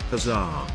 Huzzah.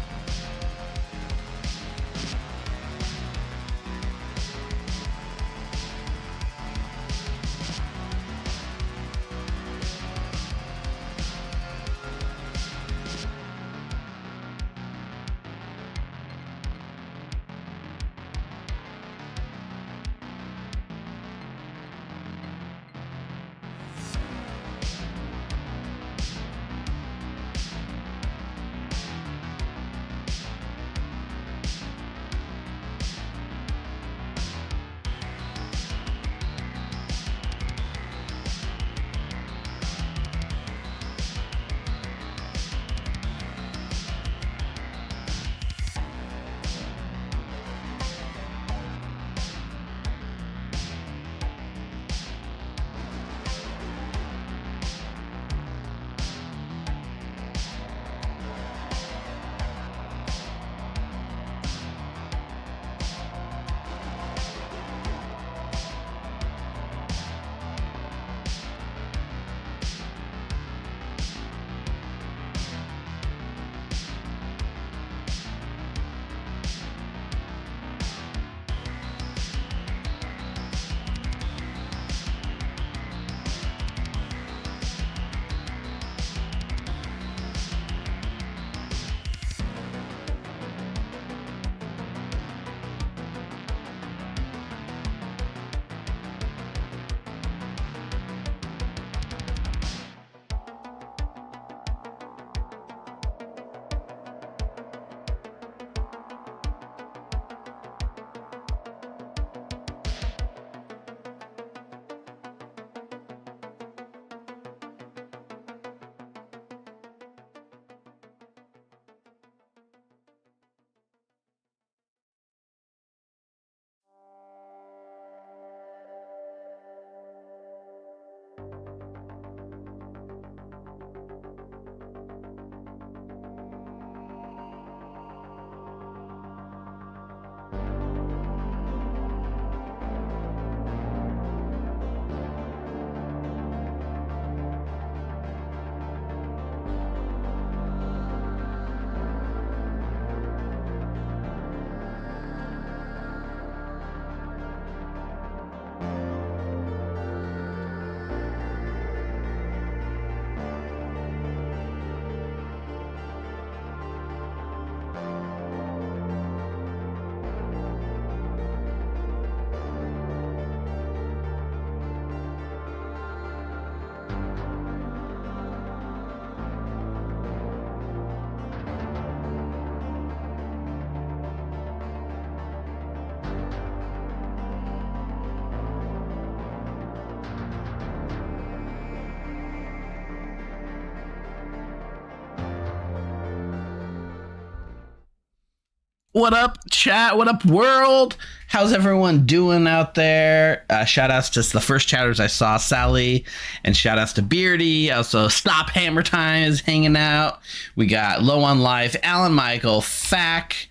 What up, chat? What up, world? How's everyone doing out there? Shout outs to the first chatters I saw, Sally, and shout outs to Beardy. Also, Stop Hammer Time is hanging out. We got Low on Life, Alan Michael, Fack,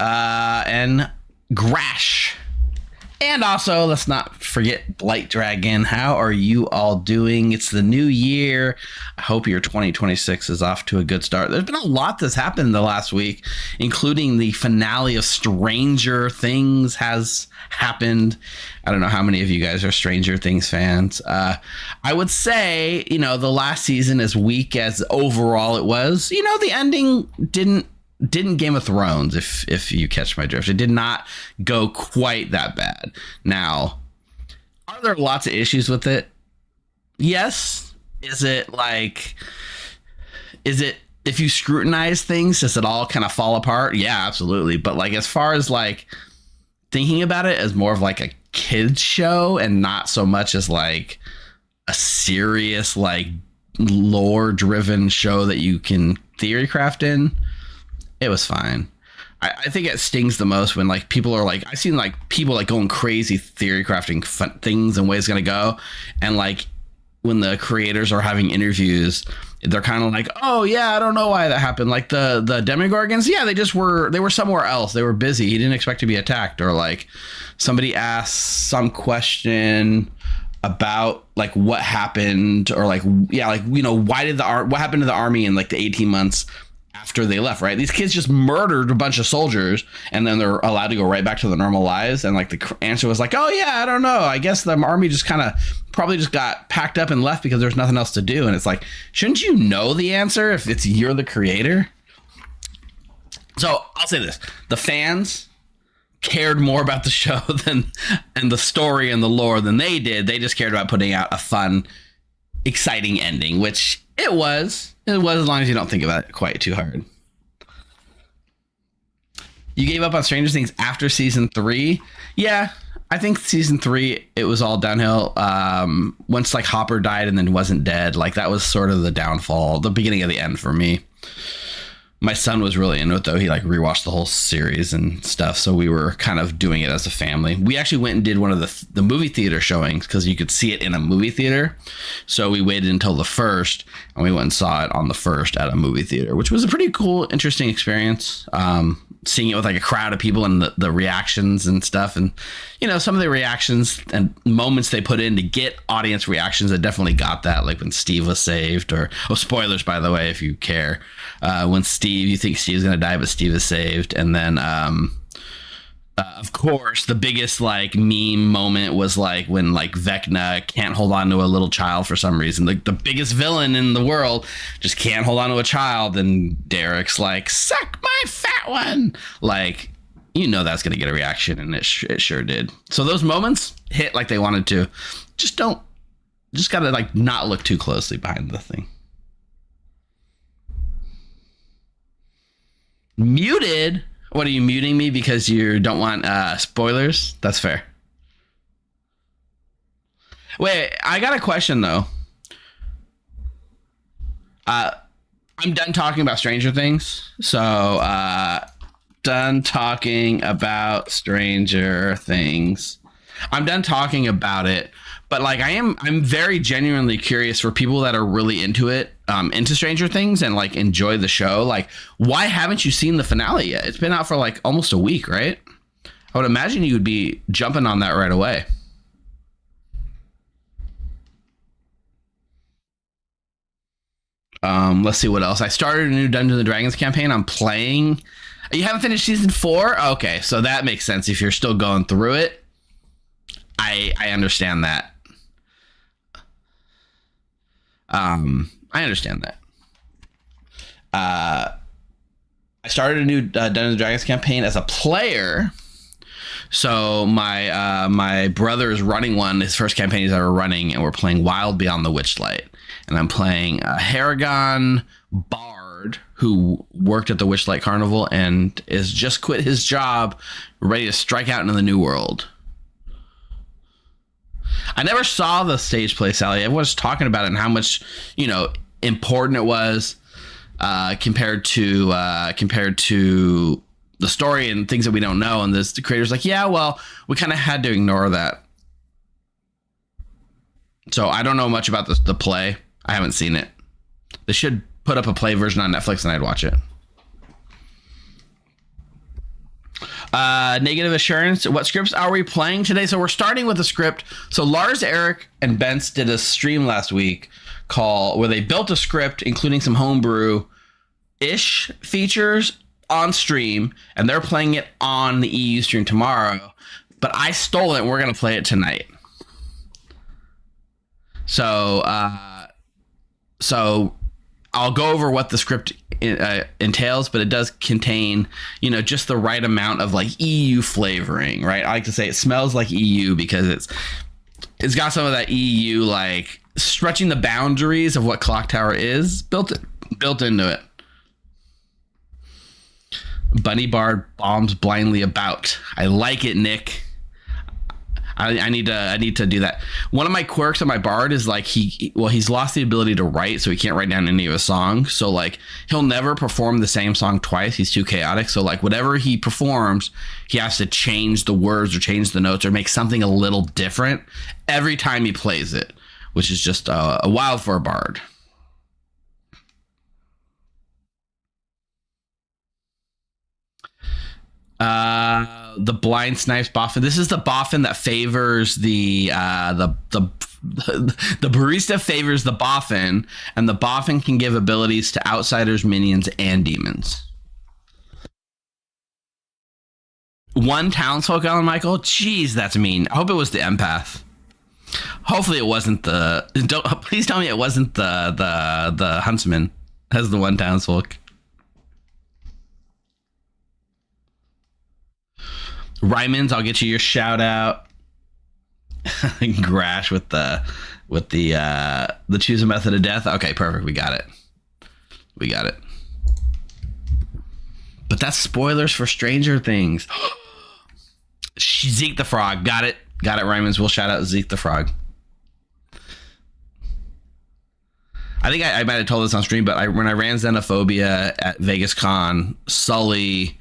and Grash. And also, let's not forget Blight Dragon. How are you all doing? It's the new year. I hope your 2026 is off to a good start. There's been a lot that's happened the last week, including the finale of Stranger Things has happened. I don't know how many of you guys are Stranger Things fans. I would say, the last season, as weak as overall it was, the ending didn't Game of Thrones, if you catch my drift. It did not go quite that bad. Now, are there lots of issues with it? Yes. Is it if you scrutinize things, does it all kind of fall apart? Yeah, absolutely. But as far as thinking about it as more of a kids show and not so much as a serious lore driven show that you can theory craft in, it was fine. I think it stings the most when people are I've seen people going crazy theory crafting things and ways it's gonna go, and when the creators are having interviews, they're kind of oh yeah, I don't know why that happened. The Demogorgons, yeah, they were somewhere else. They were busy. He didn't expect to be attacked. Or somebody asked some question about what happened, or why did what happened to the army in the 18 months after they left, right? These kids just murdered a bunch of soldiers, and then they're allowed to go right back to their normal lives. And like the answer was like, oh yeah, I don't know. I guess the army just kind of probably just got packed up and left because there's nothing else to do. And it's like, shouldn't you know the answer if you're the creator? So I'll say this: the fans cared more about the show and the story and the lore than they did. They just cared about putting out a fun, exciting ending, which it was. It was, as long as you don't think about it quite too hard. You gave up on Stranger Things after season 3. Yeah, I think season 3, it was all downhill. Once like Hopper died and then wasn't dead, like that was sort of the downfall, the beginning of the end for me. My son was really into it though. He like rewatched the whole series and stuff. So we were kind of doing it as a family. We actually went and did one of the movie theater showings because you could see it in a movie theater. So we waited until the first and we went and saw it on the first at a movie theater, which was a pretty cool, interesting experience. Seeing it with like a crowd of people and the reactions and stuff. And, you know, some of the reactions and moments they put in to get audience reactions, I definitely got that. Like when Steve was saved spoilers, by the way, if you care. When you think Steve's going to die, but Steve is saved. And then, of course, the biggest like meme moment was like when like Vecna can't hold on to a little child for some reason. The biggest villain in the world just can't hold on to a child. And Derek's like, suck my fat one. Like, you know, that's going to get a reaction. And it sure did. So those moments hit like they wanted to. Just got to like not look too closely behind the thing. Muted? What, are you muting me because you don't want spoilers? That's fair. Wait, I got a question though. I'm done talking about Stranger Things. So done talking about Stranger Things. I'm done talking about it. But like I'm very genuinely curious for people that are really into it, into Stranger Things and like enjoy the show. Like, why haven't you seen the finale yet? It's been out for like almost a week, right? I would imagine you would be jumping on that right away. Let's see what else. I started a new Dungeons and Dragons campaign. I'm playing. You haven't finished season 4? Okay, so that makes sense if you're still going through it. I understand that. I understand that. I started a new Dungeons and Dragons campaign as a player. So my brother is running one. His first campaign he's ever running, and we're playing Wild Beyond the Witchlight. And I'm playing a Haragon bard who worked at the Witchlight Carnival and is just quit his job, ready to strike out into the new world. I never saw the stage play, Sally. Everyone's talking about it and how much, important it was compared to the story and things that we don't know. And the creator's like, yeah, well, we kind of had to ignore that. So I don't know much about the play. I haven't seen it. They should put up a play version on Netflix and I'd watch it. Negative Assurance. What scripts are we playing today? So we're starting with a script. So Lars, Eric, and Bence did a stream last week where they built a script, including some homebrew-ish features on stream, and they're playing it on the EU stream tomorrow. But I stole it, and we're going to play it tonight. So I'll go over what the script entails, but it does contain, just the right amount of like EU flavoring, right? I like to say it smells like EU because it's got some of that EU, like stretching the boundaries of what Clocktower is built into it. Bunny Bard bombs blindly about. I like it, Nick. I need to do that. One of my quirks of my bard is like he's lost the ability to write, so he can't write down any of his songs. So like he'll never perform the same song twice. He's too chaotic. So like whatever he performs, he has to change the words or change the notes or make something a little different every time he plays it, which is just a wild for a bard. The blind snipes boffin. This is the boffin that favors the the barista favors the boffin, and the boffin can give abilities to outsiders, minions, and demons. One townsfolk, Alan Michael? Jeez, that's mean. I hope it was the empath. Hopefully it wasn't the... Please tell me it wasn't the huntsman as the one townsfolk. Ryman's, I'll get you your shout out. Grash with the choose a method of death. Okay, perfect. We got it. But that's spoilers for Stranger Things. Zeke the Frog. Got it, Ryman's. We'll shout out Zeke the Frog. I think I might have told this on stream, but when I ran Xenophobia at Vegas Con, Sully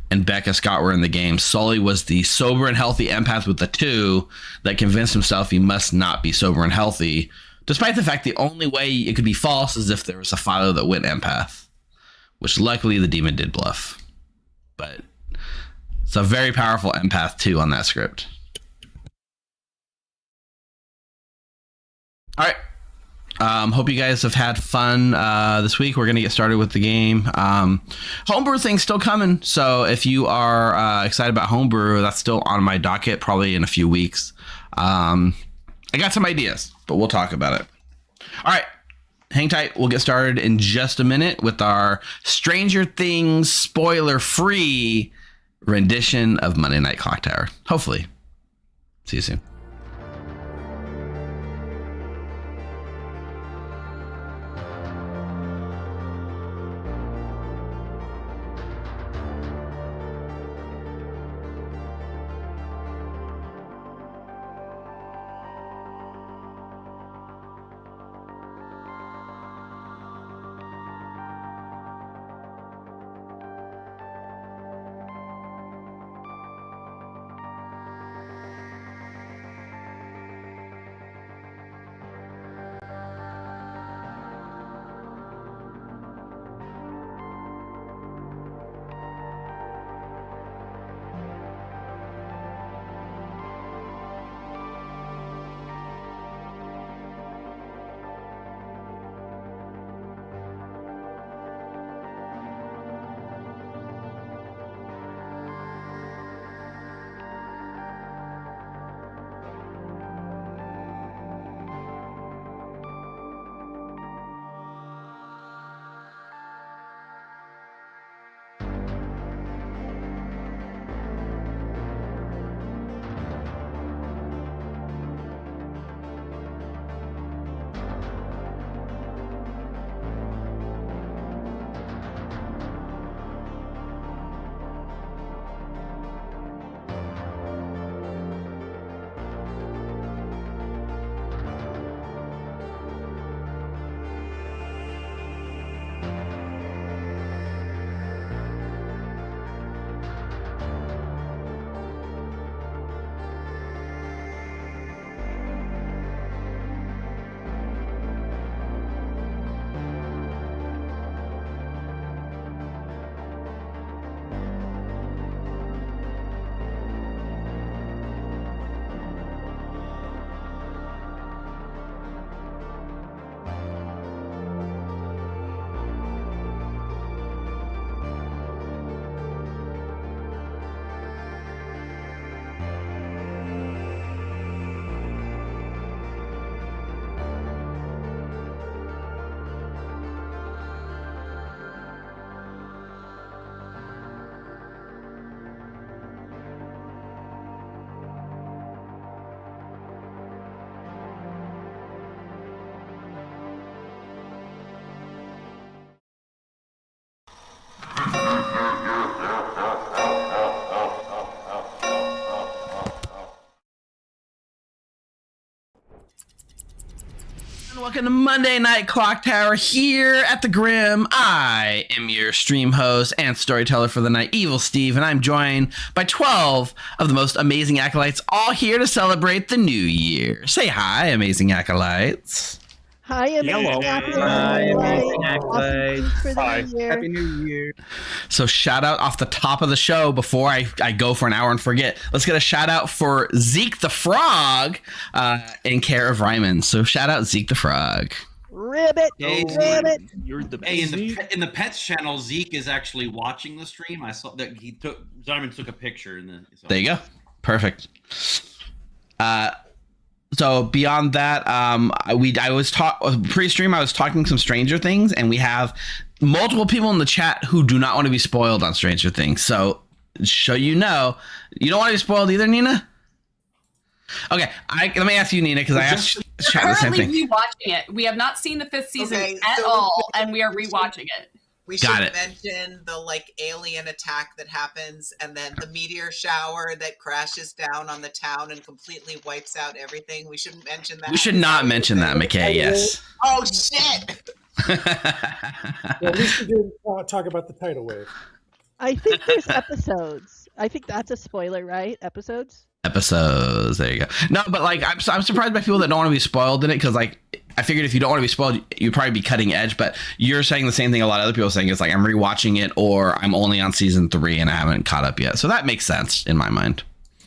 and Becca Scott were in the game. Sully was the sober and healthy empath with the 2 that convinced himself he must not be sober and healthy, despite the fact the only way it could be false is if there was a Philo that went empath, which luckily the demon did bluff. But it's a very powerful empath 2 on that script. All right. Hope you guys have had fun this week. We're going to get started with the game. Homebrew thing's still coming. So if you are excited about Homebrew, that's still on my docket, probably in a few weeks. I got some ideas, but we'll talk about it. All right. Hang tight. We'll get started in just a minute with our Stranger Things spoiler-free rendition of Monday Night Clocktower. Hopefully. See you soon. Welcome to Monday Night Clocktower here at the Grim. I am your stream host and storyteller for the night, Evil Steve, and I'm joined by 12 of the most amazing acolytes, all here to celebrate the new year. Say hi, amazing acolytes. Hi, Yellow. Happy Hi, New amazing Year. Acolyte. Awesome things for the Hi. new year. Happy New Year. So shout out off the top of the show before I go for an hour and forget. Let's get a shout out for Zeke the Frog in care of Ryman. So shout out Zeke the Frog. Ribbit, Hey, ribbit. You're the best. Hey, in the pets channel, Zeke is actually watching the stream. I saw that Simon took a picture in the. So. There you go. Perfect. So beyond that, I was pre-stream. I was talking some Stranger Things, and we have multiple people in the chat who do not want to be spoiled on Stranger Things. So you don't want to be spoiled either, Nina. Okay, let me ask you, Nina, because I asked chat the same currently thing. rewatching it. We have not seen the 5th season at all, and we are rewatching it. We should Got it. mention the alien attack that happens, and then the meteor shower that crashes down on the town and completely wipes out everything. We shouldn't mention that. We should not mention that, McKay. Yes. Oh shit! Well, at least we didn't talk about the tidal wave. I think there's episodes. I think that's a spoiler, right? Episodes? Episodes. There you go. No, but I'm surprised by people that don't want to be spoiled in it, because I figured if you don't want to be spoiled, you'd probably be cutting edge. But you're saying the same thing a lot of other people are saying. It's I'm rewatching it, or I'm only on season 3 and I haven't caught up yet. So that makes sense in my mind.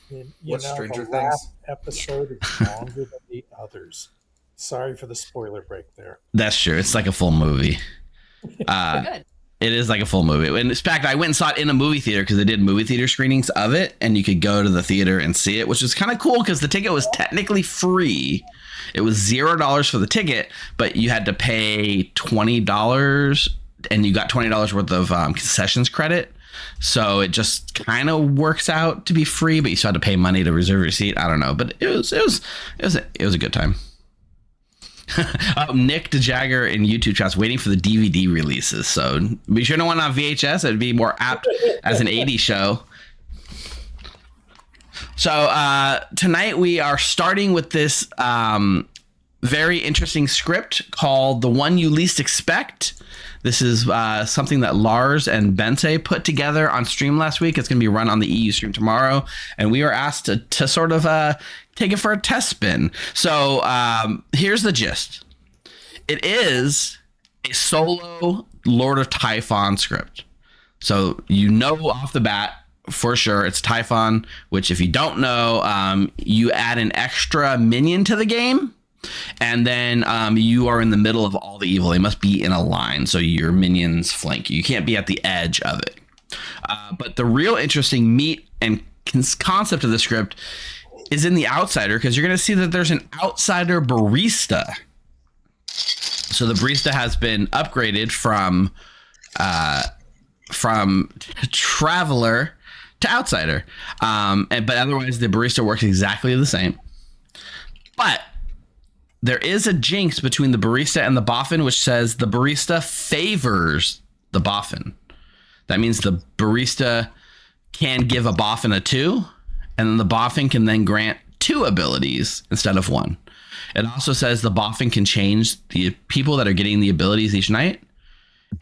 Stranger Things? Last episode is longer than the others. Sorry for the spoiler break there. That's true. It's like a full movie. Good. It is like a full movie. In fact, I went and saw it in a movie theater because they did movie theater screenings of it, and you could go to the theater and see it, which is kind of cool because the ticket was technically free. It was $0 for the ticket, but you had to pay $20, and you got $20 worth of concessions credit. So it just kind of works out to be free, but you still had to pay money to reserve your seat. I don't know, but it was a good time. Nick DeJagger in YouTube chat's waiting for the DVD releases, so we should have went on VHS. It'd be more apt as an 80s show. So tonight we are starting with this very interesting script called The One You Least Expect. This is something that Lars and Bence put together on stream last week. It's going to be run on the EU stream tomorrow, and we were asked to sort of take it for a test spin. So here's the gist. It is a solo Lord of Typhon script. So off the bat for sure it's Typhon, which if you don't know, you add an extra minion to the game. And then you are in the middle of all the evil. They must be in a line, so your minions flank you. You can't be at the edge of it. But the real interesting meat and concept of the script is in the outsider, because you're going to see that there's an outsider barista. So the barista has been upgraded from traveler to outsider, but otherwise the barista works exactly the same. But there is a jinx between the barista and the boffin, which says the barista favors the boffin. That means the barista can give a boffin a 2, and then the boffin can then grant 2 abilities instead of 1. It also says the boffin can change the people that are getting the abilities each night.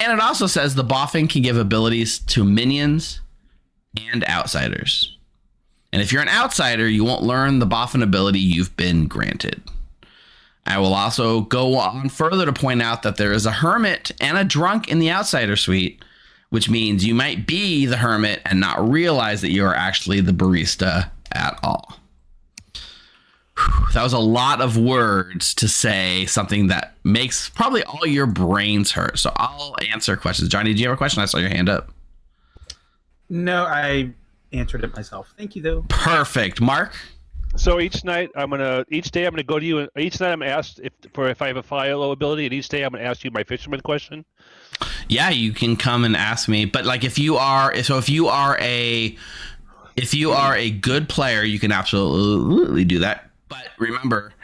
And it also says the boffin can give abilities to minions and outsiders. And if you're an outsider, you won't learn the boffin ability you've been granted. I will also go on further to point out that there is a hermit and a drunk in the outsider suite, which means you might be the hermit and not realize that you are actually the barista at all. That was a lot of words to say something that makes probably all your brains hurt. So I'll answer questions. Johnny, do you have a question? I saw your hand up. No, I answered it myself. Thank you, though. Perfect. Mark? So each day I'm gonna go to you, and each night I'm asked if I have a Philo ability, and each day I'm gonna ask you my fisherman question. Yeah, you can come and ask me. But if you are a good player, you can absolutely do that. But remember,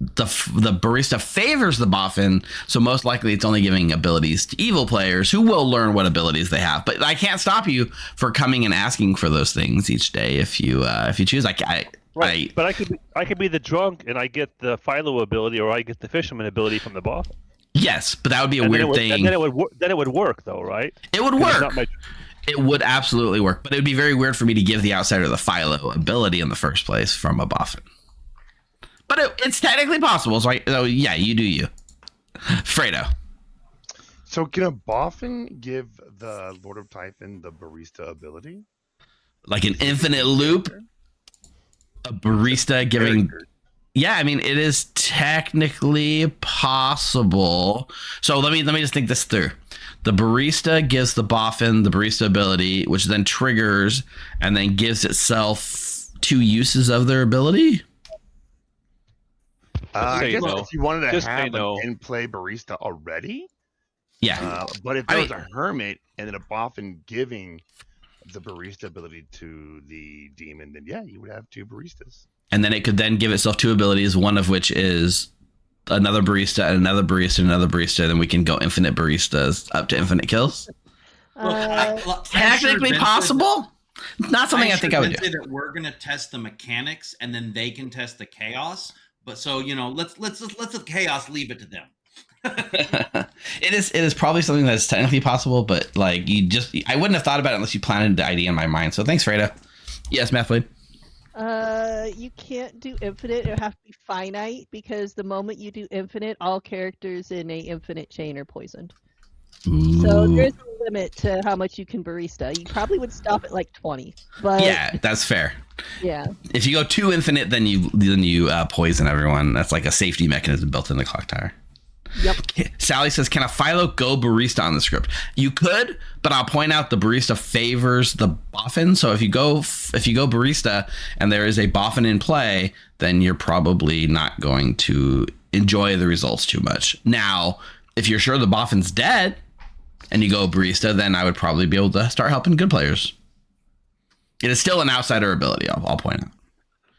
the barista favors the boffin, so most likely it's only giving abilities to evil players who will learn what abilities they have. But I can't stop you for coming and asking for those things each day if you choose. Right, but I could be the drunk and I get the Philo ability, or I get the fisherman ability from the boffin. Yes, but that would be a weird thing. And then it would work, though, right? It would work. It would absolutely work, but it would be very weird for me to give the outsider the Philo ability in the first place from a boffin. But it's technically possible, so yeah, you do you. Fredo. So can a boffin give the Lord of Typhon the barista ability? Like an infinite loop? A barista giving... Yeah, I mean, it is technically possible. So let me just think this through. The barista gives the boffin the barista ability, which then triggers and then gives itself 2 uses of their ability. I guess no. if you wanted to Just have no. an in-play barista already, Yeah. but if there was a hermit and then a boffin giving the barista ability to the demon, then yeah, you would have 2 baristas. And then it could then give itself 2 abilities, one of which is another barista and another barista and another barista. Then we can go infinite baristas up to infinite kills. Technically possible. Not something I think I would do. Say that we're going to test the mechanics and then they can test the chaos. But so, let's the chaos leave it to them. It is probably something that's technically possible, but like I wouldn't have thought about it unless you planted the idea in my mind. So thanks, Fredo. Yes, Mathblade. You can't do infinite. It would have to be finite because the moment you do infinite, all characters in a infinite chain are poisoned. Ooh. So there's a limit to how much you can barista. You probably would stop at like 20. But Yeah, that's fair. Yeah. If you go too infinite, then you poison everyone. That's like a safety mechanism built in the Clocktower. Yep. Sally says, can a Philo go barista on the script? You could, but I'll point out the barista favors the boffin. So if you go barista and there is a boffin in play, then you're probably not going to enjoy the results too much. Now, if you're sure the boffin's dead and you go barista, then I would probably be able to start helping good players. It is still an outsider ability, I'll point out.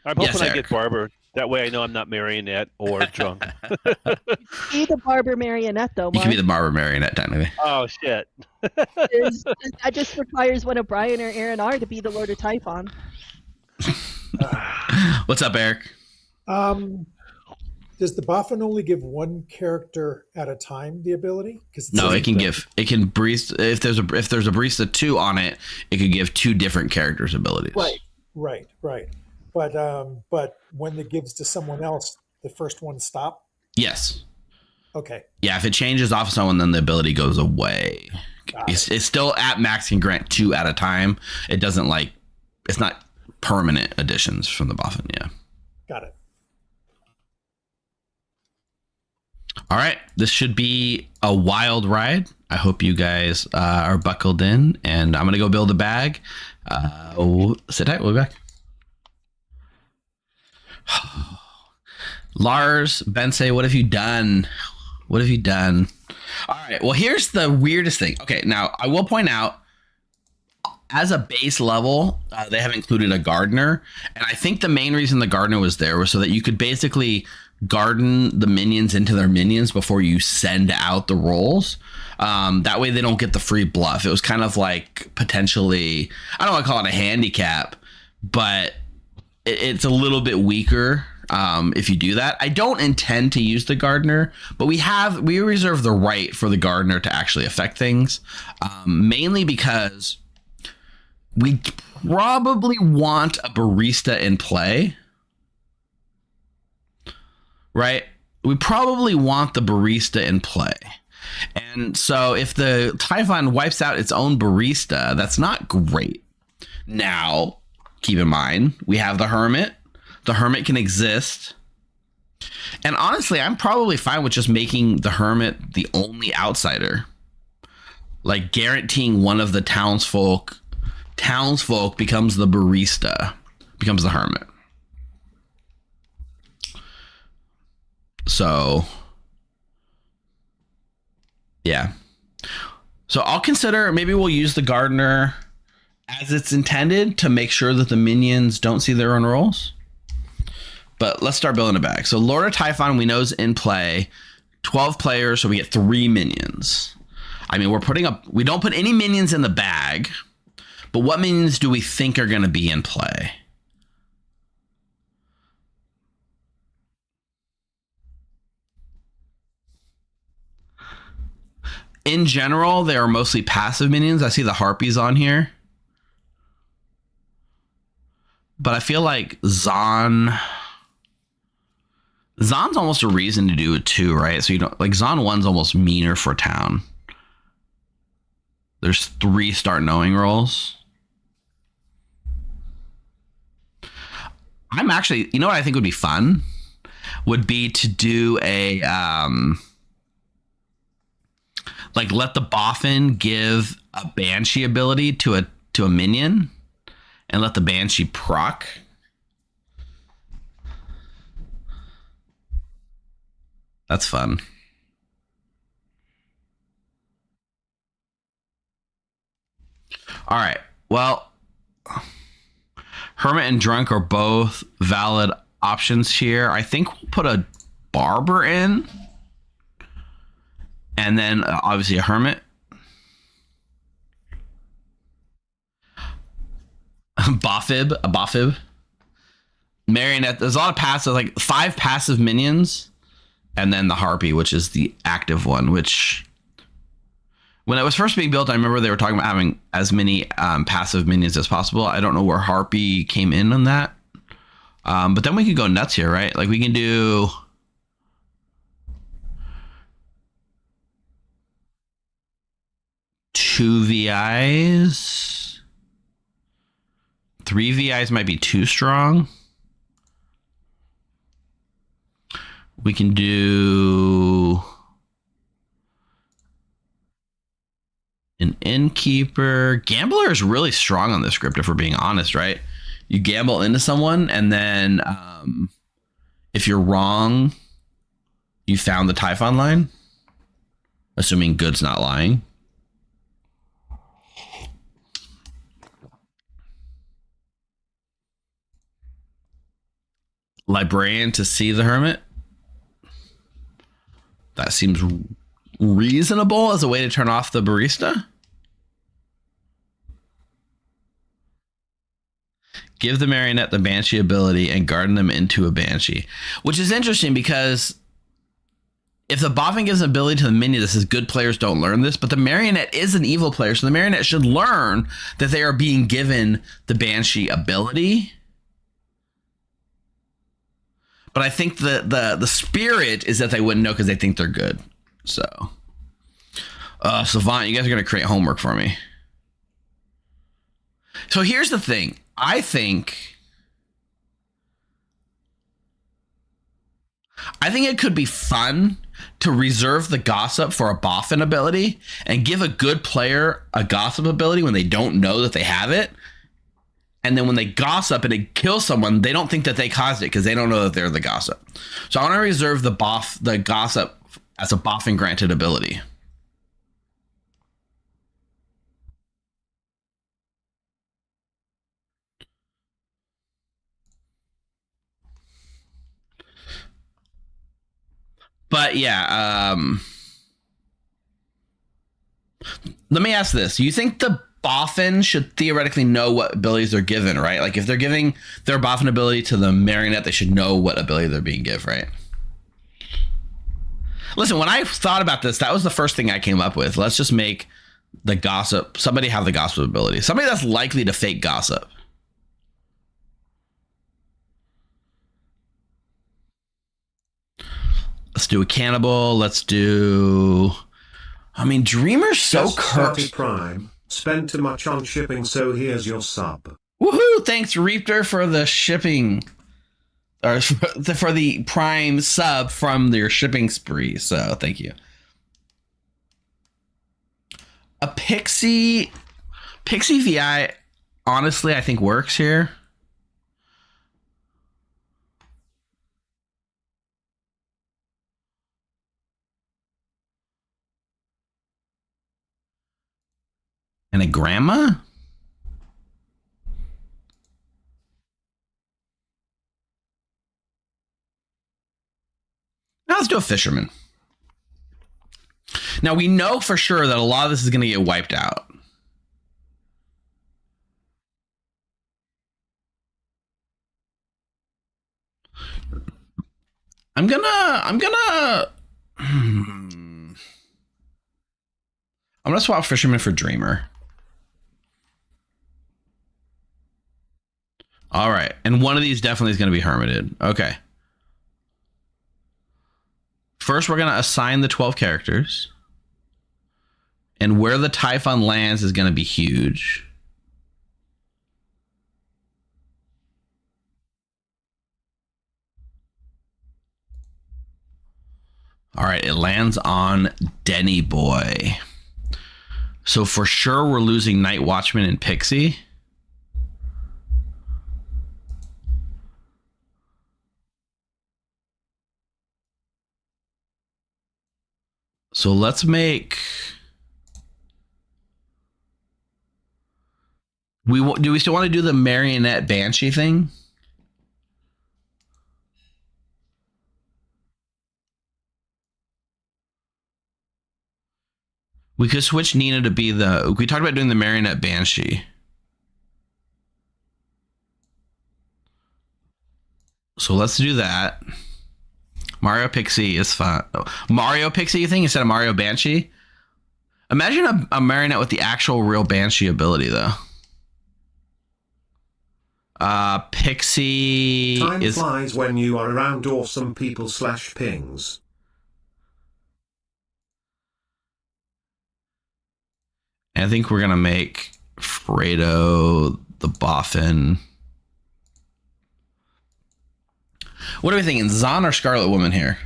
I'm hoping Yes, I Eric. get Barber. That way I know I'm not marionette or drunk. Be the barber marionette, though, You Mark. can be the barber marionette, technically. Oh, shit. That just requires one of Brian or Aaron R to be the Lord of Typhon. What's up, Eric? Does the boffin only give one character at a time the ability? No, it can barista. If there's a barista 2 on it, it could give 2 different characters abilities. Right. But when it gives to someone else, the first one stop? Yes. Okay. Yeah, if it changes off someone, then the ability goes away. It's still at max can grant 2 at a time. It doesn't it's not permanent additions from the boffin. Yeah. Got it. All right, this should be a wild ride. I hope you guys are buckled in, and I'm gonna go build a bag. Sit tight. We'll be back. Lars, Bence, what have you done? What have you done? All right. Well, here's the weirdest thing. Okay, now I will point out, as a base level, they have included a gardener, and I think the main reason the gardener was there was so that you could basically garden the minions into their minions before you send out the rolls. That way they don't get the free bluff. It was kind of like potentially, I don't want to call it a handicap, but it's a little bit weaker if you do that. I don't intend to use the gardener, but we reserve the right for the gardener to actually affect things, mainly because we probably want a barista in play. Right? We probably want the barista in play. And so if the Typhon wipes out its own barista, that's not great. Now, keep in mind, we have the Hermit. The Hermit can exist. And honestly, I'm probably fine with just making the Hermit the only outsider. Like guaranteeing one of the townsfolk becomes the barista, becomes the Hermit. So, yeah. So I'll consider, maybe we'll use the gardener as it's intended to make sure that the minions don't see their own rolls. But let's start building a bag. So Lord of Typhon we know is in play. 12 players, so we get 3 minions. I mean, we don't put any minions in the bag, but what minions do we think are going to be in play? In general, they are mostly passive minions. I see the harpies on here. But I feel like Zon Zon's almost a reason to do it too, right? So you don't like Zon 1's almost meaner for town. There's 3 start knowing rolls. I'm actually, you know what I think would be fun? Would be to do a like let the Boffin give a Banshee ability to a minion and let the Banshee proc. That's fun. All right. Well, Hermit and Drunk are both valid options here. I think we'll put a Barber in. And then obviously a Hermit. A Boffib. Marionette. There's a lot of passive, like 5 passive minions. And then the Harpy, which is the active one, which when it was first being built, I remember they were talking about having as many passive minions as possible. I don't know where Harpy came in on that. But then we could go nuts here, right? Like we can do two VIs. 3 VIs might be too strong. We can do an Innkeeper. Gambler is really strong on this script, if we're being honest, right? You gamble into someone, and then if you're wrong, you found the Typhon line, assuming Good's not lying. Librarian to see the Hermit. That seems reasonable as a way to turn off the barista. Give the Marionette the Banshee ability and garden them into a Banshee. Which is interesting because if the Boffin gives an ability to the minion, this is good players don't learn this, but the Marionette is an evil player, so the Marionette should learn that they are being given the Banshee ability. But I think the spirit is that they wouldn't know because they think they're good. So, Savant, you guys are going to create homework for me. So here's the thing. I think it could be fun to reserve the Gossip for a Boffin ability and give a good player a Gossip ability when they don't know that they have it. And then when they gossip and it kills someone, they don't think that they caused it because they don't know that they're the Gossip. So I want to reserve the Gossip as a Boffin granted ability. But yeah, let me ask this. You think the Boffin should theoretically know what abilities they're given, right? Like if they're giving their Boffin ability to the Marionette, they should know what ability they're being given, right? Listen, when I thought about this, that was the first thing I came up with. Let's just make the Gossip, somebody have the Gossip ability. Somebody that's likely to fake Gossip. Let's do a Cannibal. Let's do... I mean, Dreamer's so cursed. Prime. Spent too much on shipping, so here's your sub. Woohoo! Thanks, Reaper, for the shipping, or for the Prime sub from their shipping spree. So thank you. A Pixie VI, honestly, I think works here. And a Grandma? Now let's do a Fisherman. Now we know for sure that a lot of this is going to get wiped out. I'm gonna swap Fisherman for Dreamer. All right. And one of these definitely is going to be hermited. Okay. first we're going to assign the 12 characters. And where the Typhon lands is going to be huge. All right, it lands on Denny Boy. So for sure we're losing Night Watchman and Pixie. So let's make... Do we still want to do the Marionette Banshee thing? We could switch Nina to be the... We talked about doing the Marionette Banshee. So let's do that. Mario Pixie is fun. Oh, Mario Pixie, you think, instead of Mario Banshee? Imagine a Marionette with the actual real Banshee ability, though. Pixie Time is... flies when you are around awesome people / pings. I think we're going to make Fredo the Boffin. What are we thinking? Zahn or Scarlet Woman here?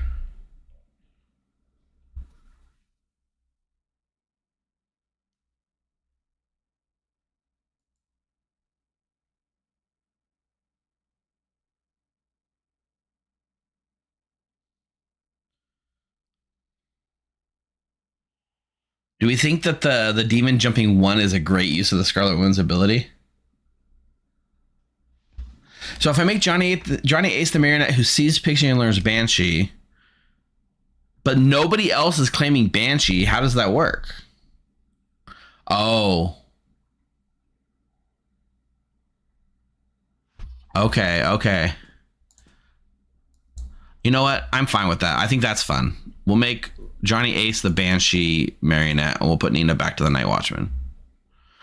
Do we think that the demon jumping 1 is a great use of the Scarlet Woman's ability? So if I make Johnny Ace the Marionette who sees Pixie and learns Banshee, but nobody else is claiming Banshee, how does that work? Oh. Okay. You know what? I'm fine with that. I think that's fun. We'll make Johnny Ace the Banshee Marionette, and we'll put Nina back to the Night Watchman.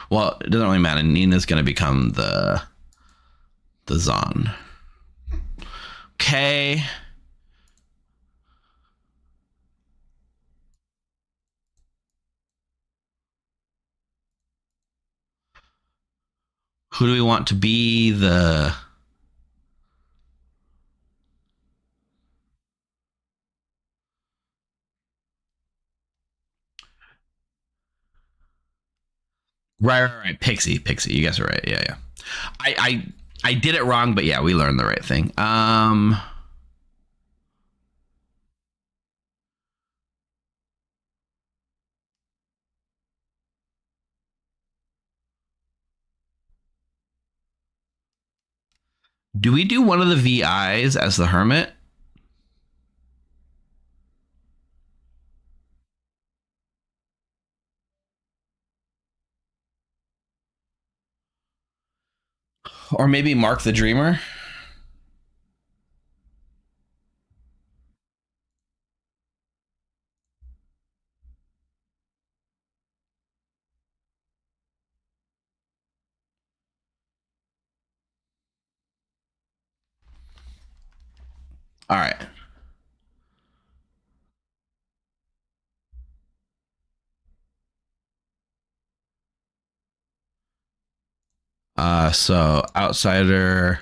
Well, it doesn't really matter. Nina's going to become the Zahn. Okay. Who do we want to be the... Right. Pixie. You guys are right. Yeah. I did it wrong, but yeah, we learned the right thing. Do we do one of the VIs as the Hermit? Or maybe Mark the Dreamer? All right. So Outsider.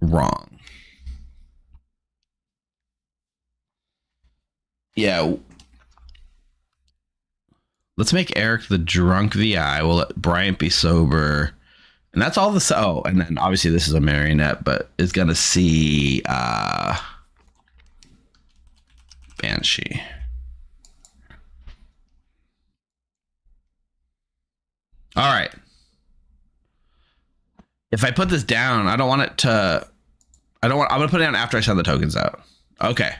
Wrong. Yeah. Let's make Eric the drunk VI. We'll let Bryant be sober. And that's all the... Oh, and then obviously this is a marionette, but it's going to see Banshee. All right. If I put this down, I don't want it to... I'm going to put it down after I send the tokens out. Okay.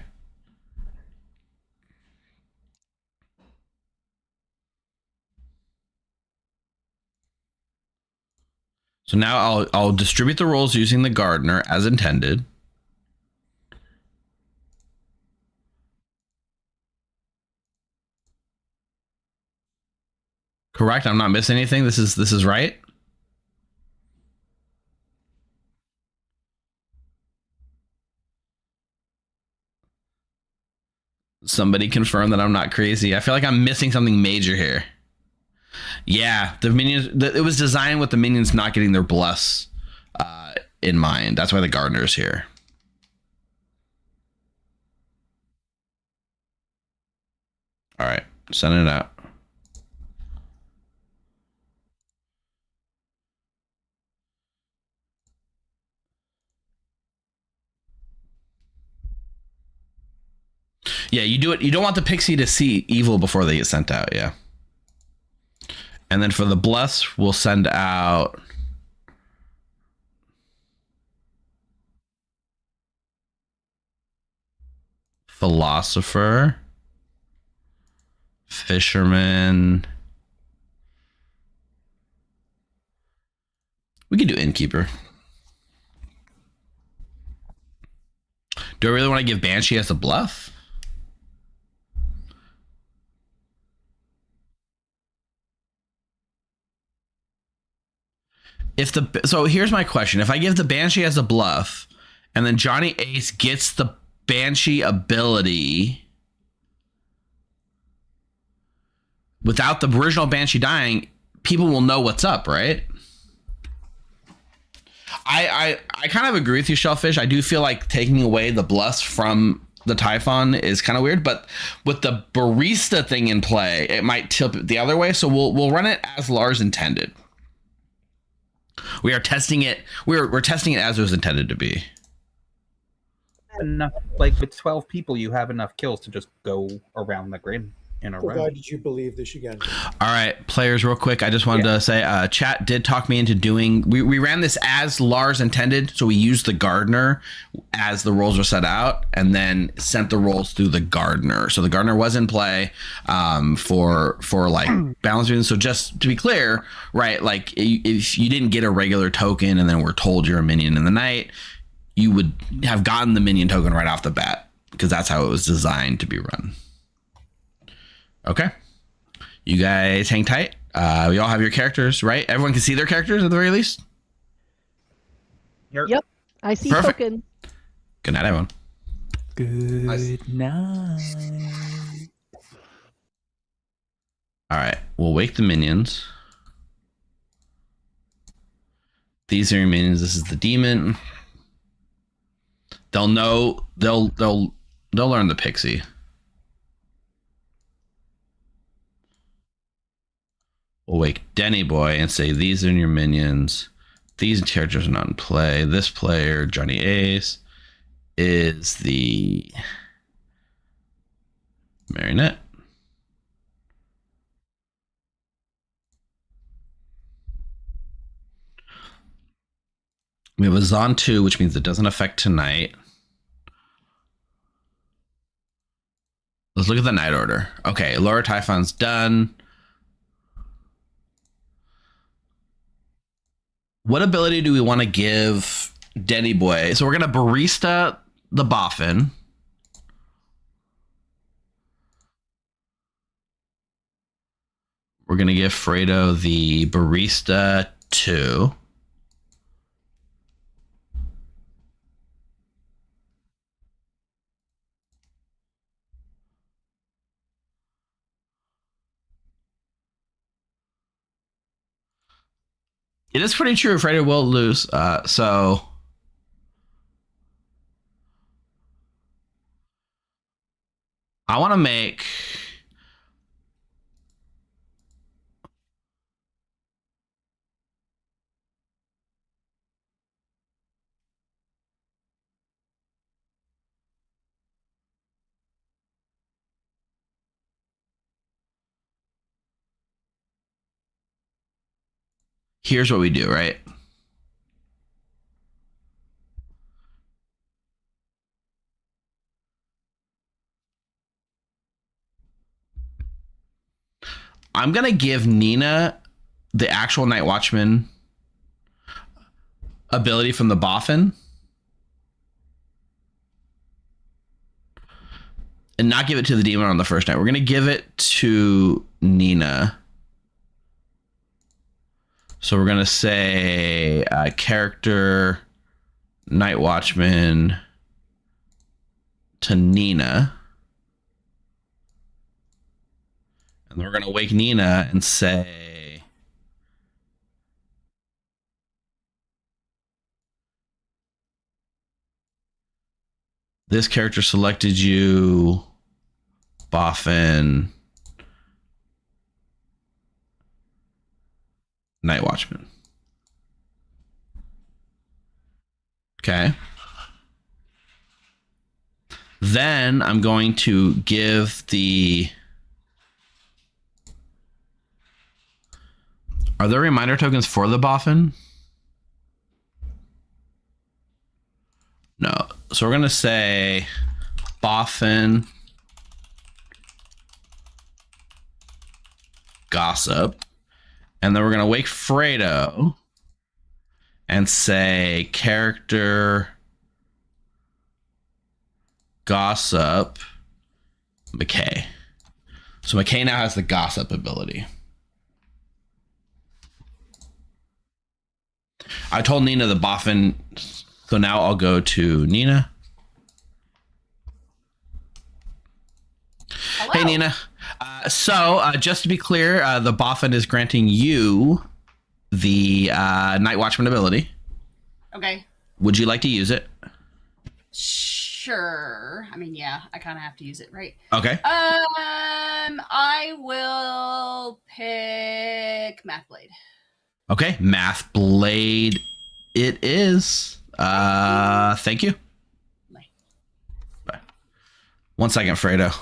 So now I'll distribute the rolls using the gardener as intended. Correct? I'm not missing anything. This is right. Somebody confirm that I'm not crazy. I feel like I'm missing something major here. Yeah, the minions. It was designed with the minions not getting their bless in mind. That's why the gardener's here. All right, send it out. Yeah, you do it. You don't want the pixie to see evil before they get sent out. Yeah. And then for the bless, we'll send out philosopher, fisherman. We could do innkeeper. Do I really want to give Banshee as a bluff? So here's my question. If I give the Banshee as a bluff and then Johnny Ace gets the Banshee ability without the original Banshee dying, people will know what's up, right? I kind of agree with you, Shellfish. I do feel like taking away the bless from the Typhon is kind of weird, but with the barista thing in play, it might tilt it the other way. So we'll run it as Lars intended. We are testing it. We're testing it as it was intended to be. Enough, like with 12 people, you have enough kills to just go around the grid in a row. Why did you believe this again? All right, players, real quick. I just wanted to say, chat did talk me into doing. We ran this as Lars intended, so we used the gardener as the rolls were set out, and then sent the rolls through the gardener. So the gardener was in play for like balance reasons. So just to be clear, right? Like if you didn't get a regular token and then were told you're a minion in the night, you would have gotten the minion token right off the bat because that's how it was designed to be run. Okay. You guys hang tight. We all have your characters, right? Everyone can see their characters at the very least? Yep. I see Perfect. token. Good night, everyone. Good night. All right. We'll wake the minions. These are your minions. This is the demon. They'll know. They'll learn the pixie. We'll wake Denny Boy and say, these are your minions. These characters are not in play. This player, Johnny Ace, is the marionette. We have a Zon 2, which means it doesn't affect tonight. Let's look at the night order. Okay, Lower Typhon's done. What ability do we want to give Denny Boy? So we're going to barista the Boffin. We're going to give Fredo the barista 2. It is pretty true. Fredo will lose. So I want to make here's what we do, right? I'm going to give Nina the actual Night Watchman ability from the Boffin and not give it to the demon on the first night. We're going to give it to Nina. So we're going to say character Night Watchman to Nina. And we're going to wake Nina and say, this character selected you, Boffin, Night Watchman. Okay. Then I'm going to give the... Are there reminder tokens for the Boffin? No. So we're going to say Boffin Gossip. And then we're going to wake Fredo and say character Gossip McKay. So McKay now has the Gossip ability. I told Nina the Boffin, so now I'll go to Nina. Hello. Hey, Nina. So just to be clear, the Boffin is granting you the Night Watchman ability. Okay. Would you like to use it? Sure. I mean, yeah, I kind of have to use it, right? Okay. I will pick Math Blade. Okay, Math Blade it is. Thank you. Bye. 1 second, Fredo.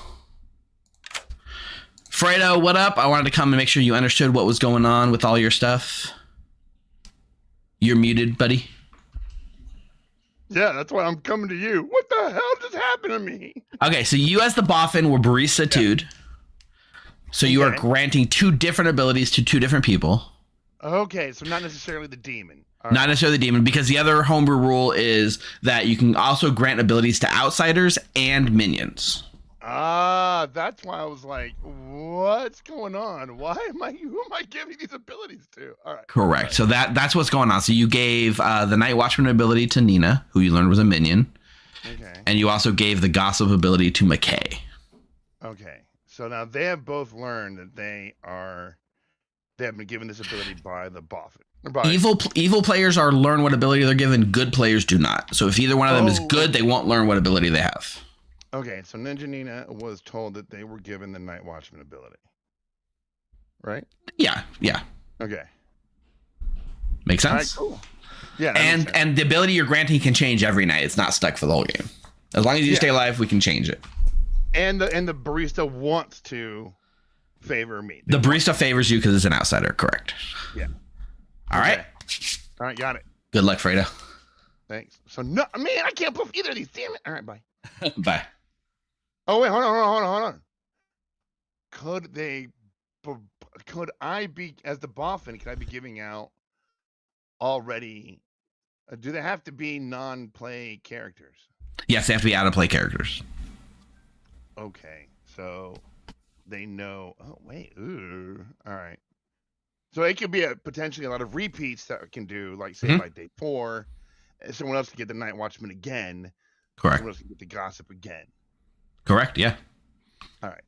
Fredo, what up? I wanted to come and make sure you understood what was going on with all your stuff. You're muted, buddy. Yeah, that's why I'm coming to you. What the hell just happened to me? Okay, so you as the Boffin were barista-tude. So you are granting 2 different abilities to 2 different people. Okay, so not necessarily the demon. Not necessarily the demon, because the other homebrew rule is that you can also grant abilities to outsiders and minions. Ah, that's why I was like, what's going on? Who am I giving these abilities to? All right. Correct. So that's what's going on. So you gave the Night Watchman ability to Nina, who you learned was a minion. Okay. And you also gave the Gossip ability to McKay. Okay. So now they have both learned that they have been given this ability by the Boffin. Evil players are learn what ability they're given. Good players do not. So if either one of them is good, they won't learn what ability they have. Okay, so Ninja Nina was told that they were given the Night Watchman ability. Right? Yeah. Okay. Makes sense? All right, cool. Yeah. And the ability you're granting can change every night. It's not stuck for the whole game. As long as you stay alive, we can change it. And the barista wants to favor me. The barista favors you because it's an outsider, correct? Yeah. All right. All right, got it. Good luck, Fredo. Thanks. So no, man, I can't pull either of these. Damn it! All right, bye. Bye. Oh wait, hold on. Could I be as the Boffin? Could I be giving out already? Do they have to be non-play characters? Yes, they have to be out of play characters. Okay, so they know. Oh wait, ooh, all right. So it could be potentially a lot of repeats that can do, like say by day 4, someone else can get the Night Watchman again. Correct. Someone else can get the Gossip again. Correct. Yeah. All right.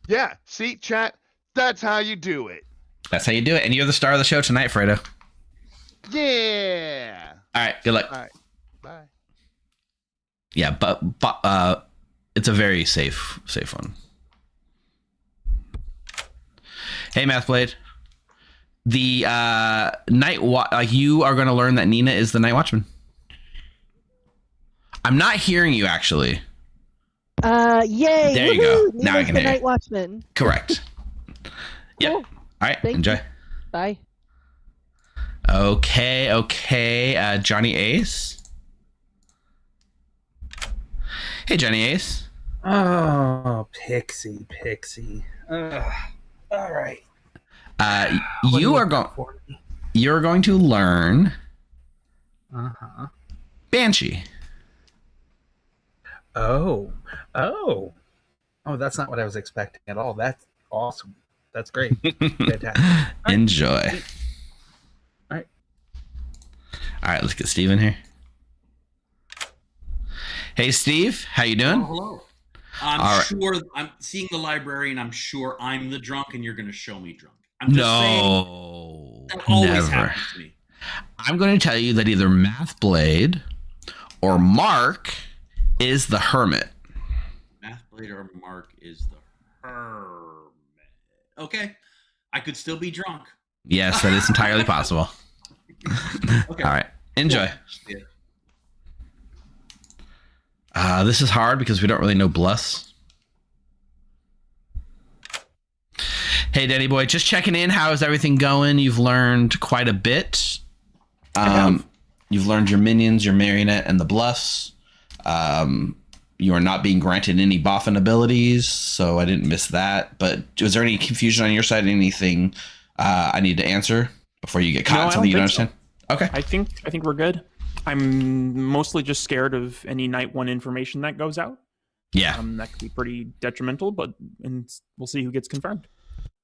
Yeah. See, chat. That's how you do it. That's how you do it. And you're the star of the show tonight, Fredo. Yeah. All right. Good luck. All right. Bye. Yeah, but it's a very safe one. Hey, Math Blade. The you are going to learn that Nina is the Night Watchman. I'm not hearing you actually. Yay! There you go. Now I can hear you. Night Watchman. Correct. Yep. Cool. All right. Thank Enjoy. you. Bye. Okay. Johnny Ace. Hey, Johnny Ace. Oh, Pixie. All right. You're going to learn Banshee. Oh, that's not what I was expecting at all. That's awesome. That's great. Fantastic. Enjoy. All right, let's get Steve in here. Hey, Steve, how you doing? Hello. I'm sure I'm seeing the librarian. I'm sure I'm the drunk, and you're going to show me drunk. I'm just saying that always happens to me. I'm going to tell you that either Math Blade or Mark is the hermit. Math Blade or Mark is the hermit. Okay, I could still be drunk. Yes, that is entirely possible. Okay. All right, enjoy. Cool. This is hard because we don't really know bluffs. Hey, Danny boy, just checking in. How is everything going? You've learned quite a bit. You've learned your minions, your marionette, and the bluffs. You are not being granted any boffin abilities, so I didn't miss that. But was there any confusion on your side? Anything I need to answer before you get caught? Something you don't understand? So. Okay. I think we're good. I'm mostly just scared of any night one information that goes out. Yeah. That could be pretty detrimental, and we'll see who gets confirmed.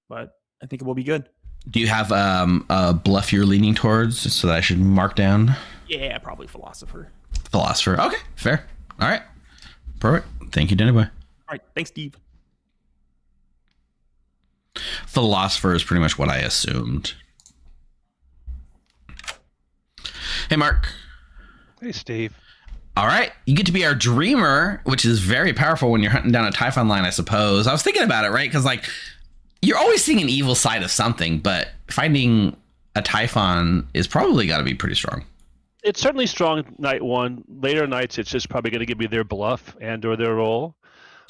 But I think it will be good. Do you have a bluff you're leaning towards so that I should mark down? Yeah, probably Philosopher. Philosopher. Okay, fair. All right. Perfect. Thank you, Danny boy. All right. Thanks, Steve. Philosopher is pretty much what I assumed. Hey, Mark. Hey, Steve. All right. You get to be our dreamer, which is very powerful when you're hunting down a Typhon line, I suppose. I was thinking about it, right? Because, like, you're always seeing an evil side of something, but finding a Typhon is probably got to be pretty strong. It's certainly strong night one. Later nights, it's just probably going to give me their bluff and or their roll.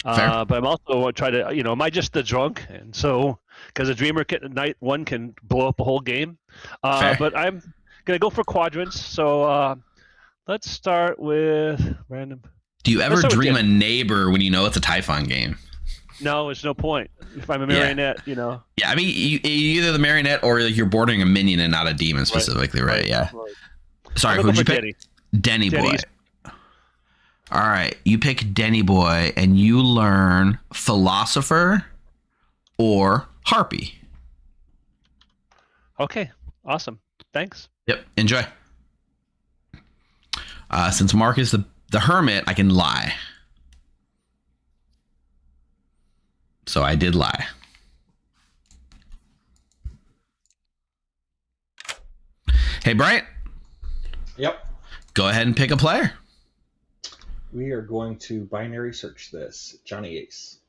But I'm also trying to, am I just the drunk? And so, because a dreamer night one can blow up a whole game. But I'm going to go for quadrants. So let's start with random. Do you ever dream a neighbor when you know it's a Typhon game? No, there's no point. If I'm a marionette, Yeah, I mean, you either the marionette or you're bordering a minion and not a demon specifically, right? Yeah. Right. Sorry, who'd you pick? Denny boy. All right, you pick Denny boy, and you learn Philosopher or Harpy. Okay, awesome. Thanks. Yep, enjoy. Since Mark is the hermit, I can lie. So I did lie. Hey, Bryant. Yep. Go ahead and pick a player. We are going to binary search this. Johnny Ace.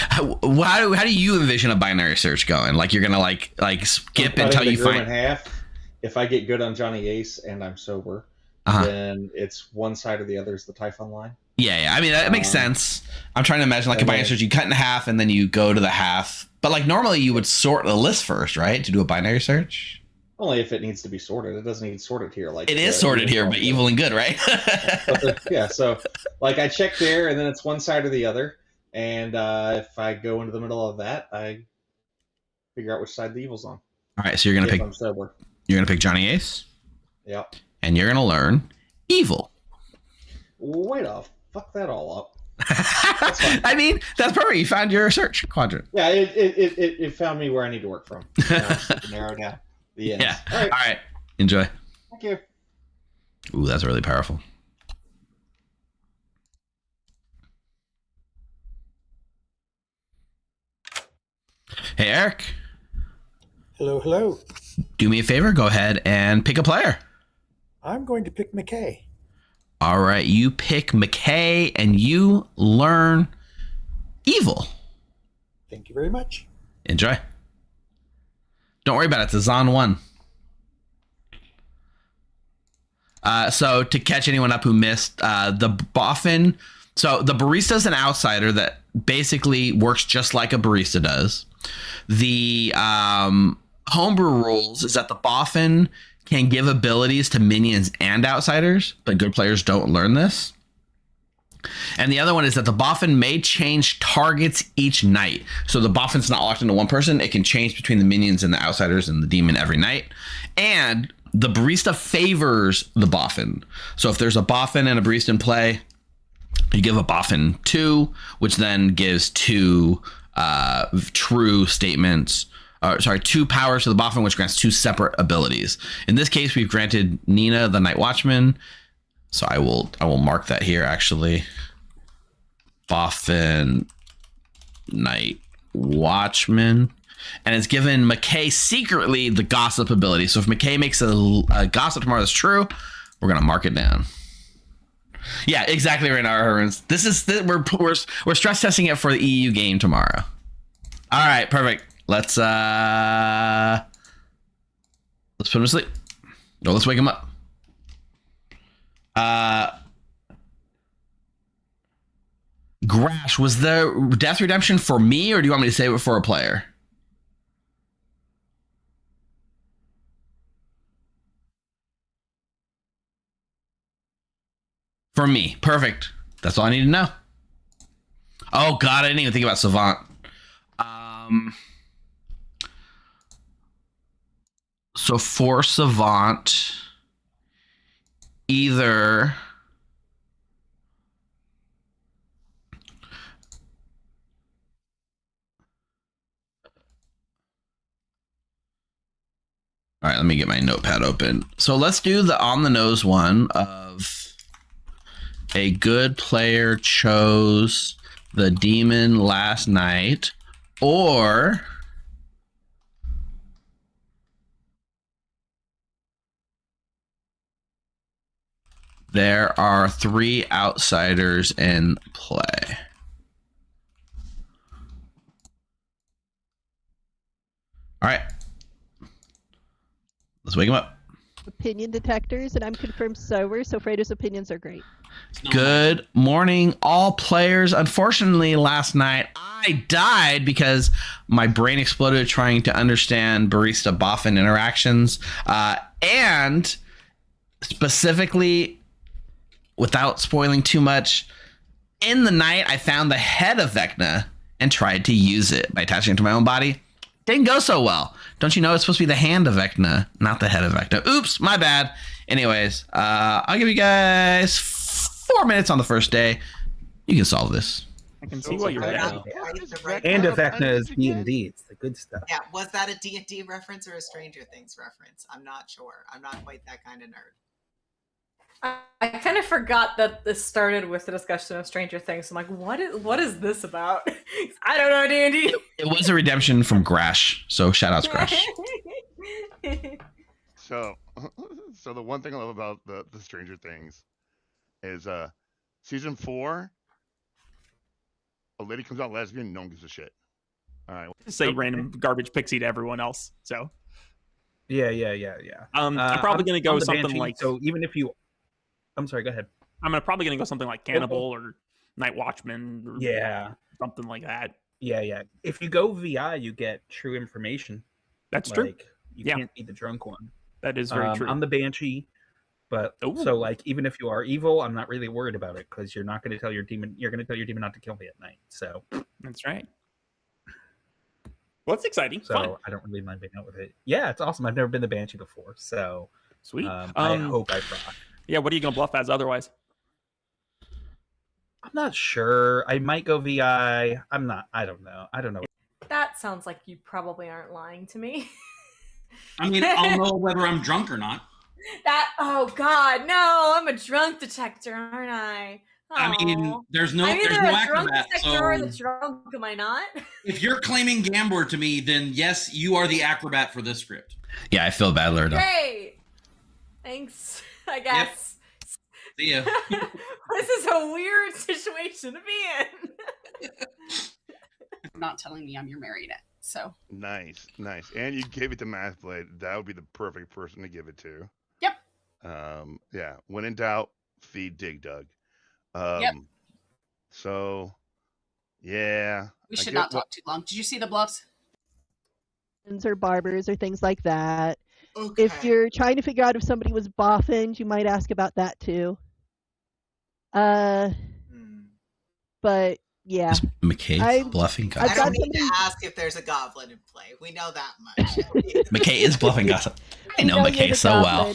How do you envision a binary search going? Like you're gonna like skip until you find half. If I get good on Johnny Ace and I'm sober, then it's one side or the other is the Typhon line. Yeah. I mean that makes sense. I'm trying to imagine like a binary search. You cut in half and then you go to the half. But like normally you would sort the list first, right? To do a binary search. Only if it needs to be sorted. It doesn't need sorted here. Like it is sorted here, but evil and good, right? Yeah. So like I check there, and then it's one side or the other. And if I go into the middle of that, I figure out which side the evil's on. All right. So you're gonna pick. I'm sober. You're gonna pick Johnny Ace. Yep. And you're gonna learn evil. Wait off. Fuck that all up. I mean, that's perfect. You found your search quadrant. Yeah. It found me where I need to work from. Narrow down. Yeah. All right. Enjoy. Thank you. Ooh, that's really powerful. Hey, Eric. Hello. Do me a favor. Go ahead and pick a player. I'm going to pick McKay. All right. You pick McKay and you learn evil. Thank you very much. Enjoy. Don't worry about it. It's a Zon 1. So to catch anyone up who missed, the boffin. So the barista's an outsider that basically works just like a barista does. The homebrew rules is that the boffin can give abilities to minions and outsiders, but good players don't learn this. And the other one is that the boffin may change targets each night. So the boffin's not locked into one person. It can change between the minions and the outsiders and the demon every night. And the barista favors the boffin. So if there's a boffin and a barista in play, you give a boffin 2, which then gives 2 true statements. 2 powers to the boffin, which grants 2 separate abilities. In this case, we've granted Nina the Night Watchman. So I will mark that here actually. Boffin Night Watchman. And it's given McKay secretly the gossip ability. So if McKay makes a gossip tomorrow that's true, we're going to mark it down. Yeah, exactly right now, Hermans. We're stress testing it for the EU game tomorrow. All right, perfect. Let's put him to sleep. No, let's wake him up. Grash, was the death redemption for me, or do you want me to save it for a player? For me. Perfect. That's all I need to know. Oh, God, I didn't even think about Savant. So for Savant, either... All right, let me get my notepad open. So let's do the on-the-nose one of a good player chose the demon last night, or there are 3 outsiders in play. All right. Let's wake him up. Opinion detectors, and I'm confirmed sober, so Fredo's opinions are great. Good morning, all players. Unfortunately, last night I died because my brain exploded trying to understand barista boffin interactions. And specifically, without spoiling too much, in the night I found the head of Vecna and tried to use it by attaching it to my own body. Didn't go so well. Don't you know it's supposed to be the hand of Vecna, not the head of Vecna? Oops, my bad. Anyways, I'll give you guys 4 minutes on the first day. You can solve this. I can see what you're doing. And if Vecna is D&D, it's the good stuff. Yeah, was that a D&D reference or a Stranger Things reference? I'm not sure. I'm not quite that kind of nerd. I kind of forgot that this started with the discussion of Stranger Things. I'm like, what is this about? I don't know, D&D. It was a redemption from Grash, so shout outs Grash. So the one thing I love about the Stranger Things is season 4, a lady comes out lesbian, no one gives a shit. All right, say random garbage pixie to everyone else. So yeah. I'm probably gonna go something Banshee, like. So even if you, I'm sorry, go ahead. I'm probably gonna go something like Cannibal or Night Watchman. Or something like that. Yeah. If you go VI, you get true information. That's true. You can't be the drunk one. That is very true. I'm the Banshee, but so like even if you are evil, I'm not really worried about it because you're not going to tell your demon. You're going to tell your demon not to kill me at night. So that's right. Well, it's exciting. So fun. I don't really mind being out with it. Yeah, it's awesome. I've never been the Banshee before, so sweet. I hope I proc. Yeah, what are you gonna bluff as otherwise? I'm not sure. I might go VI. I'm not. I don't know. That sounds like you probably aren't lying to me. I mean, I'll know whether I'm drunk or not. Oh God, no! I'm a drunk detector, aren't I? Oh. I mean, there's no I'm either acrobat. a drunk detector or So the drunk. Am I not? if you're claiming Gambler to me, then yes, you are the acrobat for this script. Yeah, I feel bad, Lurdo. Great. Thanks. I guess. Yep. See ya. This is a weird situation to be in. Not telling me I'm your marionette. So nice. And you gave it to Mathblade. That would be the perfect person to give it to. Yep. Yeah. When in doubt, feed Dig Dug. Yep. So, yeah. We should not talk too long. Did you see the bluffs? Or barbers or things like that. Okay. If you're trying to figure out if somebody was boffined, you might ask about that too. But yeah. Is McKay bluffing gossip? I don't need to ask if there's a goblin in play. We know that much. McKay is bluffing gossip. I know McKay so well.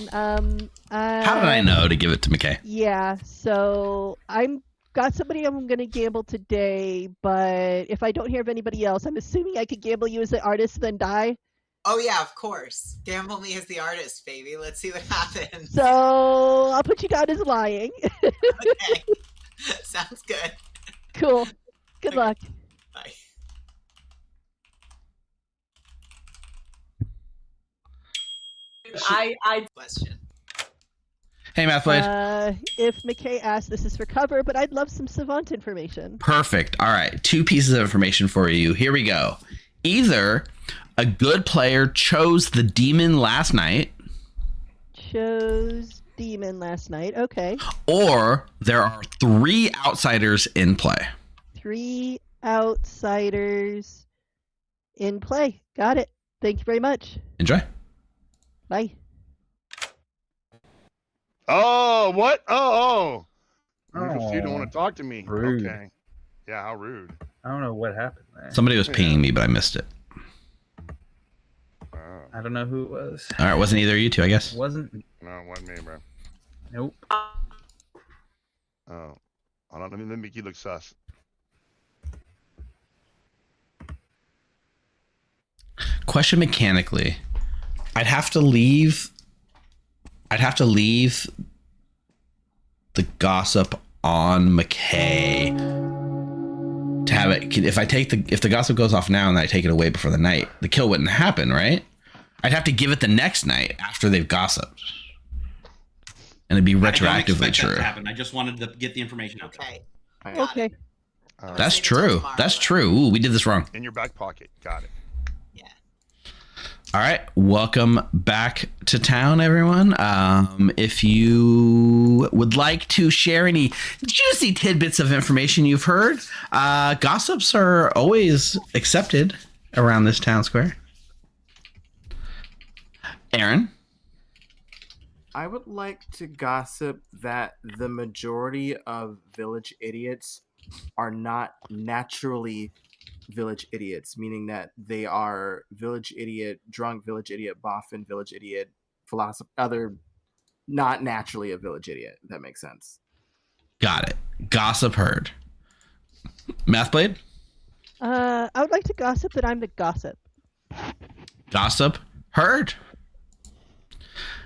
How did I know to give it to McKay? Yeah, so I'm got somebody I'm going to gamble today, but if I don't hear of anybody else, I'm assuming I could gamble you as the artist, then die. Oh yeah, of course. Gamble me as the artist, baby. Let's see what happens. So I'll put you down as lying. Okay, sounds good. Cool. Good luck. Bye. I question. Hey, Mathblade. If McKay asked, this is for cover, but I'd love some Savant information. Perfect. All right. 2 pieces of information for you. Here we go. Either a good player chose the demon last night. Chose demon last night. Okay. Or there are 3 outsiders in play. 3 outsiders in play. Got it. Thank you very much. Enjoy. Bye. Oh, what? Oh. You Oh, don't want to talk to me. rude. Okay. Yeah, how rude. I don't know what happened there. Somebody was pinging me, but I missed it. I don't know who it was. All right. Wasn't either of you two, I guess. Wasn't. No, it wasn't me, bro. Nope. Oh. Hold on. Let me make you look sus. Question mechanically. I'd have to leave the gossip on McKay to have it. If the gossip goes off now and I take it away before the night, the kill wouldn't happen, right? I'd have to give it the next night after they've gossiped, and it'd be retroactively true. I just wanted to get the information out there. Okay. That's true. That's true. Ooh, we did this wrong. In your back pocket. Got it. All right, welcome back to town, everyone. If you would like to share any juicy tidbits of information you've heard, gossips are always accepted around this town square. Aaron? I would like to gossip that the majority of village idiots are not naturally village idiots, meaning that they are village idiot, drunk village idiot, boffin village idiot, philosopher, other, not naturally a village idiot, if that makes sense. Got it. Gossip heard. Mathblade? I would like to gossip that I'm the gossip. Gossip heard.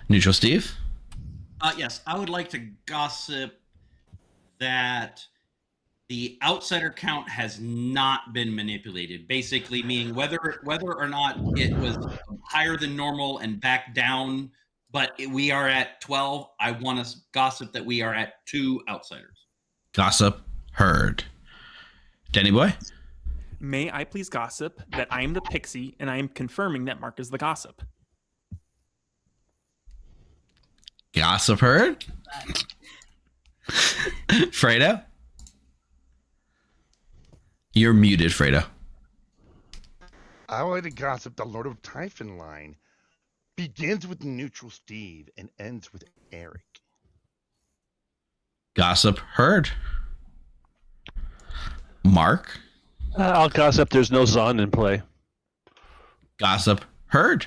Neutral Steve? Yes, I would like to gossip that the outsider count has not been manipulated. Basically, meaning whether or not it was higher than normal and back down, but we are at 12. I want to gossip that we are at 2 outsiders. Gossip heard. Danny Boy? May I please gossip that I am the pixie and I am confirming that Mark is the gossip. Gossip heard. Fredo? You're muted, Fredo. I would like to gossip the Lord of Typhon line begins with neutral Steve and ends with Eric. Gossip heard. Mark? I'll gossip there's no Zon in play. Gossip heard.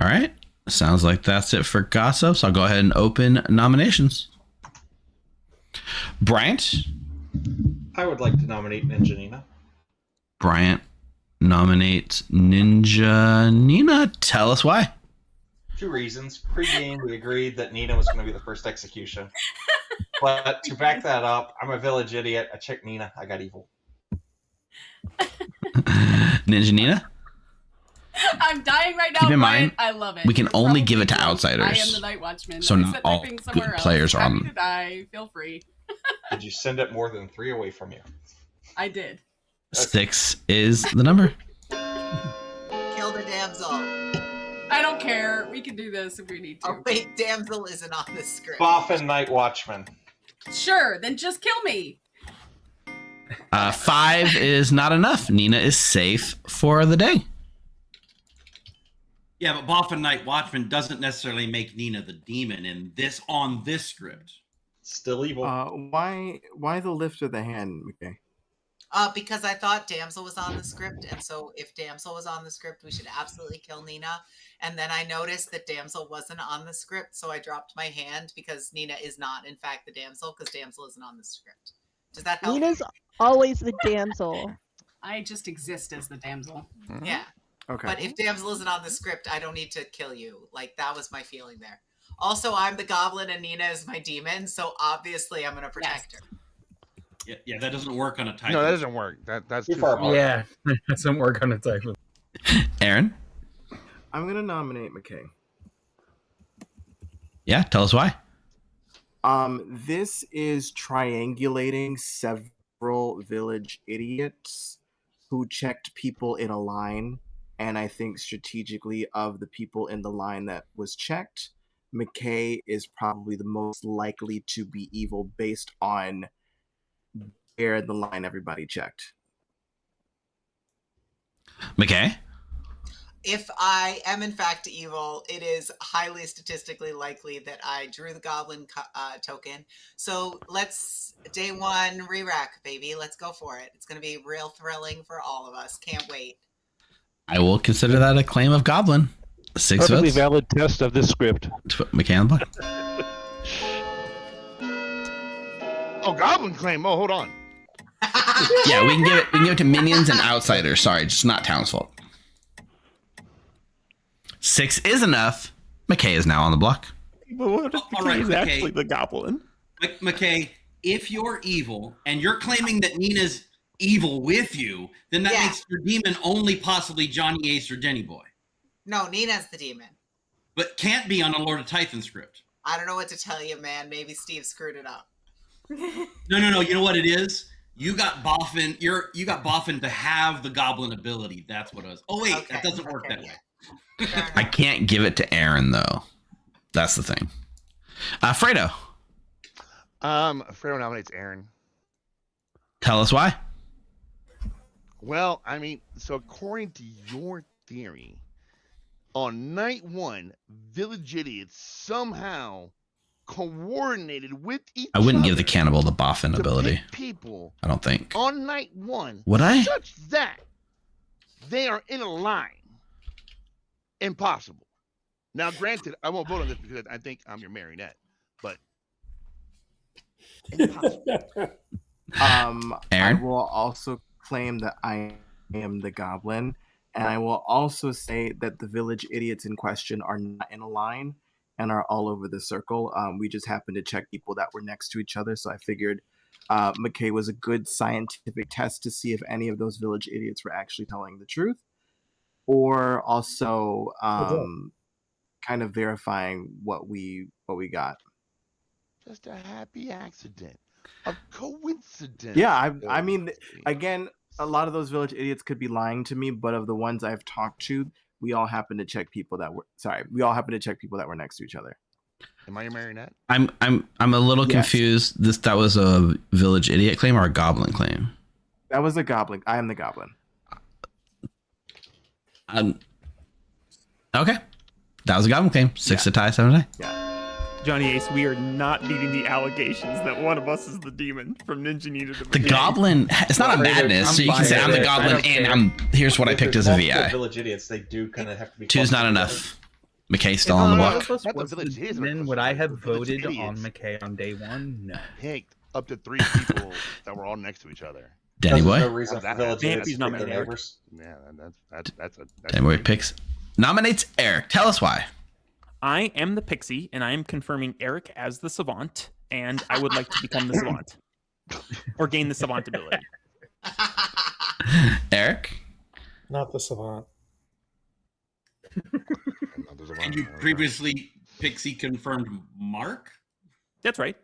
All right. Sounds like that's it for gossips. I'll go ahead and open nominations. Bryant? I would like to nominate Ninja Nina. Bryant nominates Ninja Nina. Tell us why. 2 reasons. Pre-game, we agreed that Nina was going to be the first execution. But to back that up, I'm a village idiot. I checked Nina. I got evil. Ninja Nina? I'm dying right now. Keep in Brian. mind, I love it. we can You're only probably give it to right. outsiders. I am the Night Watchman. So I not set all my thing good somewhere else. players are Happy on. to die. Feel free. Did you send it more than 3 away from you? I did. 6 is the number. Kill the damsel. I don't care. We can do this if we need to. Oh wait, damsel isn't on the script. Boffin Night Watchman. Sure, then just kill me. 5 is not enough. Nina is safe for the day. Yeah, but Boffin Night Watchman doesn't necessarily make Nina the demon in this script. Still evil. Why the lift of the hand, McKay? Because I thought damsel was on the script, and so if damsel was on the script, we should absolutely kill Nina. And then I noticed that damsel wasn't on the script, so I dropped my hand because Nina is not, in fact, the damsel, because damsel isn't on the script. Does that help? Nina's always the damsel. I just exist as the damsel. Yeah. Okay. But if damsel isn't on the script, I don't need to kill you. Like, that was my feeling there. Also, I'm the goblin and Nina is my demon, so obviously I'm going to protect her. Yeah, that doesn't work on a Titan. No, that doesn't work. That's too far apart. Yeah, that doesn't work on a Titan. Aaron? I'm gonna nominate McKay. Yeah, tell us why. This is triangulating several village idiots who checked people in a line, and I think strategically of the people in the line that was checked, McKay is probably the most likely to be evil based on where in the line everybody checked. McKay? If I am in fact evil, it is highly statistically likely that I drew the goblin token. So let's, day one, re-rack, baby. Let's go for it. It's going to be real thrilling for all of us. Can't wait. I will consider that a claim of goblin. 6 Perfectly votes. valid test of this script. To put McKay on the block. Oh, goblin claim. Oh, hold on. Yeah, we can give it to minions and outsiders. Sorry, just not townsfolk. 6 is enough. McKay is now on the block. But what if McKay is actually the goblin? McKay, if you're evil and you're claiming that Nina's evil with you, then that makes your demon only possibly Johnny Ace or Denny Boy. No, Nina's the demon. But can't be on a Lord of Tython script. I don't know what to tell you, man. Maybe Steve screwed it up. No. You know what it is? You got Boffin. You got Boffin to have the goblin ability. That's what it was. Oh wait, that doesn't work that way. I can't give it to Aaron though. That's the thing. Fredo. Fredo nominates Aaron. Tell us why. Well, I mean, so according to your theory, on night 1, village idiots somehow coordinated with each I wouldn't other give the cannibal the Boffin to ability. pick people I don't think. on night 1. Would I? Such that they are in a line. Impossible. Now, granted, I won't vote on this because I think I'm your marionette, but impossible. I will also claim that I am the goblin, and I will also say that the village idiots in question are not in a line and are all over the circle. We just happened to check people that were next to each other, so I figured McKay was a good scientific test to see if any of those village idiots were actually telling the truth, or also kind of verifying what we got. Just a happy accident. A coincidence. Yeah, I mean, again, a lot of those village idiots could be lying to me, but of the ones I've talked to, we all happen to check people that were next to each other. Am I your marionette? I'm a little confused. That was a village idiot claim or a goblin claim? That was a goblin. I am the goblin. Okay. That was a goblin claim. 6 to tie, 7 to tie. Yeah. Johnny Ace, we are not beating the allegations that one of us is the demon from Ninja Nina to The goblin, it's not a madness, so you can say I'm the goblin and here's what I picked as a VI. Village idiots, they do kind of have to be. 2's not enough. McKay's still on the block. Then would I have voted on McKay on day 1? No. Picked up to 3 people that were all next to each other. Denny Boy. No reason for village idiots to pick their neighbors. Yeah, that's Denny Boy picks, nominates Eric. Tell us why. I am the pixie, and I am confirming Eric as the savant, and I would like to become the savant. Or gain the savant ability. Eric? Not the savant. And you previously pixie confirmed Mark? That's right.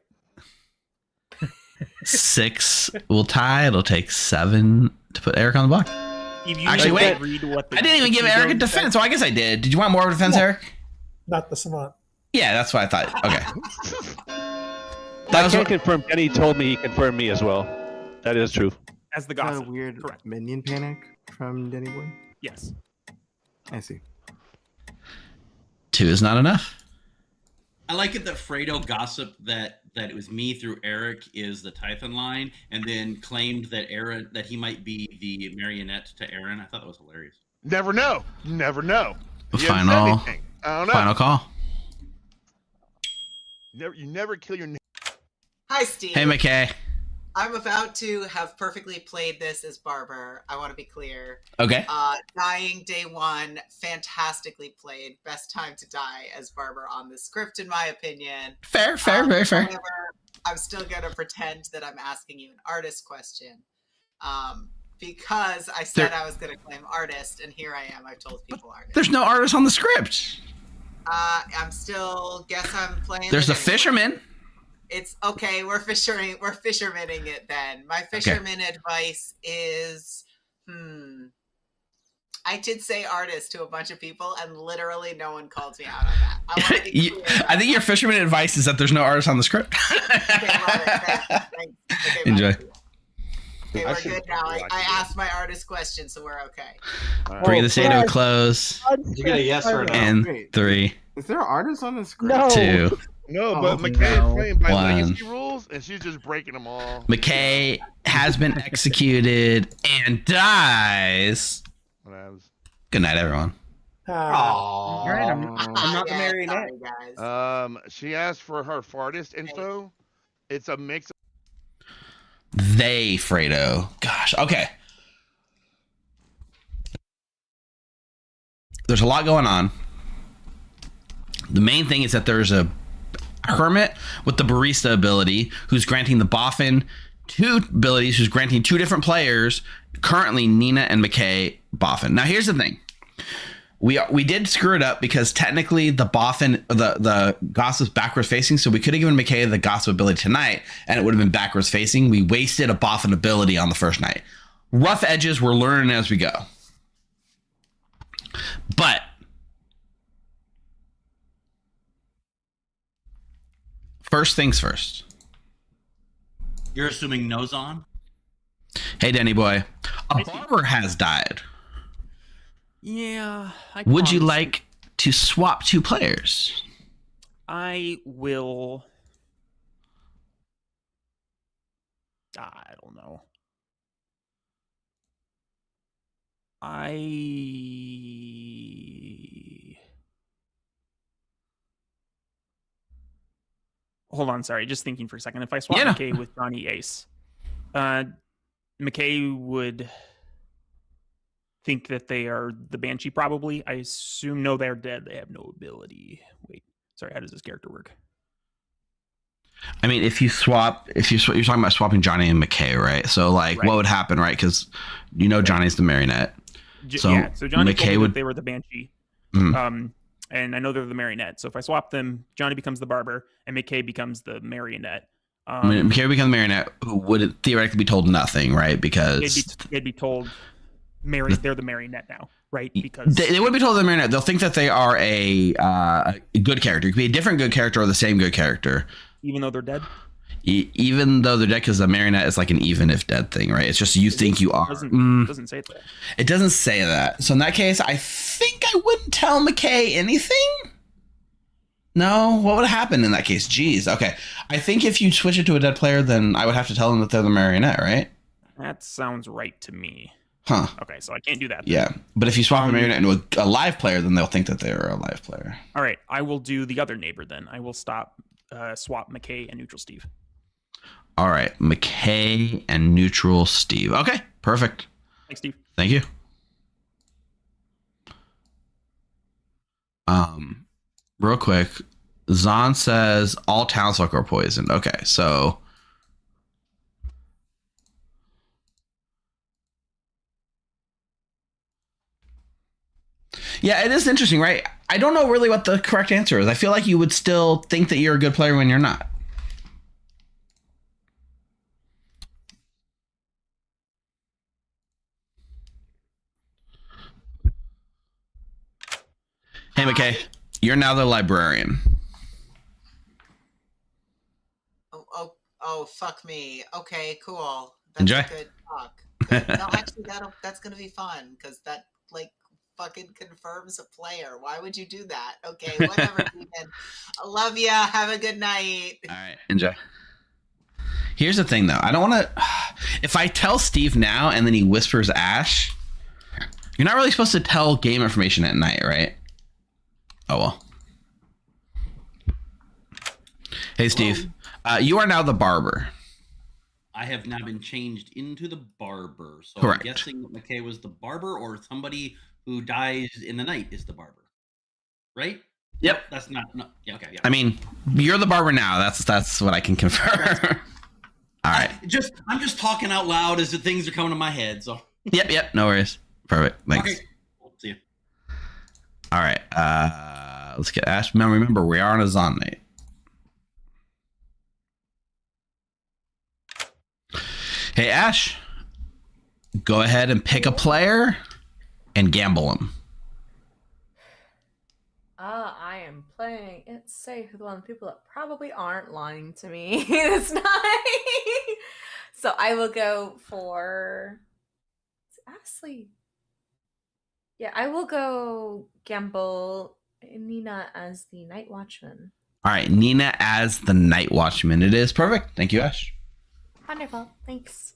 6 will tie. It'll take 7 to put Eric on the block. Actually, wait. I didn't even give Eric a defense, so I guess I did. Did you want more of a defense, Eric? Not the savant. Yeah, that's what I thought. Okay. I can't confirm. Denny told me he confirmed me as well. That is true. As the Is that gossip. a weird Correct. minion panic from Denny Boy? Yes. I see. 2 is not enough. I like it that Fredo gossiped that it was me through Eric is the Tython line, and then claimed that he might be the marionette to Aaron. I thought that was hilarious. Never know. Never know. He hasn't said Final anything. I don't know. Final call. You never kill your. Hi, Steve. Hey, McKay. I'm about to have perfectly played this as Barber. I want to be clear. Okay. Dying day one, fantastically played. Best time to die as Barber on the script, in my opinion. Fair, very fair. However, I'm still going to pretend that I'm asking you an artist question. Because I said I was going to claim artist, and here I am. I've told people artist. There's no artist on the script. I'm still I'm playing. There's a fisherman. It's okay. We're fishermaning it then. My fisherman advice is, I did say artist to a bunch of people, and literally no one called me out on that. I think your fisherman advice is that there's no artist on the script. Thanks. Okay, enjoy. Okay, we're good now. I asked my artist question, so we're okay. Bring the state to a close. You get a yes or a no. And Wait. 3, Is there artists on the script? No. 2, No, but McKay is playing by 1. legacy rules, and she's just breaking them all. McKay has been executed and dies. Good night, everyone. All right, I'm not the marionette. She asked for her fartist info. It's a mix. They, Fredo. Gosh. Okay. There's a lot going on. The main thing is that there's a hermit with the barista ability who's granting the boffin 2 abilities, who's granting 2 different players, currently Nina and McKay boffin. Now here's the thing. We did screw it up because technically the boffin, the gossip's backwards facing, so we could have given McKay the gossip ability tonight and it would have been backwards facing. We wasted a boffin ability on the first night. Rough edges, we're learning as we go. But first things first. You're assuming no's on? Hey, Denny boy. A barber has died. Yeah. Would you like to swap 2 players? I will. I don't know. Hold on, sorry. Just thinking for a second. If I swap McKay with Johnny Ace, McKay would think that they are the Banshee, probably. I assume, no, they're dead. They have no ability. Wait, sorry, how does this character work? I mean, if you're talking about swapping Johnny and McKay, right? So, like, what would happen, right? Because Johnny's the marionette. So Johnny told me that they were the Banshee. And I know they're the marionette. So if I swap them, Johnny becomes the barber and McKay becomes the marionette. McKay would become the marionette, who would theoretically be told nothing, right? Because they'd be told they're the marionette now, right? Because they would be told the marionette. They'll think that they are a good character. It could be a different good character or the same good character. Even though they're dead? Even though they're dead, because the marionette is like an even if dead thing, right? It's just you think you are. It doesn't say that. It doesn't say that. So in that case, I think I wouldn't tell McKay anything. No, what would happen in that case? Jeez. Okay. I think if you switch it to a dead player, then I would have to tell them that they're the marionette, right? That sounds right to me. Huh. Okay, so I can't do that. Yeah. But if you swap a marionette into a live player, then they'll think that they're a live player. All right. I will do the other neighbor then. I will swap McKay and Neutral Steve. All right. McKay and Neutral Steve. Okay. Perfect. Thanks, Steve. Thank you. Real quick, Zahn says all townsfolk are poisoned. Okay, so yeah, it is interesting, right? I don't know really what the correct answer is. I feel like you would still think that you're a good player when you're not. Hey, McKay, you're now the librarian. Oh, fuck me. Okay, cool. That's Enjoy. a good talk. Good. No, actually, that's gonna be fun because that fucking confirms a player. Why would you do that? Okay, whatever. I love ya. Have a good night. All right, enjoy. Here's the thing, though. I don't want to. If I tell Steve now and then he whispers Ash, you're not really supposed to tell game information at night, right? Oh, well. Hey, Steve. You are now the barber. I have now been changed into the barber. So Correct. I'm guessing that McKay was the barber, or somebody who dies in the night is the barber. Right? Yep. Nope, that's not. No, yeah. Okay. Yeah. I mean, you're the barber now. That's what I can confirm. All right. I'm just talking out loud as the things are coming to my head. So. Yep. No worries. Perfect. Thanks. Okay. See you. All right. Let's get Ash. Now remember, we are on a Zon night. Hey, Ash. Go ahead and pick a player and gamble him. I am playing It's Safe with one of the people that probably aren't lying to me this night. So I will go for Ashley. Yeah, I will go gamble Nina as the Night Watchman. All right, Nina as the Night Watchman. It is perfect. Thank you, Ash. Wonderful. Thanks.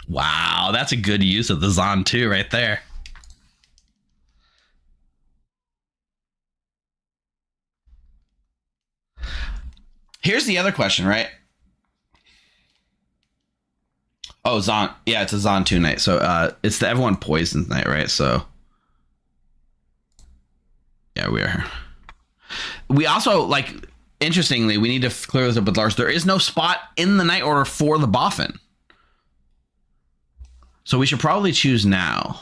Wow, that's a good use of the Zon 2 right there. Here's the other question, right? Oh, Zon. Yeah, it's a Zon 2 night. So it's the Everyone Poisons night, right? So yeah, we are. We also, like, interestingly, we need to clear this up with Lars. There is no spot in the night order for the Boffin. So we should probably choose now.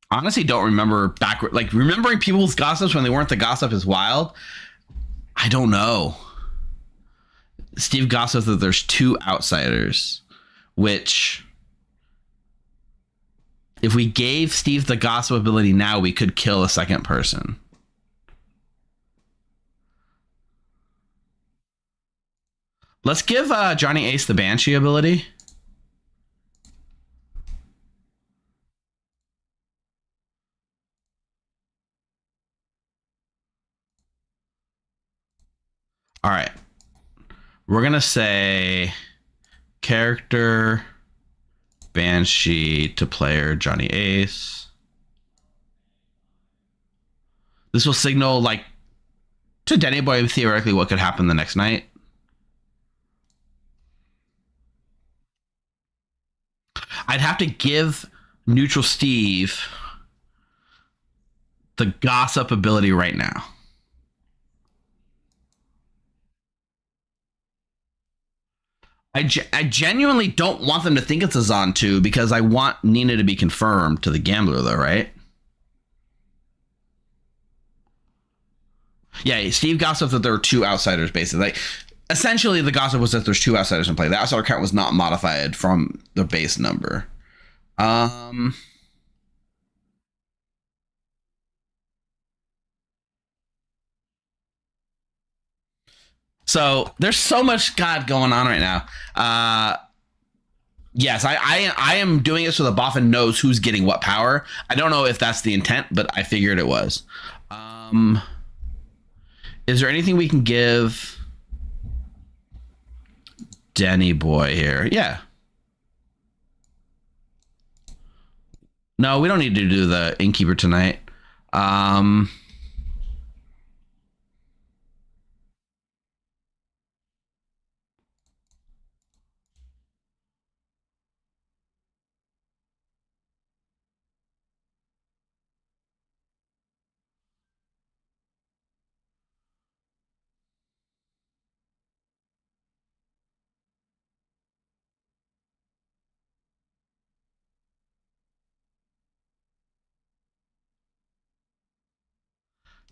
Honestly, don't remember backward. Like, remembering people's gossips when they weren't the gossip is wild. I don't know. Steve gossips that there's 2 outsiders, which, if we gave Steve the gossip ability now, we could kill a second person. Let's give Johnny Ace the Banshee ability. All right. We're going to say character Banshee to player Johnny Ace. This will signal, like, to Denny Boy theoretically what could happen the next night. I'd have to give Neutral Steve the gossip ability right now. I genuinely don't want them to think it's a Zon 2 because I want Nina to be confirmed to the gambler, though, right? Yeah, Steve gossiped that there were 2 outsiders, basically. Like, essentially, the gossip was that there's 2 outsiders in play. The outsider count was not modified from the base number. So there's so much God going on right now. Yes, I am doing it so the Boffin knows who's getting what power. I don't know if that's the intent, but I figured it was. Is there anything we can give Denny Boy here? Yeah. No, we don't need to do the Innkeeper tonight.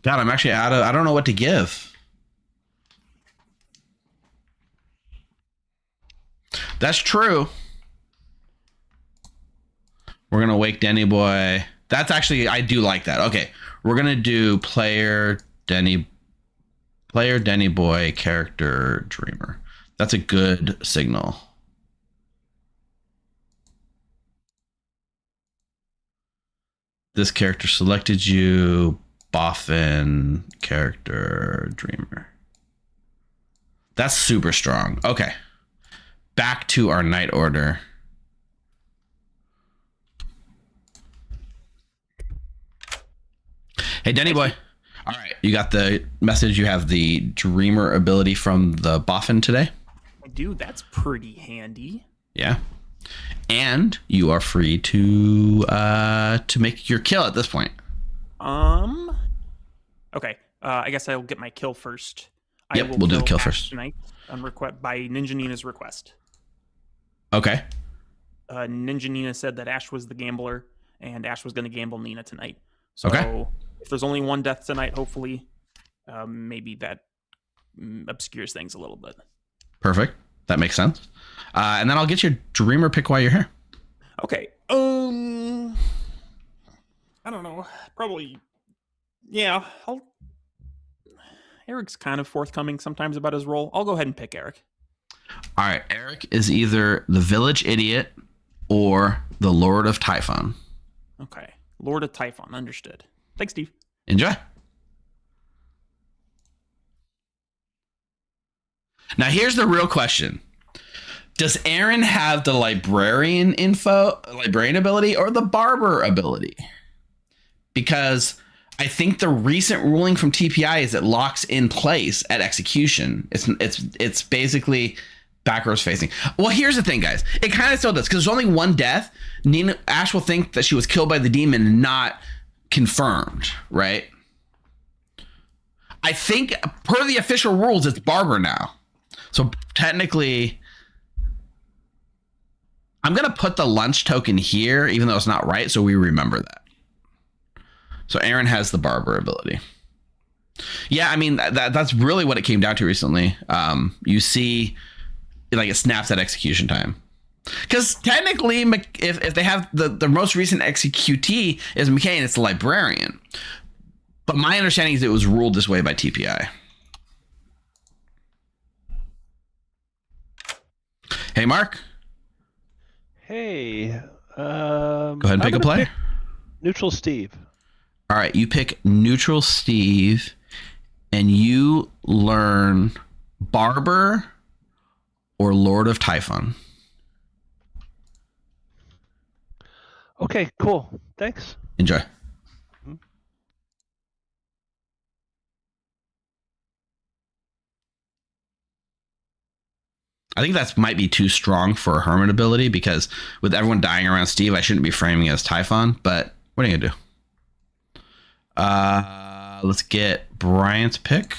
God, I'm actually I don't know what to give. That's true. We're going to wake Denny Boy. That's actually, I do like that. Okay. We're going to do player Denny Boy, character Dreamer. That's a good signal. This character selected you. Boffin character Dreamer. That's super strong. Okay. Back to our night order. Hey, Denny boy. All right. You got the message. You have the Dreamer ability from the Boffin today. Dude, that's pretty handy. Yeah. And you are free to make your kill at this point. Okay. I guess I'll get my kill first. Yep, we'll do the kill first. Tonight on by Ninja Nina's request. Okay. Ninja Nina said that Ash was the gambler, and Ash was going to gamble Nina tonight. So okay. If there's only one death tonight, hopefully, maybe that obscures things a little bit. Perfect. That makes sense. And then I'll get your Dreamer pick while you're here. Okay. I don't know. Probably. Yeah. Eric's kind of forthcoming sometimes about his role. I'll go ahead and pick Eric. All right. Eric is either the Village Idiot or the Lord of Typhon. Okay. Lord of Typhon. Understood. Thanks, Steve. Enjoy. Now, here's the real question. Does Aaron have the librarian ability or the barber ability? Because I think the recent ruling from TPI is it locks in place at execution. It's basically backwards facing. Well, here's the thing, guys. It kind of still does because there's only one death. Ash will think that she was killed by the demon and not confirmed, right? I think per the official rules, it's barber now. So technically, I'm going to put the lunch token here, even though it's not right, so we remember that. So Aaron has the barber ability. Yeah, I mean, that's really what it came down to recently. You see, like, it snaps at execution time. Because technically, if they have the most recent executee is McCain, it's the librarian. But my understanding is it was ruled this way by TPI. Hey, Mark. Hey. Go ahead and pick a player. Neutral Steve. All right, you pick Neutral Steve, and you learn Barber or Lord of Typhon. Okay, cool. Thanks. Enjoy. I think that might be too strong for a Hermit ability because with everyone dying around Steve, I shouldn't be framing it as Typhon, but what are you going to do? Let's get Bryant's pick.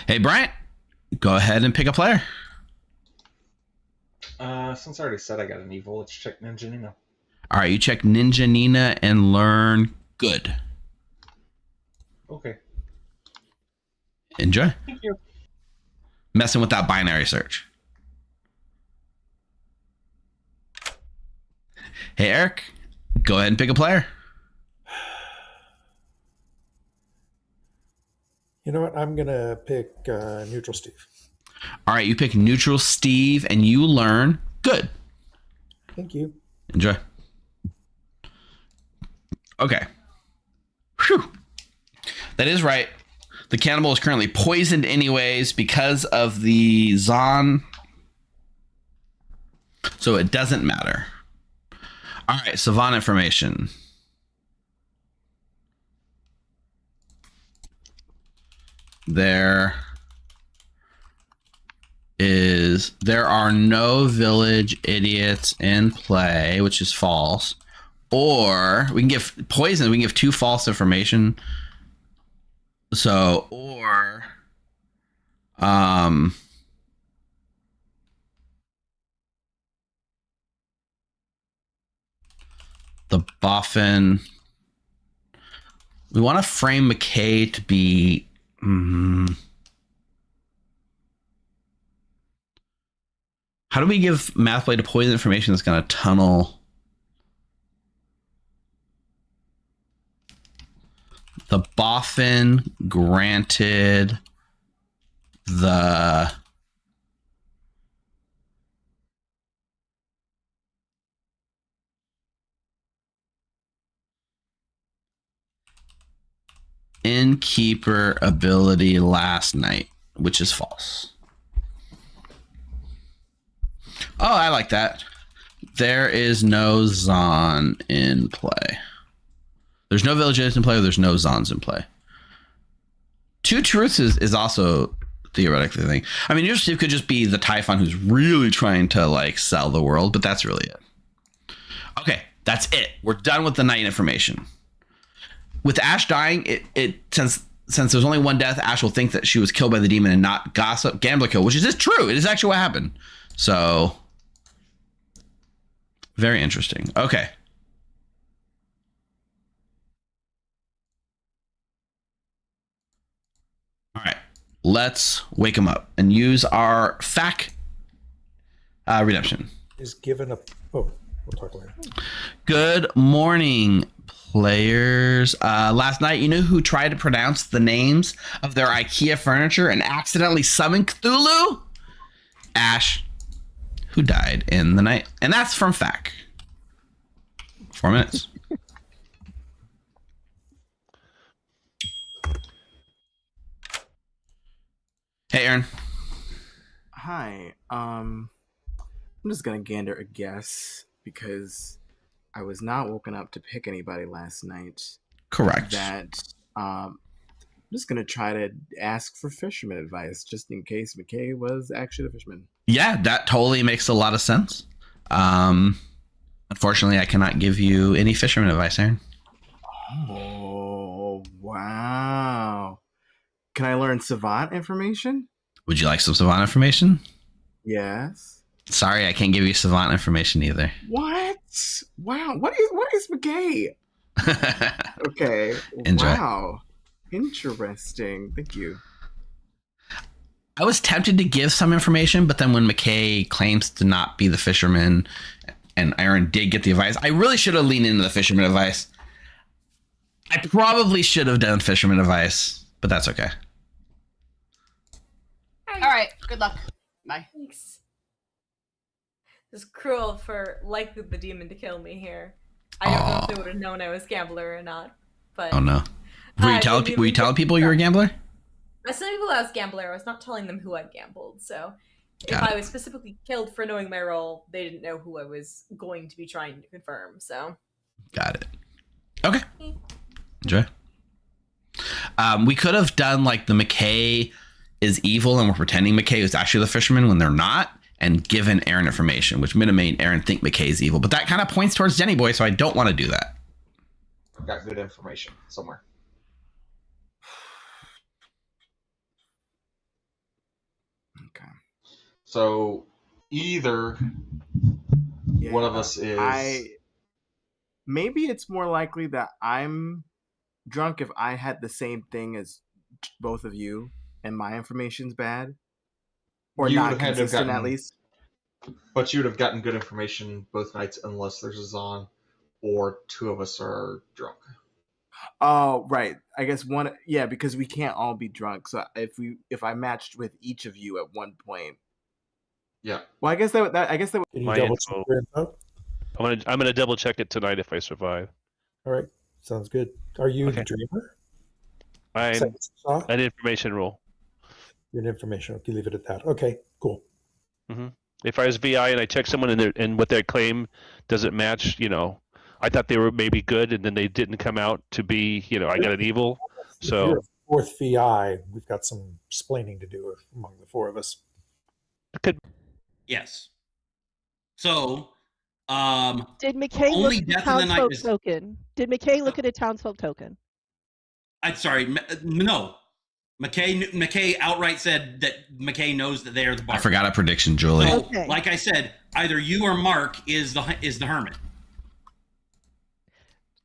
Hey, Bryant, go ahead and pick a player. Since I already said I got an evil, let's check Ninja Nina. All right, you check Ninja Nina and learn good. Okay. Enjoy. Thank you. Messing with that binary search. Hey, Eric, go ahead and pick a player. You know what? I'm going to pick Neutral Steve. All right, you pick Neutral Steve and you learn good. Thank you. Enjoy. Okay. Whew. That is right. The cannibal is currently poisoned anyways because of the Zon. So it doesn't matter. All right, Savant information. There are no village idiots in play, which is false. Or we can give poison, we can give two false information. So, or the Boffin. We want to frame McKay to be how do we give Mathblade a poison information that's going to tunnel the Boffin granted the innkeeper ability last night, which is false. Oh, I like that. There is no Zon in play. There's no village idiots in play, or there's no Zons in play. Two truths is also theoretically the thing. I mean, it could just be the Typhon who's really trying to like sell the world, but that's really it. Okay, that's it. We're done with the night information. With Ash dying, it since there's only one death, Ash will think that she was killed by the demon and not Gossip Gambler kill, which is just true. It is actually what happened. So very interesting. Okay. All right. Let's wake him up and use our FAC redemption. Is given a... Oh, we'll talk later. Good morning, players. Last night, you know who tried to pronounce the names of their IKEA furniture and accidentally summoned Cthulhu? Ash, who died in the night. And that's from FAC. 4 minutes. Hey, Aaron. Hi. I'm just gonna gander a guess because I was not woken up to pick anybody last night. Correct. That I'm just gonna try to ask for fisherman advice just in case McKay was actually the fisherman. Yeah, that totally makes a lot of sense. Unfortunately, I cannot give you any fisherman advice, Aaron. Oh, wow. Can I learn savant information? Would you like some savant information? Yes. Sorry, I can't give you savant information either. What? Wow. What is McKay? Okay. Enjoy. Wow. Interesting. Thank you. I was tempted to give some information, but then when McKay claims to not be the fisherman and Aaron did get the advice, I really should have leaned into the fisherman advice. I probably should have done fisherman advice, but that's okay. All right. Good luck. Bye. Thanks. It's cruel for likely the demon to kill me here. I don't know if they would have known I was gambler or not. But Oh no. Were you telling people you were a gambler? I was telling people I was gambler. I was not telling them who I gambled. So if I was specifically killed for knowing my role, they didn't know who I was going to be trying to confirm. So got it. Okay. Enjoy. We could have done like the McKay is evil and we're pretending McKay is actually the fisherman when they're not, and given Aaron information, which would have made Aaron think McKay is evil. But that kind of points towards Jenny Boy, so I don't want to do that. I've got good information somewhere. Okay. So either one of us is. Maybe it's more likely that I'm drunk if I had the same thing as both of you and my information's bad. Or You not would have consistent, gotten- at least. But you would have gotten good information both nights unless there's a Zon or two of us are drunk. Oh, right. I guess one. Yeah, because we can't all be drunk. So if I matched with each of you at one point. Yeah. Well, I guess that would. Can you My double info. check your info? I'm gonna double check it tonight if I survive. All right. Sounds good. Are you the dreamer? I'm Second saw? an information rule. You're an information. Okay, leave it at that. Okay, cool. hmm If I was VI and I check someone and what their claim doesn't match, I thought they were maybe good and then they didn't come out to be, I got an evil. If you're So a fourth VI, we've got some explaining to do among the four of us. Yes. So, Did McKay only look at a death of the night townsfolk is. token? Did McKay look at a townsfolk token? I'm sorry, no. McKay outright said that McKay knows that they are the I bard. forgot a prediction, Julie. So, like I said, either you or Mark is the hermit.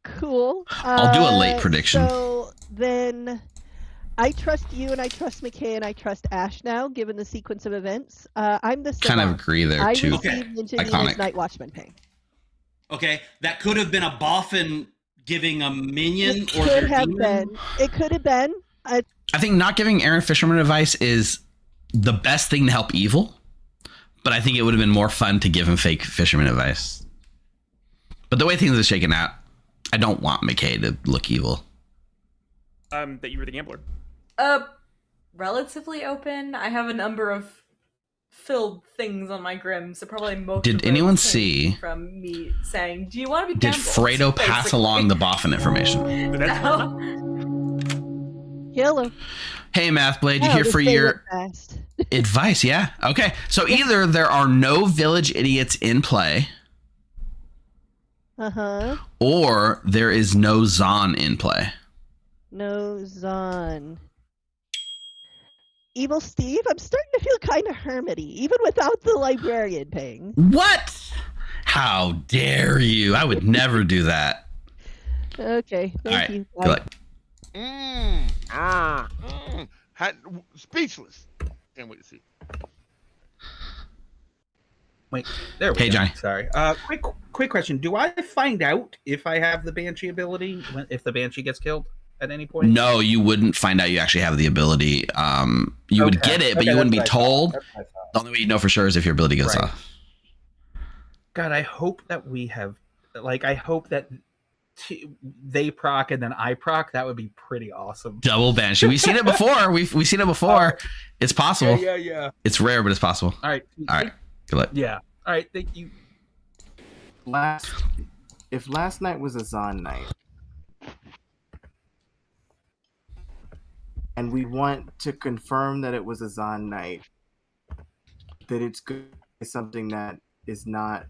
Cool. I'll do a late prediction. So then I trust you and I trust McKay and I trust Ash now, given the sequence of events. I'm the Kind of savant. agree there, I too. received into Iconic. Nina's Night Watchman ping. Okay, that could have been a boffin giving a minion It or could their have demon. been. It could have been. I think not giving Aaron Fisherman advice is the best thing to help evil, but I think it would have been more fun to give him fake fisherman advice. But the way things are shaken out, I don't want McKay to look evil. That you were the gambler. Relatively open. I have a number of filled things on my Grim, so probably most. Did of those anyone came see? From me saying, "Do you want to be?" Did gambled?" Fredo pass basically. along the boffin information? No. Hello. Hey, Mathblade, Oh, here this for thing your went fast. advice. Yeah. Okay. So either there are no village idiots in play, or there is no Zon in play. No Zon. Evil Steve, I'm starting to feel kind of hermity, even without the librarian paying. What? How dare you? I would never do that. Okay, All thank right. you. Good luck. Speechless. Can't wait to see. Wait, there we Hey, go. Johnny. Sorry. Quick question. Do I find out if I have the Banshee ability if the Banshee gets killed at any point? No, you wouldn't find out you actually have the ability. You would get it, but you wouldn't be told. The only way you know for sure is if your ability goes off. God, I hope that we have, I hope that they proc and then I proc. That would be pretty awesome. Double Banshee. We've seen it before. We've seen it before. It's possible. Yeah. It's rare, but it's possible. All right. Good luck. Yeah. All right. Thank you. If last night was a Zon night, and we want to confirm that it was a Zon night, that it's good, something that is not,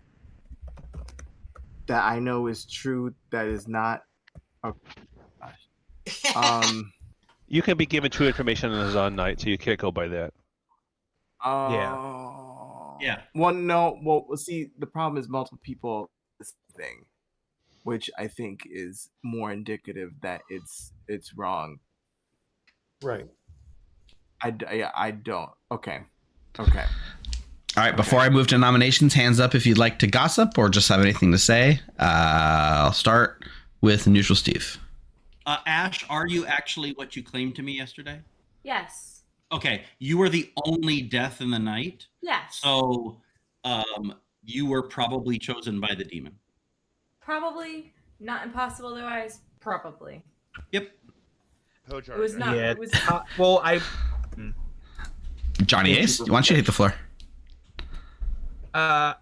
that I know is true, that is not. Oh, gosh. You can be given true information on a Zon night, so you can't go by that. Yeah. Well, no. Well, see, the problem is multiple people this thing, which I think is more indicative that it's wrong. Right. I don't. Okay. All right. Before I move to nominations, hands up if you'd like to gossip or just have anything to say. I'll start with Neutral Steve. Ash, are you actually what you claimed to me yesterday? Yes. Okay, you were the only death in the night. Yes. So, you were probably chosen by the demon. Probably not impossible otherwise. Probably. Yep. It was not. Yeah. It was. Well, Johnny Ace, why don't you hit the floor? I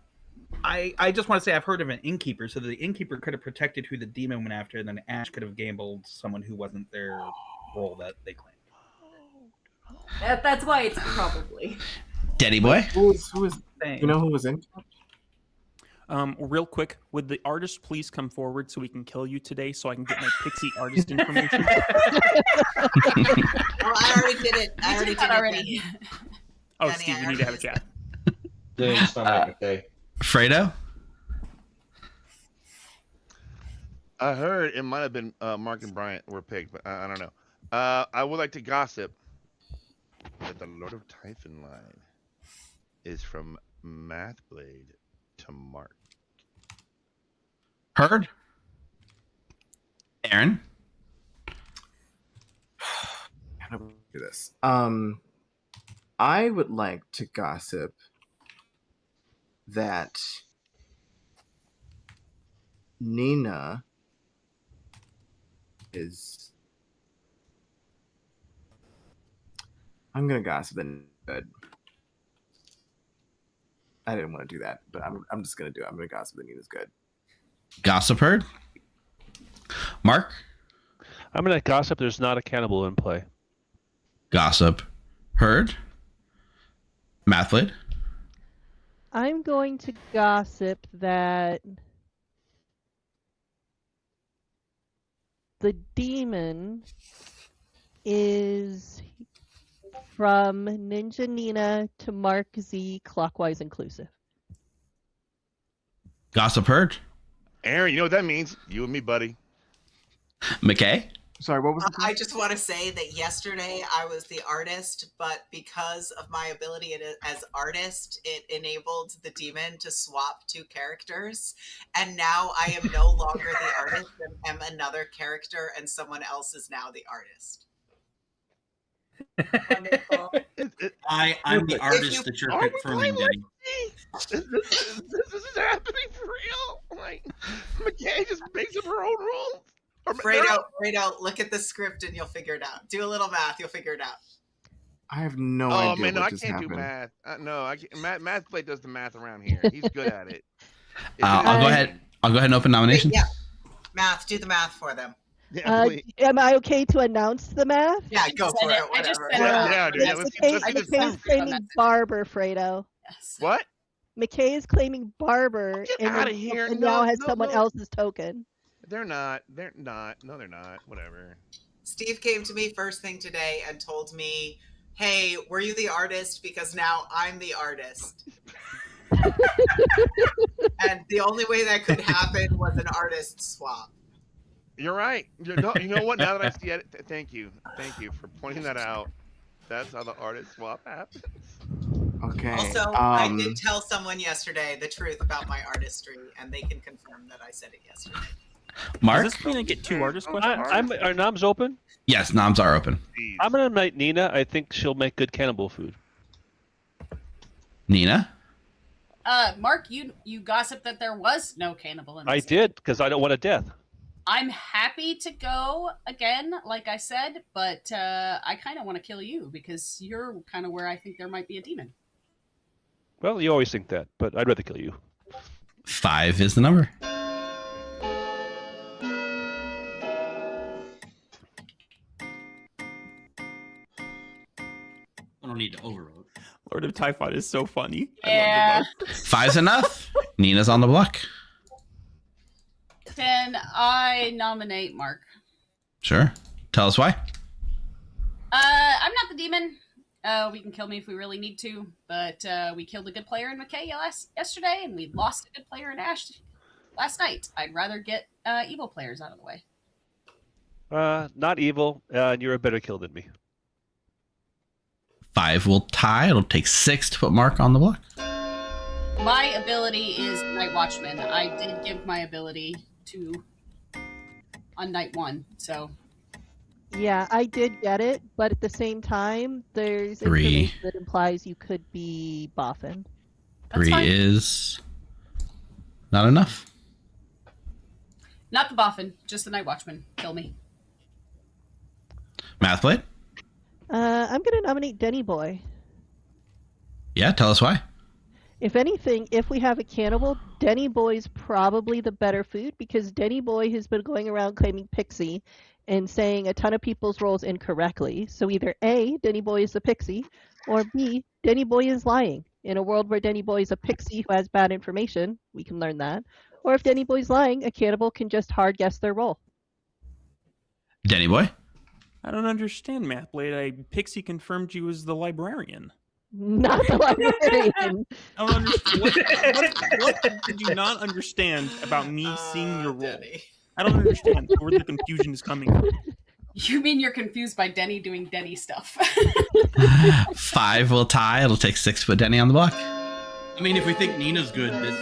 just want to say I've heard of an innkeeper, so the innkeeper could have protected who the demon went after, and then Ash could have gambled someone who wasn't their role that they claimed. That's why it's probably. Daddy boy. Who is? You know who was in? Real quick, would the artist please come forward so we can kill you today, so I can get my pixie artist information? Oh, I already did it. I already did it already. Oh, Steve, we need to have a chat. Fredo? I heard it might have been Mark and Bryant were picked, but I don't know. I would like to gossip that the Lord of Typhon line is from Mathblade to Mark. Heard? Aaron? How do we do this? I would like to gossip that Nina is. I'm gonna gossip that good. I didn't want to do that, but I'm just gonna do it. I'm gonna gossip that Nina's good. Gossip heard? Mark? I'm going to gossip there's not a cannibal in play. Gossip heard? Mathblade? I'm going to gossip that the demon is from Ninja Nina to Mark Z, clockwise inclusive. Gossip heard? Aaron, you know what that means? You and me, buddy. McKay? Sorry, what was it? I just want to say that yesterday I was the artist, but because of my ability as artist, it enabled the demon to swap two characters. And now I am no longer the artist and am another character, and someone else is now the artist. Wonderful. I'm the artist that you're confirming, Denny. This is happening for real. Like, McKay just makes up her own rules. Fredo, look at the script and you'll figure it out. Do a little math, you'll figure it out. I have no Oh idea man, no, what I just can't happened. do math. No, I can't. Math play does the math around here. He's good at it. I'll go ahead. I'll go ahead and open nominations. Yeah, math. Do the math for them. Am I okay to announce the math? Yeah, go for it. I just Whatever. said Yeah, let's see the McKay is proof. claiming Barber, Fredo. What? McKay is claiming Barber, Get out of here! and No, now has no, someone no. else's token. They're not. They're not. No, they're not. Whatever. Steve came to me first thing today and told me, "Hey, were you the artist? Because now I'm the artist." And the only way that could happen was an artist swap. You're right. You know what? Now that I see it, thank you for pointing that out. That's how the artist swap happens. Okay. Also, I did tell someone yesterday the truth about my artistry, and they can confirm that I said it yesterday. Mark? Does this mean I get 2 artist questions? Are noms open? Yes, noms are open. I'm gonna nominate Nina. I think she'll make good cannibal food. Nina? Mark, you gossiped that there was no cannibal in this. I did because I don't want a death. I'm happy to go again, like I said, but I kind of want to kill you because you're kind of where I think there might be a demon. Well, you always think that, but I'd rather kill you. 5 is the number. I don't need to overvote. Lord of Typhon is so funny. Yeah. 5's enough. Nina's on the block. Can I nominate Mark? Sure. Tell us why. I'm not the demon. We can kill me if we really need to, but we killed a good player in McKay yesterday, and we lost a good player in Ash last night. I'd rather get evil players out of the way. Not evil, and you're a better kill than me. 5 will tie. It'll take 6 to put Mark on the block. My ability is Night Watchman. I did give my ability to on night 1, so. Yeah, I did get it, but at the same time, there's 3. information that implies you could be boffin. 3 is not enough. Not the Boffin, just the Night Watchman. Kill me. Math plate? I'm going to nominate Denny Boy. Yeah, tell us why. If anything, if we have a cannibal, Denny Boy's probably the better food because Denny Boy has been going around claiming Pixie and saying a ton of people's roles incorrectly. So either A, Denny Boy is a Pixie, or B, Denny Boy is lying. In a world where Denny Boy is a Pixie who has bad information, we can learn that. Or if Denny Boy's lying, a cannibal can just hard guess their role. Denny Boy? I don't understand, Mathblade. Pixie confirmed you as the librarian. Not the librarian. I don't understand. What did you not understand about me seeing your role? I don't understand where the confusion is coming from. You mean you're confused by Denny doing Denny stuff? 5 will tie. It'll take 6 to put Denny on the block. I mean, if we think Nina's good, this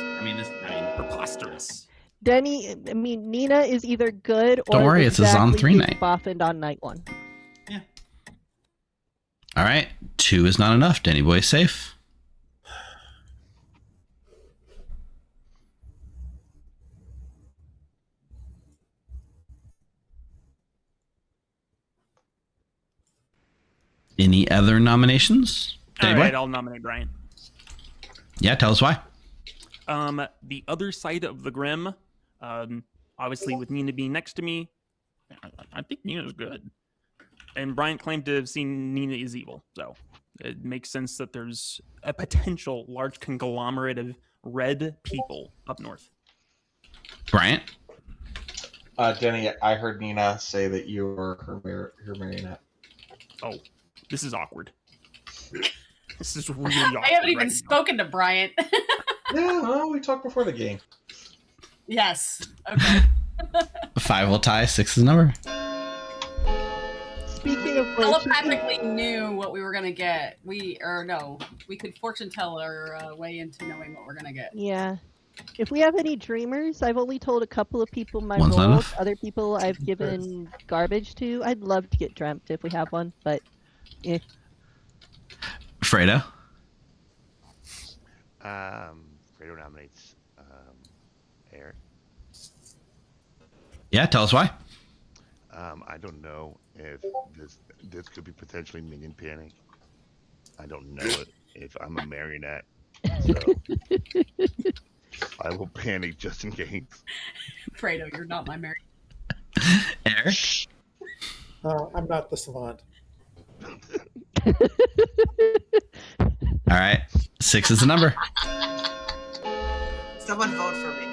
preposterous. Nina is either good or Don't worry, it's a Zon 3 night. Boffined on night 1. All right, 2 is not enough. Denny Boy is safe. Any other nominations? All Denny right, Boy? I'll nominate Brian. Yeah, tell us why. The other side of the Grim, obviously with Nina being next to me, I think Nina's good. And Brian claimed to have seen Nina is evil, so it makes sense that there's a potential large conglomerate of red people up north. Bryant? Denny, I heard Nina say that you were her marionette. Oh, this is awkward. This is really awkward. I haven't even spoken to Bryant. Yeah, well, we talked before the game. Yes. Okay. 5 will tie. 6 is the number. Speaking of which, telepathically knew what we were gonna get. We could fortune tell our way into knowing what we're gonna get. Yeah. If we have any dreamers, I've only told a couple of people my One's not roles. enough. Other people I've given garbage to. I'd love to get dreamt if we have one, but eh. Fredo? Fredo nominates Eric. Yeah, tell us why. I don't know if this could be potentially minion panic. I don't know if I'm a marionette, so I will panic just in case. Fredo, you're not my Mary. Eric? I'm not the savant. All right. 6 is the number. Someone vote for me.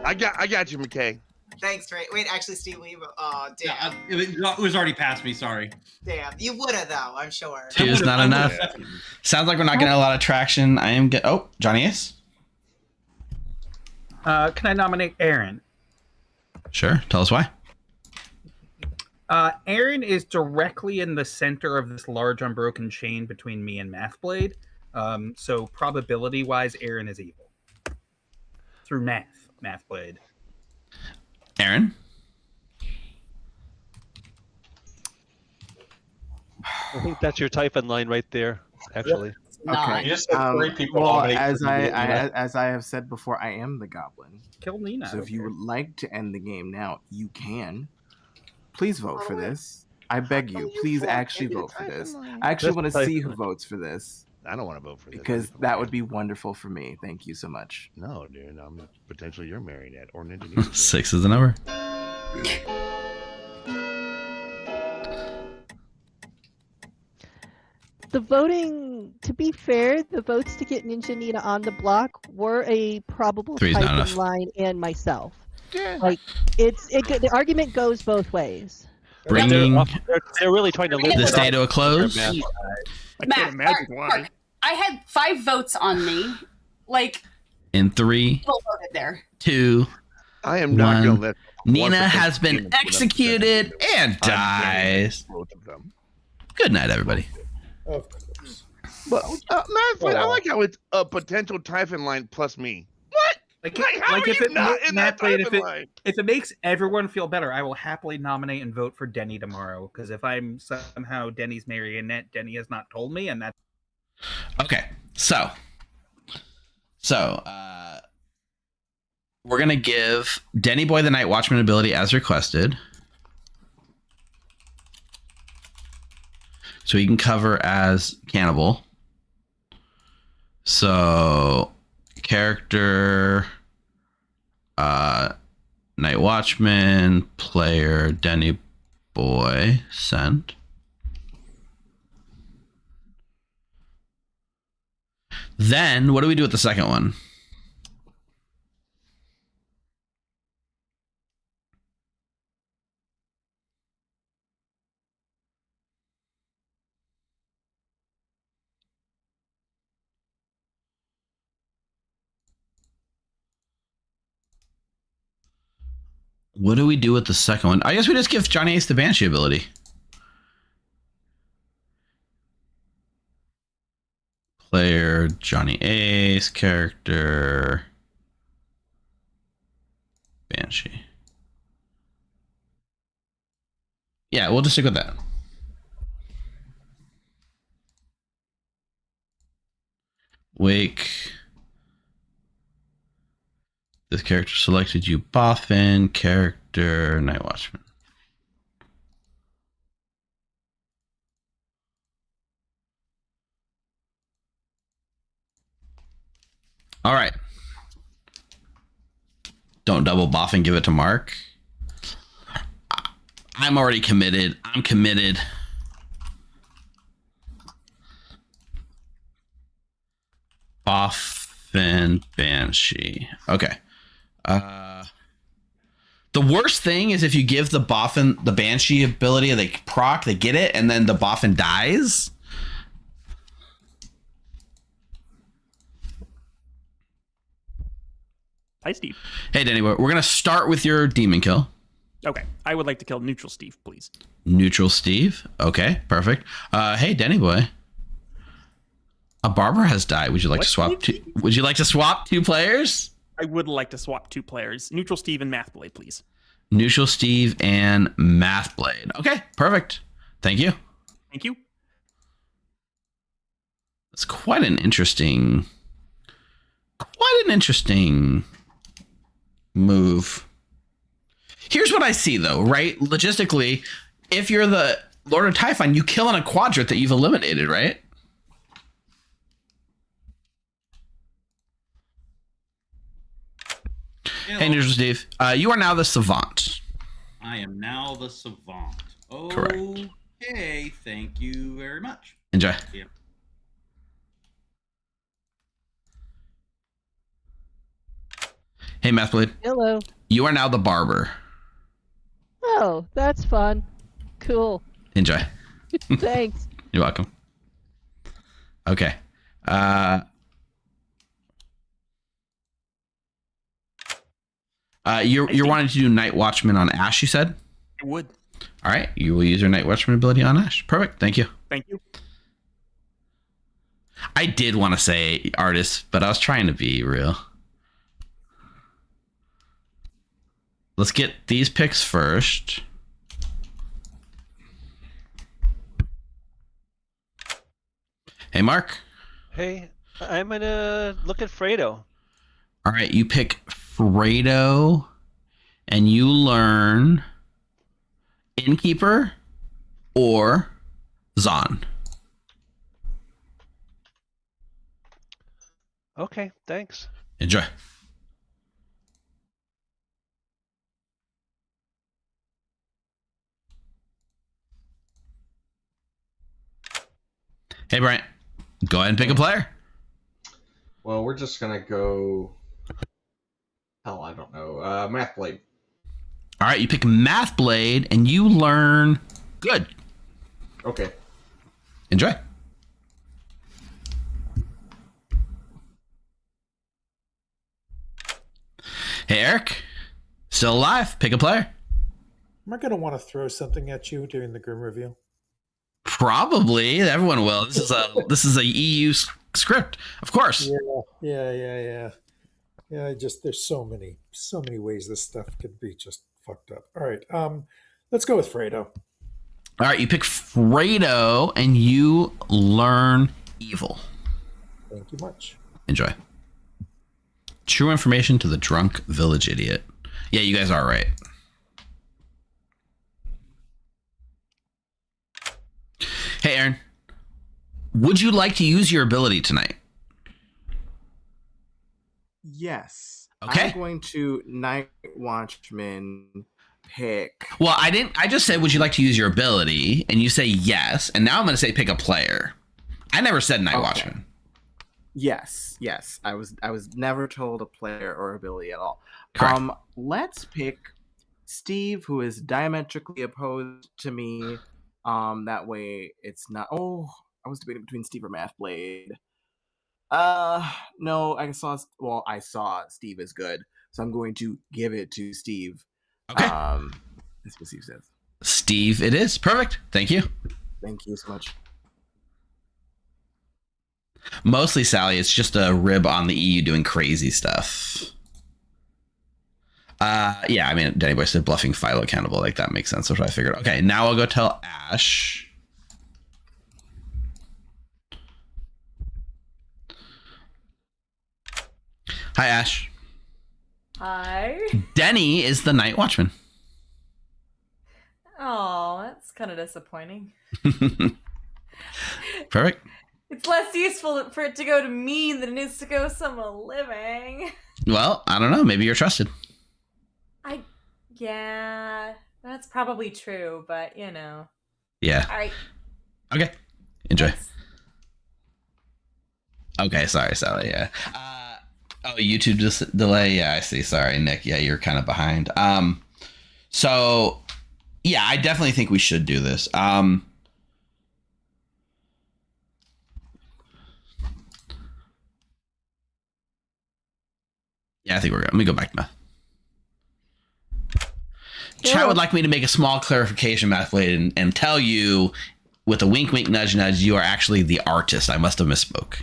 I got you, McKay. Thanks, Trey. Wait, actually, Steve, will you vote? Oh, damn. It was already past me. Sorry. Damn. You would have, though, I'm sure. 2 is not enough. Sounds like we're not getting a lot of traction. I am oh, Johnny Ace? Can I nominate Aaron? Sure. Tell us why. Aaron is directly in the center of this large unbroken chain between me and Mathblade. So probability-wise, Aaron is evil. Through Mathblade. Aaron? I think that's your Typhon line right there, actually. Okay. You just said 3 people. Well, nominate as for me, as I have said before, I am the goblin. Kill Nina. So if you would like to end the game now, you can. Please vote for this. I beg you, please actually vote for this. I actually want to see who votes for this. I don't want to vote for this. Because that would be wonderful for me. Thank you so much. No, dude. I'm potentially your marionette or ninja. 6 is the number. The voting, to be fair, the votes to get Ninja Nina on the block were a probable 3's not Typhon enough. line and myself. Yeah. Like the argument goes both ways. Bringing They're really trying to live this day to a close. I Matt, can't imagine why. Mark, I had 5 votes on me. Like, In 3, people voted there. 2, I am not going 1. to let Nina 1% has been demons put up executed and I'm dies. both of them. Good night, everybody. Of course. But Mathblade, I like how it's a potential Typhon line plus me. What? Like how are if you it not in that Mathblade, Typhon line? if it makes everyone feel better, I will happily nominate and vote for Denny tomorrow. Because if I'm somehow Denny's marionette, Denny has not told me, and that's Okay, so we're gonna give Denny Boy the Night Watchman ability as requested, so he can cover as cannibal. So character, Night Watchman, player Denny Boy, sent. Then, what do we do with the second one? What do we do with the second one? I guess we just give Johnny Ace the Banshee ability. Player Johnny Ace, character Banshee. Yeah, we'll just stick with that. Wake. This character selected you, Boffin, character Night Watchman. All right. Don't double buff and give it to Mark. I'm already committed. I'm committed. Buff and Banshee. Okay. The worst thing is if you give the Boffin the Banshee ability, they proc, they get it, and then the Boffin dies. Hi, Steve. Hey, Danny, we're going to start with your demon kill. Okay, I would like to kill Neutral Steve, please. Neutral Steve. Okay, perfect. Hey, Danny boy. A barber has died. Would you like to swap two? Would you like to swap 2 players? I would like to swap 2 players. Neutral Steve and Mathblade, please. Neutral Steve and Mathblade. Okay, perfect. Thank you. Thank you. It's quite an interesting move. Here's what I see, though, right? Logistically, if you're the Lord of Typhon, you kill in a quadrant that you've eliminated, right? Hello. Hey, Ninja Steve. You are now the Savant. I am now the Savant. Correct. Okay, thank you very much. Enjoy. Yeah. Hey, Mathblade. Hello. You are now the Barber. Oh, that's fun. Cool. Enjoy. Thanks. You're welcome. Okay. You're wanting to do Night Watchman on Ash, you said? I would. All right. You will use your Night Watchman ability on Ash. Perfect. Thank you. Thank you. I did want to say artist, but I was trying to be real. Let's get these picks first. Hey, Mark. Hey, I'm gonna look at Fredo. All right, you pick Fredo, and you learn Innkeeper or Zon. Okay, thanks. Enjoy. Hey, Bryant. Go ahead and pick a player. Well, we're just gonna go. Hell, I don't know. Mathblade. All right, you pick Mathblade, and you learn Good. Okay. Enjoy. Hey, Eric. Still alive. Pick a player. Am I going to want to throw something at you during the Grim reveal? Probably. Everyone will. This is a EU script, of course. Yeah. There's so many ways this stuff could be just fucked up. All right. Let's go with Fredo. All right, you pick Fredo, and you learn evil. Thank you much. Enjoy. True information to the drunk village idiot. Yeah, you guys are right. Hey, Aaron. Would you like to use your ability tonight? Yes. Okay. I'm going to Night Watchman pick. Well, I just said, would you like to use your ability? And you say yes. And now I'm going to say pick a player. I never said Night Watchman. Yes. I was never told a player or ability at all. Correct. Let's pick Steve, who is diametrically opposed to me. That way it's not. Oh, I was debating between Steve or Mathblade. No, I saw Steve is good, so I'm going to give it to Steve. Okay. That's what Steve says. Steve, it is. Perfect. Thank you. Thank you so much. Mostly, Sally, it's just a rib on the EU doing crazy stuff. Yeah, I mean, Danny Boy said bluffing Philo accountable. Like, that makes sense. That's what I figured. Okay, now I'll go tell Ash. Hi, Ash. Hi. Denny is the Night Watchman. Oh, that's kind of disappointing. Perfect. It's less useful for it to go to me than it is to go someone living. Well, I don't know. Maybe you're trusted. Yeah, that's probably true, but you know. Yeah. All right. Okay. Enjoy. Thanks. Okay, sorry, Sally. Yeah. YouTube just delay. Yeah, I see. Sorry, Nick. Yeah, you're kind of behind. So yeah, I definitely think we should do this. Yeah, I think we're good. Let me go back to math. Chat would like me to make a small clarification, Mathblade, and tell you with a wink, wink, nudge, nudge, you are actually the artist. I must have misspoke.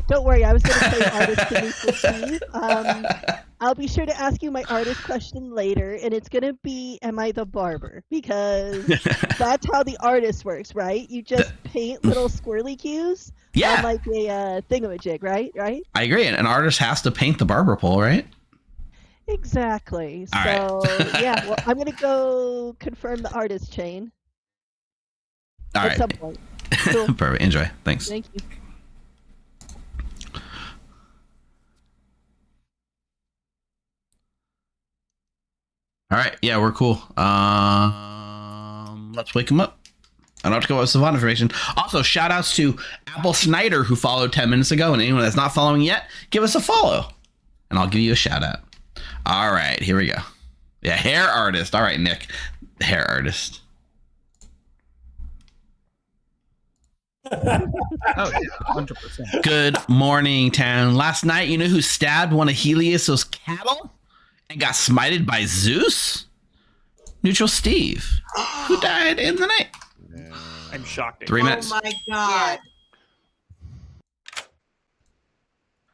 Don't worry. I was going to say artist to Steve. I'll be sure to ask you my artist question later, and it's going to be, am I the barber? Because that's how the artist works, right? You just paint little squirrely cues on like a thingamajig, right? I agree. An artist has to paint the barber pole, right? Exactly. All So right. yeah, well, I'm gonna go confirm the artist chain All at right. some point. Cool. Perfect. Enjoy. Thanks. Thank you. All right. Yeah, we're cool. Let's wake him up. I don't have to go with Savant information. Also, shout outs to Apple Snyder, who followed 10 minutes ago, and anyone that's not following yet, give us a follow, and I'll give you a shout out. All right, here we go. Yeah, hair artist. All right, Nick, hair artist. Oh yeah, 100%. Good morning, town. Last night, you know who stabbed one of Helios's cattle and got smited by Zeus? Neutral Steve, who died in the night. I'm shocked. 3 minutes. Oh my god.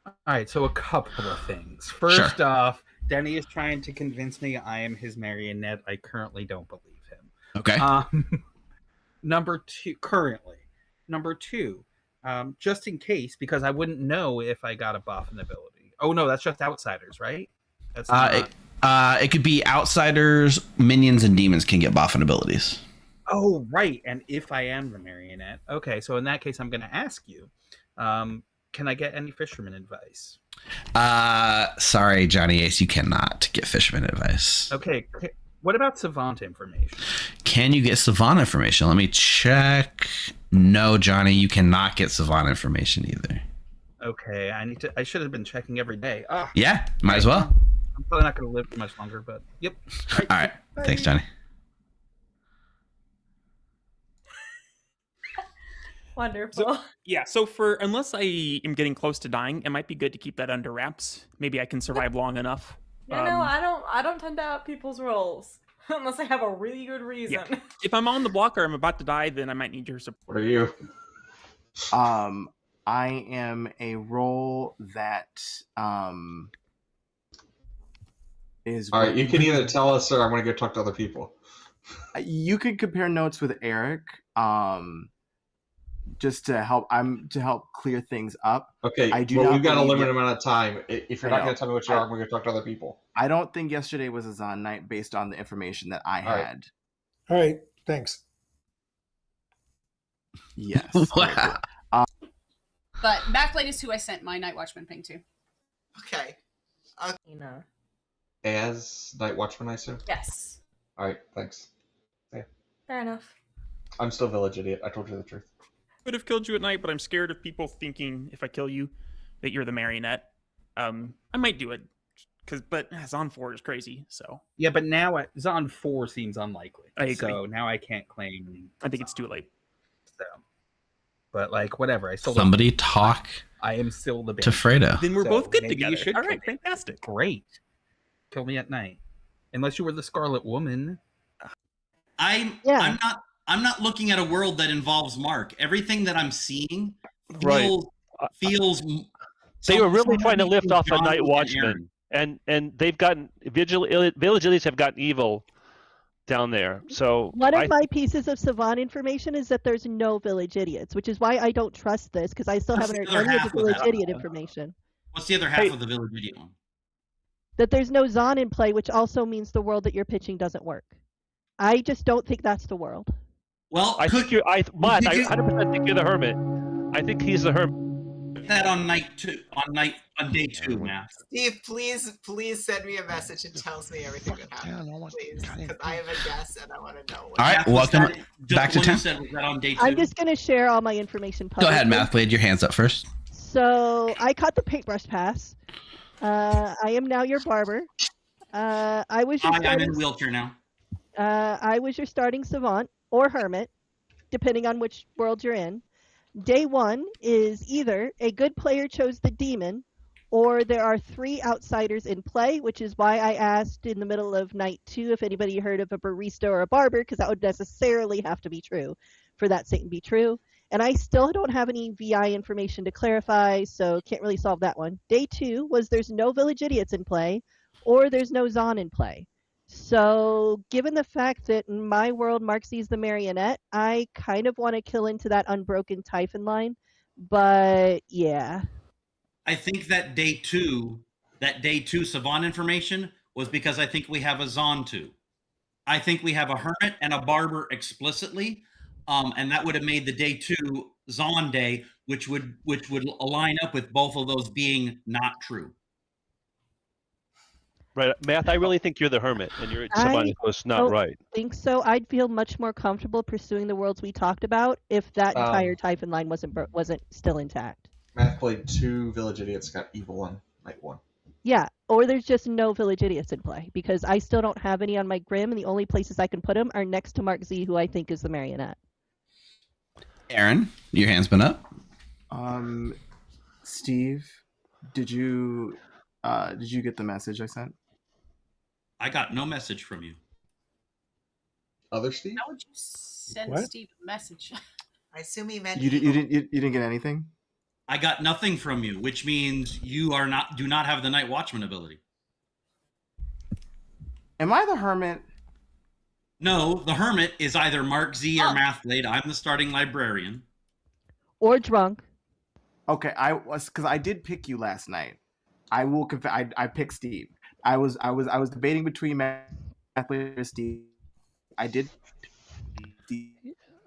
All right, so a couple of things. First off, Denny is trying to convince me I am his marionette. I currently don't believe him. Okay. Number two, just in case, because I wouldn't know if I got a buff and ability. Oh no, that's just outsiders, right? That's not... It could be outsiders, minions, and demons can get buff and abilities. Oh, right. And if I am the marionette. Okay, so in that case, I'm going to ask you, can I get any fisherman advice? Sorry, Johnny Ace, you cannot get fisherman advice. Okay, what about savant information? Can you get savant information? Let me check. No, Johnny, you cannot get savant information either. Okay, I should have been checking every day. Oh, Yeah, might as well. I'm probably not going to live much longer, but yep. All right. Thanks, Johnny. Wonderful. So for unless I am getting close to dying, it might be good to keep that under wraps. Maybe I can survive long enough. I don't tend to out people's roles unless I have a really good reason. Yeah. If I'm on the block or I'm about to die, then I might need your support. What are you? I am a role that is. All right, you can either tell us or I'm going to go talk to other people. You could compare notes with Eric, just to help. To help clear things up. Okay, we've got a limited amount of time. If you're not going to tell me what you are, I'm going to talk to other people. I don't think yesterday was a Zon night based on the information that I had. All right, thanks. Yes. Wow. But Backblade is who I sent my Night Watchman ping to. Okay. As Night Watchman, I assume? Yes. All right, thanks. Yeah. Fair enough. I'm still village idiot. I told you the truth. Could have killed you at night, but I'm scared of people thinking if I kill you that you're the marionette. I might do it, but Zon 4 is crazy. So yeah, but now Zon 4 seems unlikely. I agree. So now I can't claim. I think it's too late. So, but like whatever, Somebody talk. I am still the to Fredo. Then we're both good together. You should All right, fantastic. Great. Kill me at night, unless you were the Scarlet Woman. I'm not looking at a world that involves Mark. Everything that I'm seeing feels. They were really trying to lift off the Night Watchman, and they've gotten village elites have gotten evil down there. So one of my pieces of savant information is that there's no village idiots, which is why I don't trust this because I still haven't heard any of the village idiot information. What's the other half of the village idiot one? That there's no Zon in play, which also means the world that you're pitching doesn't work. I just don't think that's the world. Well, I think you're. I 100% think you're the hermit. I think he's the hermit. That on on day 2, man. Steve, please send me a message and tells me everything that happened, please, because I have a guess and I want to know. All right, welcome back to town. I'm just going to share all my information publicly. Go ahead, Mathblade. Your hands up first. So I caught the paintbrush pass. I am now your barber. I'm in a wheelchair now. I was your starting savant or hermit, depending on which world you're in. Day 1 is either a good player chose the demon, or there are 3 outsiders in play, which is why I asked in the middle of night 2 if anybody heard of a barista or a barber, because that would necessarily have to be true for that statement to be true. And I still don't have any VI information to clarify, so can't really solve that one. Day 2 was there's no village idiots in play, or there's no Zon in play. So given the fact that in my world Mark sees the marionette, I kind of want to kill into that unbroken Typhon line. But yeah. I think that day two savant information was because I think we have a Zontu. I think we have a Hermit and a Barber explicitly, and that would have made the day 2 Zon day, which would align up with both of those being not true. Right, Math. I really think you're the Hermit, and you're somebody who's not right. I think so. I'd feel much more comfortable pursuing the worlds we talked about if that entire Typhon line wasn't still intact. Math played 2 Village Idiots, got evil on night 1. Yeah, or there's just no Village Idiots in play because I still don't have any on my Grim, and the only places I can put them are next to Mark Z, who I think is the Marionette. Aaron, your hand's been up. Steve, did you get the message I sent? I got no message from you. Other Steve? How would you send What? Steve a message? I assume he meant You didn't get anything? I got nothing from you, which means you do not have the Night Watchman ability. Am I the Hermit? No, the Hermit is either Mark Z or Mathblade. I'm the starting librarian. Or drunk. Okay, because I did pick you last night. I will confess. I picked Steve. I was debating between Mathblade and Steve. I did. Steve.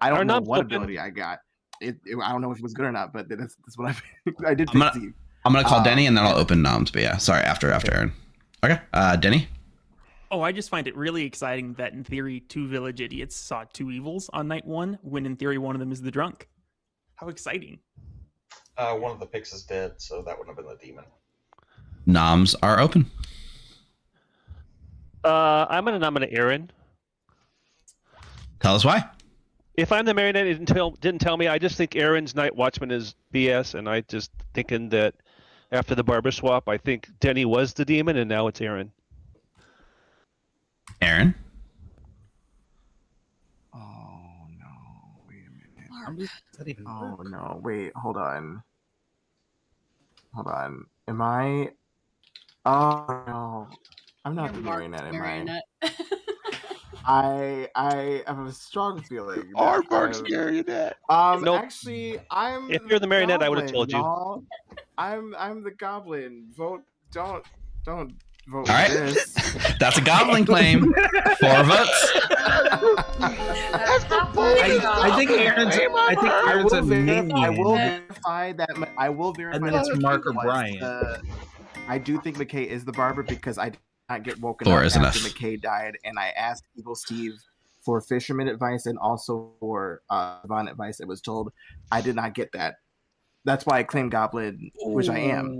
I don't know what ability I got. I don't know if it was good or not, but that's what I did. I'm gonna call Denny and then I'll open noms. But yeah, sorry, after Aaron. Okay, Denny. Oh, I just find it really exciting that in theory 2 Village Idiots saw 2 evils on night 1, when in theory one of them is the drunk. How exciting! One of the picks is dead, so that wouldn't have been the demon. Noms are open. I'm going to nominate Aaron. Tell us why. If I'm the Marionette, it didn't tell me. I just think Aaron's Night Watchman is BS, and I just thinking that after the barber swap, I think Denny was the demon, and now it's Aaron. Aaron. Oh no! Wait a minute. Oh no! Wait, hold on. Am I? Oh no! I'm not the Marionette. Am I? I have a strong feeling. Mark's Marionette. Nope. Actually, I'm. If you're the Marionette, I would have told you. Y'all. I'm the Goblin. Don't vote All right. for this. That's a Goblin claim. 4 votes. I think Aaron's a minion. I will verify that. I will verify. And then that it's Mark or McKay was Brian. I do think McKay is the barber because I did not get woken 4 up is after enough. McKay died, and I asked Evil Steve for fisherman advice and also for Vaughn advice. It was told I did not get that. That's why I claim Goblin, which I am.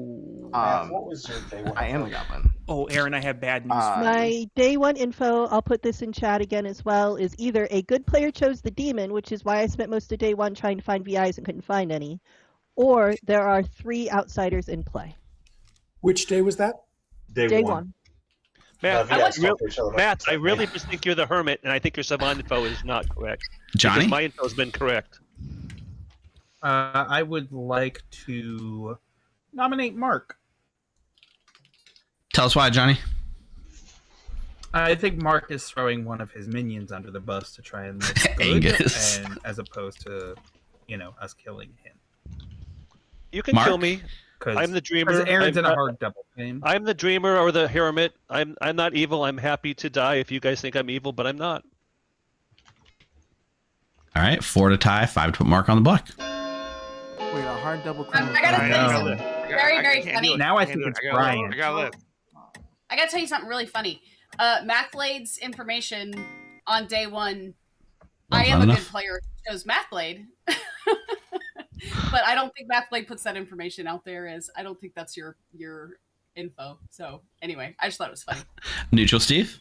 What was your day 1? I am the Goblin. Oh, Aaron, I have bad news. My day 1 info, I'll put this in chat again as well, is either a good player chose the demon, which is why I spent most of day 1 trying to find VIs and couldn't find any, or there are 3 outsiders in play. Which day was that? Day 1. Matt, I really just think you're the Hermit, and I think your Savant info is not correct. Johnny? Because my info has been correct. I would like to nominate Mark. Tell us why, Johnny. I think Mark is throwing one of his minions under the bus to try and look good, Angus. and as opposed to, us killing him. You can kill me. I'm the dreamer. Because Aaron's in a hard double game. I'm the dreamer or the Hermit. I'm not evil. I'm happy to die if you guys think I'm evil, but I'm not. All right, 4 to tie, 5 to put Mark on the block. Wait, a hard double claim. I gotta say something very, very funny. Now I think it's Brian. I got live. I gotta tell you something really funny. Mathblade's information on day 1. I am a good player. Chose Mathblade. But I don't think Mathblade puts that information out there as I don't think that's your info. So anyway, I just thought it was funny. Neutral Steve?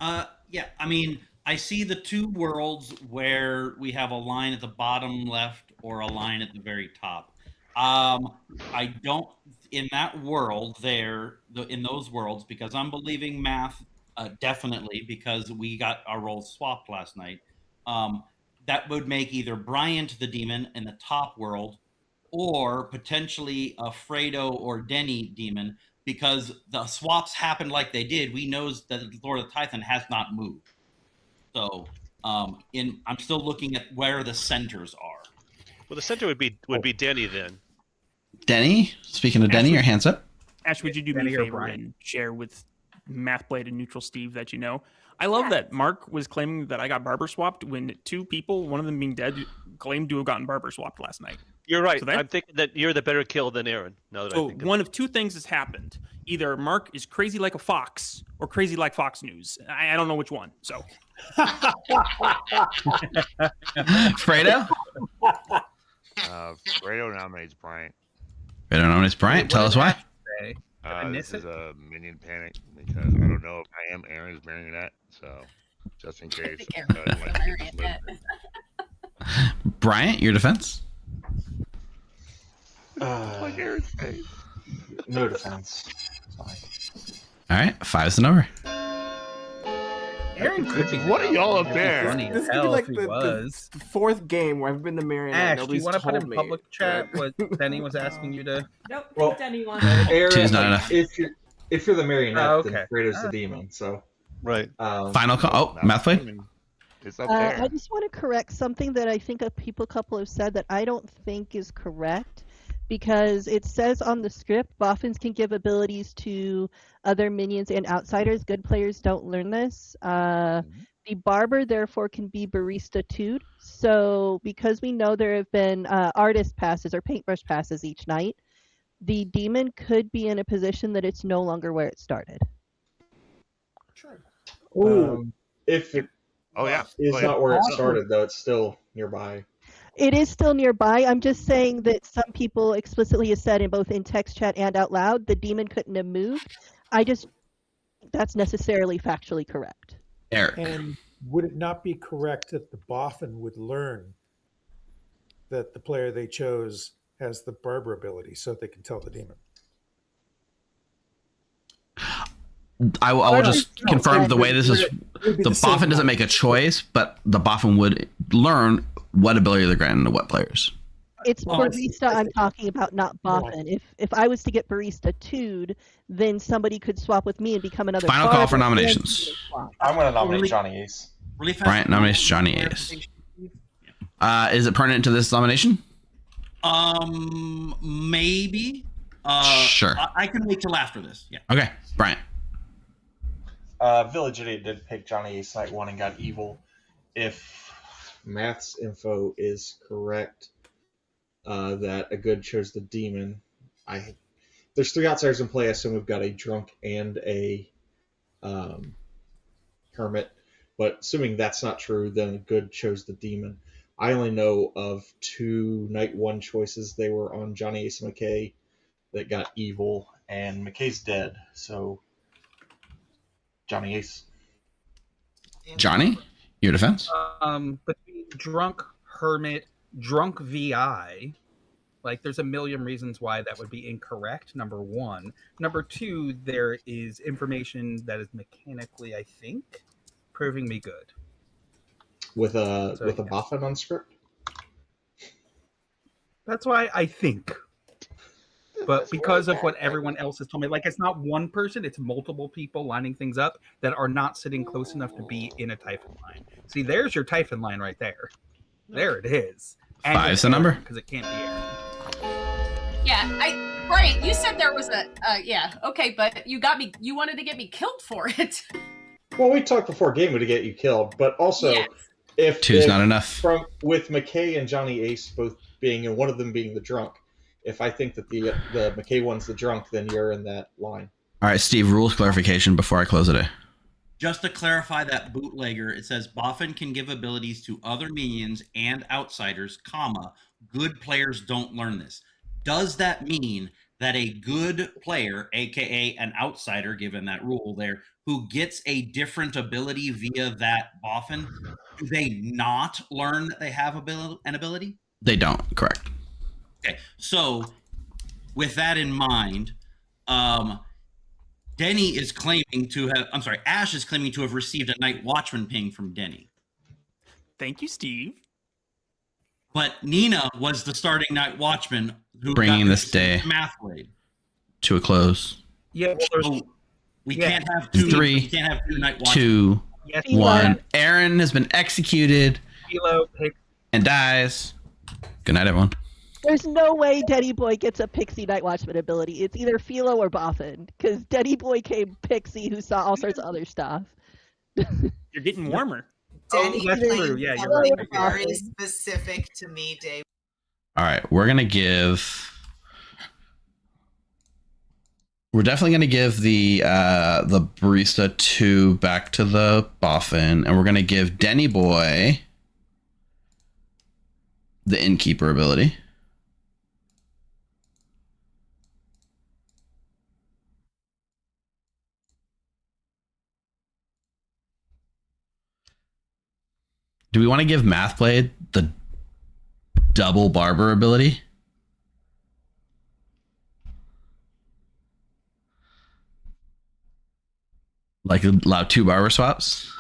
Yeah, I mean, I see the 2 worlds where we have a line at the bottom left or a line at the very top. I don't, in that world there, in those worlds, because I'm believing Math definitely because we got our roles swapped last night. That would make either Brian to the demon in the top world or potentially a Fredo or Denny demon because the swaps happened like they did. We know that Lord of the Typhon has not moved. So I'm still looking at where the centers are. Well, the center would be Denny then. Denny? Speaking of Denny, your hand's up. Ash, would you do me a favor and share with Mathblade and Neutral Steve that you know. I love that Mark was claiming that I got barber swapped when 2 people, one of them being dead, claimed to have gotten barber swapped last night. You're right. So that, I'm thinking that you're the better kill than Aaron. Now that I so think one of 2 things has happened. Either Mark is crazy like a fox or crazy like Fox News. I don't know which one. So Fredo? Fredo nominates Bryant. Fredo nominates Bryant. Tell us why. This is a minion panic because I don't know if I am Aaron's marionette, so just in case. Bryant, your defense? Like Aaron's face. No defense. All right, 5's the number. Aaron could be. What are y'all up there? Funny This as could be hell like if he the was. 4th game where I've been the marionette. Ash, do you want to put in public chat what Denny was asking you to? Nope. Well, Denny won. Aaron, 2's not enough. if you're the marionette, then okay. Fredo's the demon. So right. Final call. Oh, Mathblade. It's up there. I just want to correct something that I think a couple have said that I don't think is correct, because it says on the script, Boffins can give abilities to other minions and outsiders. Good players don't learn this. The barber, therefore, can be barista too. So because we know there have been artist passes or paintbrush passes each night, the demon could be in a position that it's no longer where it started. If it is not where it started, though, it's still nearby. It is still nearby. I'm just saying that some people explicitly have said in text chat and out loud, the demon couldn't have moved. That's necessarily factually correct. Eric. And would it not be correct that the Boffin would learn that the player they chose has the barber ability so they can tell the demon? I will just confirm the way this is. The Boffin doesn't make a choice, but the Boffin would learn what ability they're granted to what players. It's barista I'm talking about, not Boffin. If I was to get barista 2'd, then somebody could swap with me and become another. Final call for nominations. I'm going to nominate Johnny Ace. Bryant nominates Johnny Ace. Is it pertinent to this nomination? Maybe. Sure. I can wait till after this. Yeah. Okay, Bryant. Village Idiot did pick Johnny Ace night 1 and got evil. If Math's info is correct, that a good chose the demon. There's 3 outsiders in play. I assume we've got a drunk and a hermit. But assuming that's not true, then a good chose the demon. I only know of 2 night 1 choices. They were on Johnny Ace and McKay that got evil, and McKay's dead. So Johnny Ace. Johnny, your defense? Between drunk, hermit, drunk VI, there's a million reasons why that would be incorrect, number 1. Number 2, there is information that is mechanically, I think, proving me good. With a Boffin on script? That's why I think. But because of what everyone else has told me, it's not one person, it's multiple people lining things up that are not sitting close enough to be in a Typhon line. See, there's your Typhon line right there. There it is. 5's the number. Because it can't be Aaron. Yeah, Brian, you said there was okay, but you wanted to get me killed for it. Well, we talked before game to get you killed, but also if 2's not enough. With McKay and Johnny Ace both being, and one of them being the drunk, if I think that the McKay one's the drunk, then you're in that line. All right, Steve, rules clarification before I close it. Just to clarify that bootlegger, it says Boffin can give abilities to other minions and outsiders, good players don't learn this. Does that mean that a good player, aka an outsider, given that rule there, who gets a different ability via that Boffin, do they not learn that they have an ability? They don't, correct. Okay, so with that in mind, Denny is claiming to have, Ash is claiming to have received a Night Watchman ping from Denny. Thank you, Steve. But Nina was the starting Night Watchman who bringing this day Mathblade to a close. Yeah, we can't have 2. 3, we can't have 2 Night Watchmen. 2, Yes, 1. Aaron has been executed Kilo, and dies. Good night, everyone. There's no way Denny Boy gets a Pixie Night Watchman ability. It's either Philo or Boffin, because Denny Boy came Pixie, who saw all sorts of other stuff. You're getting warmer. Denny that's played true. Yeah, you're something right. very specific to me, Dave. All right, we're definitely gonna give the barista 2 back to the Boffin, and we're gonna give Denny Boy the innkeeper ability. Do we want to give Mathblade the double barber ability? Like allow 2 barber swaps?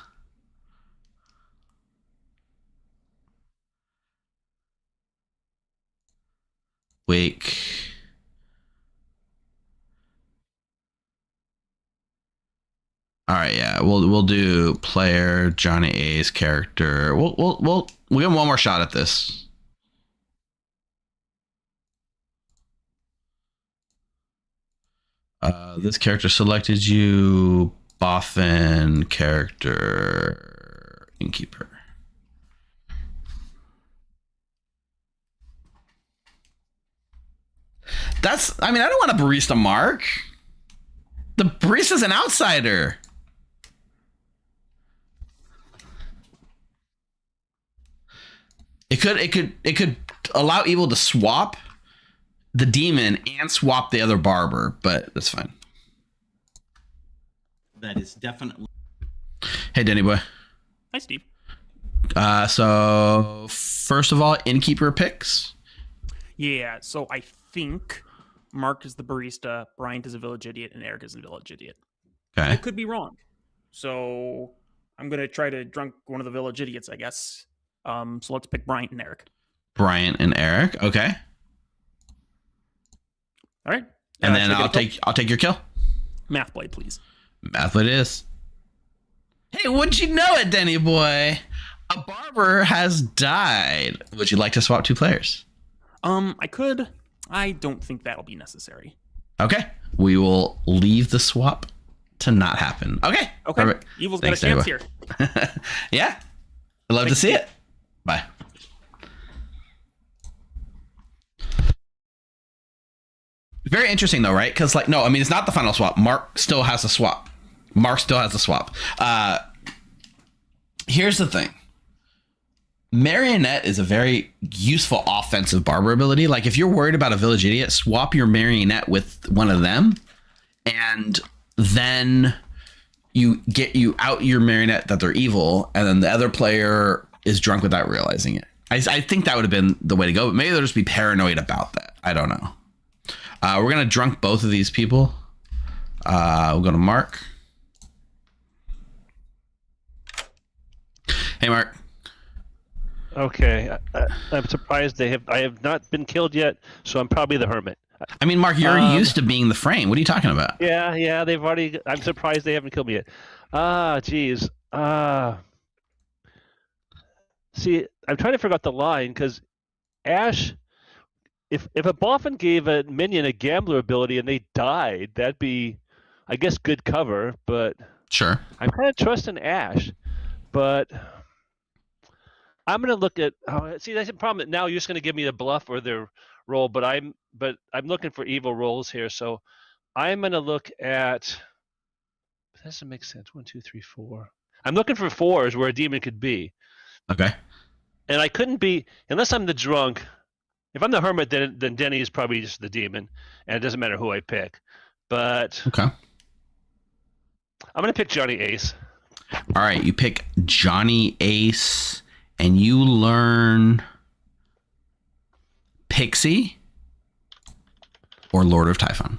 Wake. All right, yeah, we'll do player Johnny A's character. We'll give him one more shot at this. This character selected you, Boffin character innkeeper. I don't want a barista mark. The barista's an outsider. It could allow Evil to swap the demon and swap the other barber, but that's fine. That is definitely. Hey, Denny boy. Hi, Steve. So first of all, innkeeper picks. Yeah, so I think Mark is the barista, Bryant is a village idiot, and Eric is the village idiot. Okay. I could be wrong. So I'm going to try to drunk one of the village idiots, I guess. So let's pick Bryant and Eric. Bryant and Eric. Okay. All right. And then I'll take your kill. Mathblade, please. Mathblade is. Hey, would you know it, Denny boy? A barber has died. Would you like to swap 2 players? I could. I don't think that'll be necessary. Okay. We will leave the swap to not happen. Okay. Okay. Perfect. Evil's Thanks, got a chance Denny here. boy. Yeah. I'd love to see it. Bye. Very interesting though, right? Because it's not the final swap. Mark still has a swap. Here's the thing. Marionette is a very useful offensive barber ability. Like if you're worried about a village idiot, swap your marionette with one of them, and then you out your marionette that they're evil, and then the other player is drunk without realizing it. I think that would have been the way to go, but maybe they'll just be paranoid about that. I don't know. We're gonna drunk both of these people. We'll go to Mark. Hey, Mark. Okay, I'm surprised I have not been killed yet, so I'm probably the hermit. I mean, Mark, you're used to being the frame. What are you talking about? Yeah, they've already. I'm surprised they haven't killed me yet. Geez. See, I'm trying to figure out the line because Ash, if a Boffin gave a minion a gambler ability and they died, that'd be, I guess, good cover. But sure, I'm kind of trusting Ash, but I'm gonna look at. See, that's the problem. That now you're just gonna give me the bluff or the roll, but I'm looking for evil rolls here, so I'm gonna look at. That doesn't make sense. 1, 2, 3, 4. I'm looking for 4s where a demon could be. Okay. And I couldn't be unless I'm the drunk. If I'm the hermit, then Denny is probably just the demon, and it doesn't matter who I pick. But okay, I'm gonna pick Johnny Ace. All right, you pick Johnny Ace, and you learn Pixie or Lord of Typhon.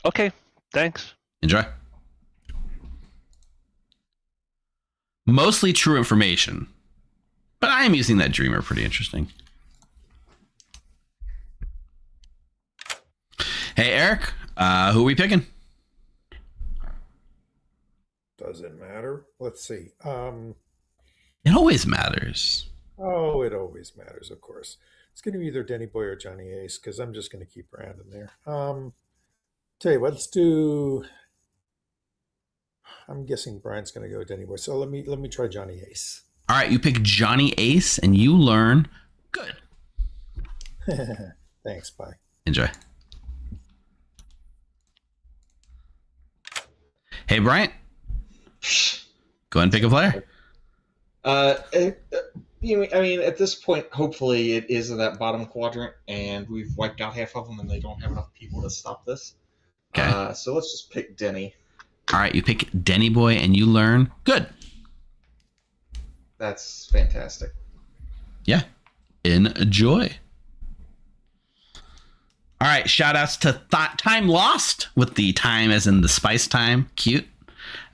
Okay, thanks. Enjoy. Mostly true information, but I am using that Dreamer. Pretty interesting. Hey, Eric, who are we picking? Does it matter? Let's see. It always matters. Oh, it always matters, of course. It's going to be either Denny Boy or Johnny Ace because I'm just going to keep Brandon there. Tell you what, let's do. I'm guessing Brian's going to go Denny Boy. So let me try Johnny Ace. All right, you pick Johnny Ace and you learn good. Thanks. Bye. Enjoy. Hey, Bryant. Go ahead and pick a player. I mean, at this point, hopefully it is in that bottom quadrant, and we've wiped out half of them, and they don't have enough people to stop this. Okay. So let's just pick Denny. All right, you pick Denny Boy and you learn good. That's fantastic. Yeah. Enjoy. All right, shout outs to Time Lost with the time as in the spice time. Cute.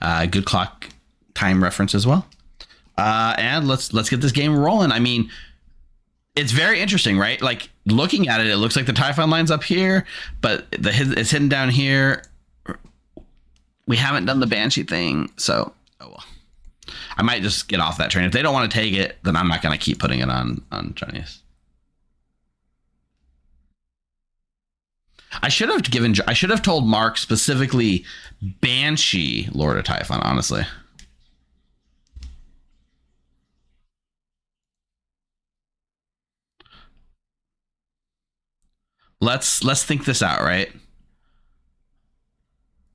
Good clock time reference as well. And let's get this game rolling. I mean, it's very interesting, right? Like looking at it, it looks like the Typhon line's up here, but it's hidden down here. We haven't done the Banshee thing, so oh well. I might just get off that train. If they don't want to take it, then I'm not going to keep putting it on Chinese. I should have told Mark specifically Banshee Lord of Typhon, honestly. Let's think this out, right?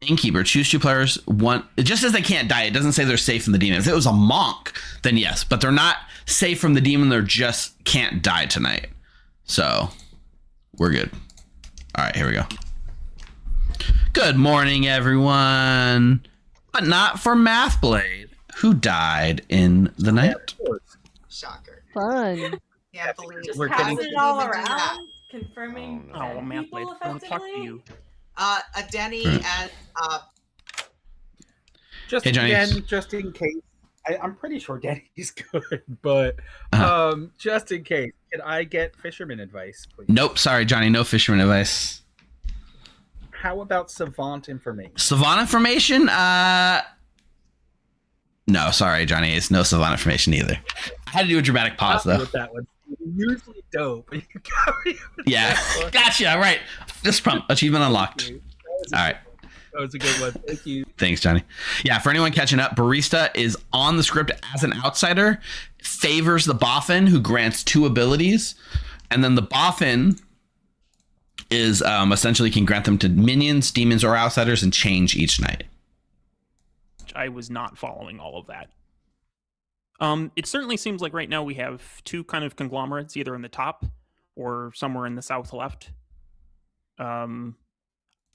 Innkeeper, choose 2 players. One, it just says they can't die. It doesn't say they're safe from the demon. If it was a monk, then yes, but they're not safe from the demon. They're just can't die tonight. So we're good. All right, here we go. Good morning, everyone. But not for Mathblade, who died in the night. Shocker. Fun. Can't believe Just we're passing getting it all to do that. around, confirming Oh, man, people I want to talk to effectively. you. A Denny and Just Hey, Johnny. again, just in case. I'm pretty sure Denny's good, but just in case, can I get fisherman advice, please? Nope, sorry, Johnny, no fisherman advice. How about savant information? Savant information? No, sorry, Johnny, it's no savant information either. I had to do a dramatic pause, though. With that one. Usually dope. But you got me with Yeah, that one. gotcha, right. This prompt, achievement unlocked. All right. That was a good one. Thank you. Thanks, Johnny. Yeah, for anyone catching up, Barista is on the script as an outsider, favors the Boffin, who grants 2 abilities, and then the Boffin is essentially can grant them to minions, demons, or outsiders and change each night. I was not following all of that. It certainly seems like right now we have 2 kind of conglomerates, either in the top or somewhere in the south left.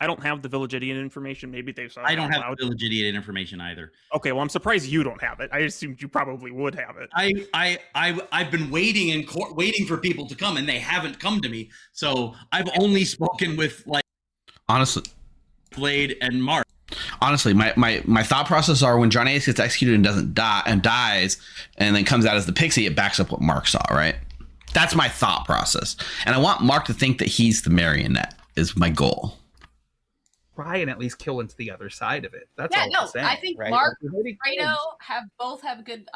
I don't have the Village Idiot information. Maybe they saw it I don't out have loud. the Village Idiot information either. Okay, well, I'm surprised you don't have it. I assumed you probably would have it. I've been waiting in court, waiting for people to come, and they haven't come to me. So I've only spoken with like Honestly, Blade and Mark. honestly, my thought process are when Johnny Ace gets executed and doesn't die and dies, and then comes out as the pixie, it backs up what Mark saw, right? That's my thought process, and I want Mark to think that he's the marionette. Is my goal. Try and at least kill into the other side of it. That's Yeah, all no, I'm saying, I think right? Mark, Like, really Fredo both have good.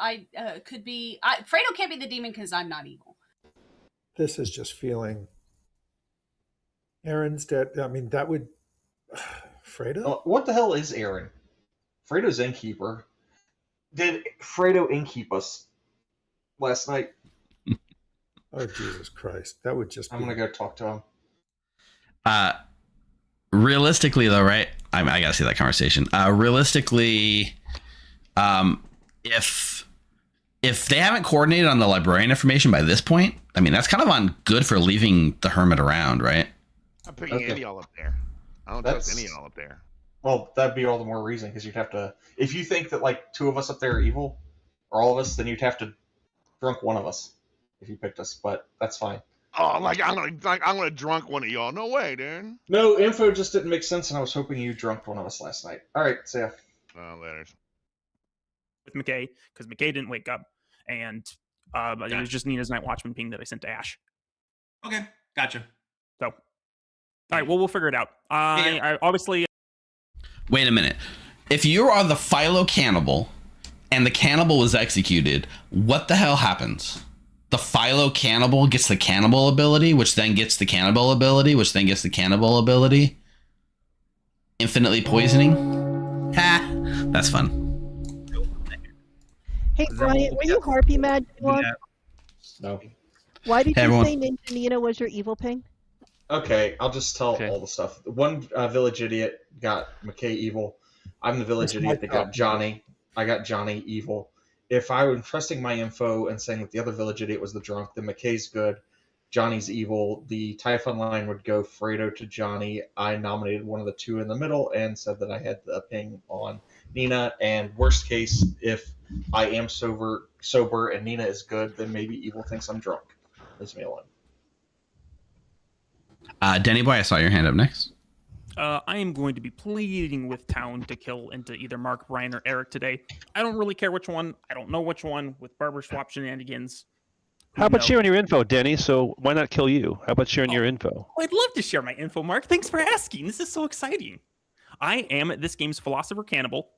Could be. Fredo can't be the demon because I'm not evil. This is just feeling. Aaron's dead. I mean, that would. Fredo? What the hell is Aaron? Fredo's innkeeper. Did Fredo innkeep us last night? Oh, Jesus Christ. That would just be. I'm going to go talk to him. Realistically, though, right? I gotta see that conversation. Realistically, if they haven't coordinated on the librarian information by this point, I mean, that's kind of on good for leaving the hermit around, right? I'm picking any y'all up there. I don't trust any y'all up there. Well, that'd be all the more reason because you'd have to. If you think that like 2 of us up there are evil, or all of us, then you'd have to drunk one of us if you picked us. But that's fine. Oh, I'm gonna drunk one of y'all. No way, dude. No, info just didn't make sense, and I was hoping you drunked one of us last night. All right, see ya. Later. With McKay, because McKay didn't wake up, and it was just Nina's Night Watchman ping that I sent to Ash. Okay, gotcha. So, all right, well, we'll figure it out. I obviously. Wait a minute. If you are the Philo cannibal and the cannibal was executed, what the hell happens? The Philo cannibal gets the cannibal ability, which then gets the cannibal ability, which then gets the cannibal ability. Infinitely poisoning. Ha! That's fun. Hey, Brian, were you Harpy mad? No. Why did Hey, you everyone. say Ninja Nina was your evil ping? Okay, I'll just tell all the stuff. One village idiot got McKay evil. I'm the village That's my idiot that got problem. Johnny. I got Johnny evil. If I were trusting my info and saying that the other village idiot was the drunk, then McKay's good. Johnny's evil. The Typhon line would go Fredo to Johnny. I nominated one of the two in the middle and said that I had the ping on Nina. And worst case, if I am sober and Nina is good, then maybe evil thinks I'm drunk. Leaves me alone. Denny Boy, I saw your hand up next. I am going to be pleading with Town to kill into either Mark, Brian, or Eric today. I don't really care which one. I don't know which one with barber swap shenanigans. How about sharing your info, Denny? So why not kill you? How about sharing your info? Oh, I'd love to share my info, Mark. Thanks for asking. This is so exciting. I am this game's Philosopher Cannibal.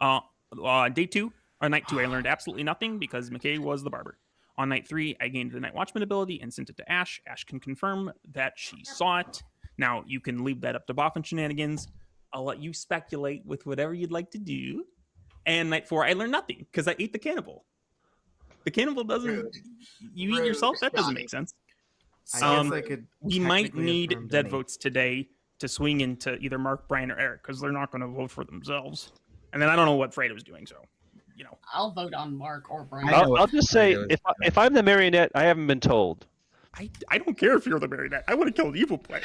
Day 2, or night 2, I learned absolutely nothing because McKay was the barber. On night 3, I gained the Night Watchman ability and sent it to Ash. Ash can confirm that she saw it. Now, you can leave that up to Boffin shenanigans. I'll let you speculate with whatever you'd like to do. And night 4, I learned nothing because I ate the cannibal. The cannibal doesn't... You eat yourself? That doesn't make sense. We might need dead votes today to swing into either Mark, Brian, or Eric because they're not going to vote for themselves. And then I don't know what Fredo's doing, so... You know, I'll vote on Mark or Brian. I'll just say, if I'm the marionette, I haven't been told. I don't care if you're the marionette. I want to kill the evil player.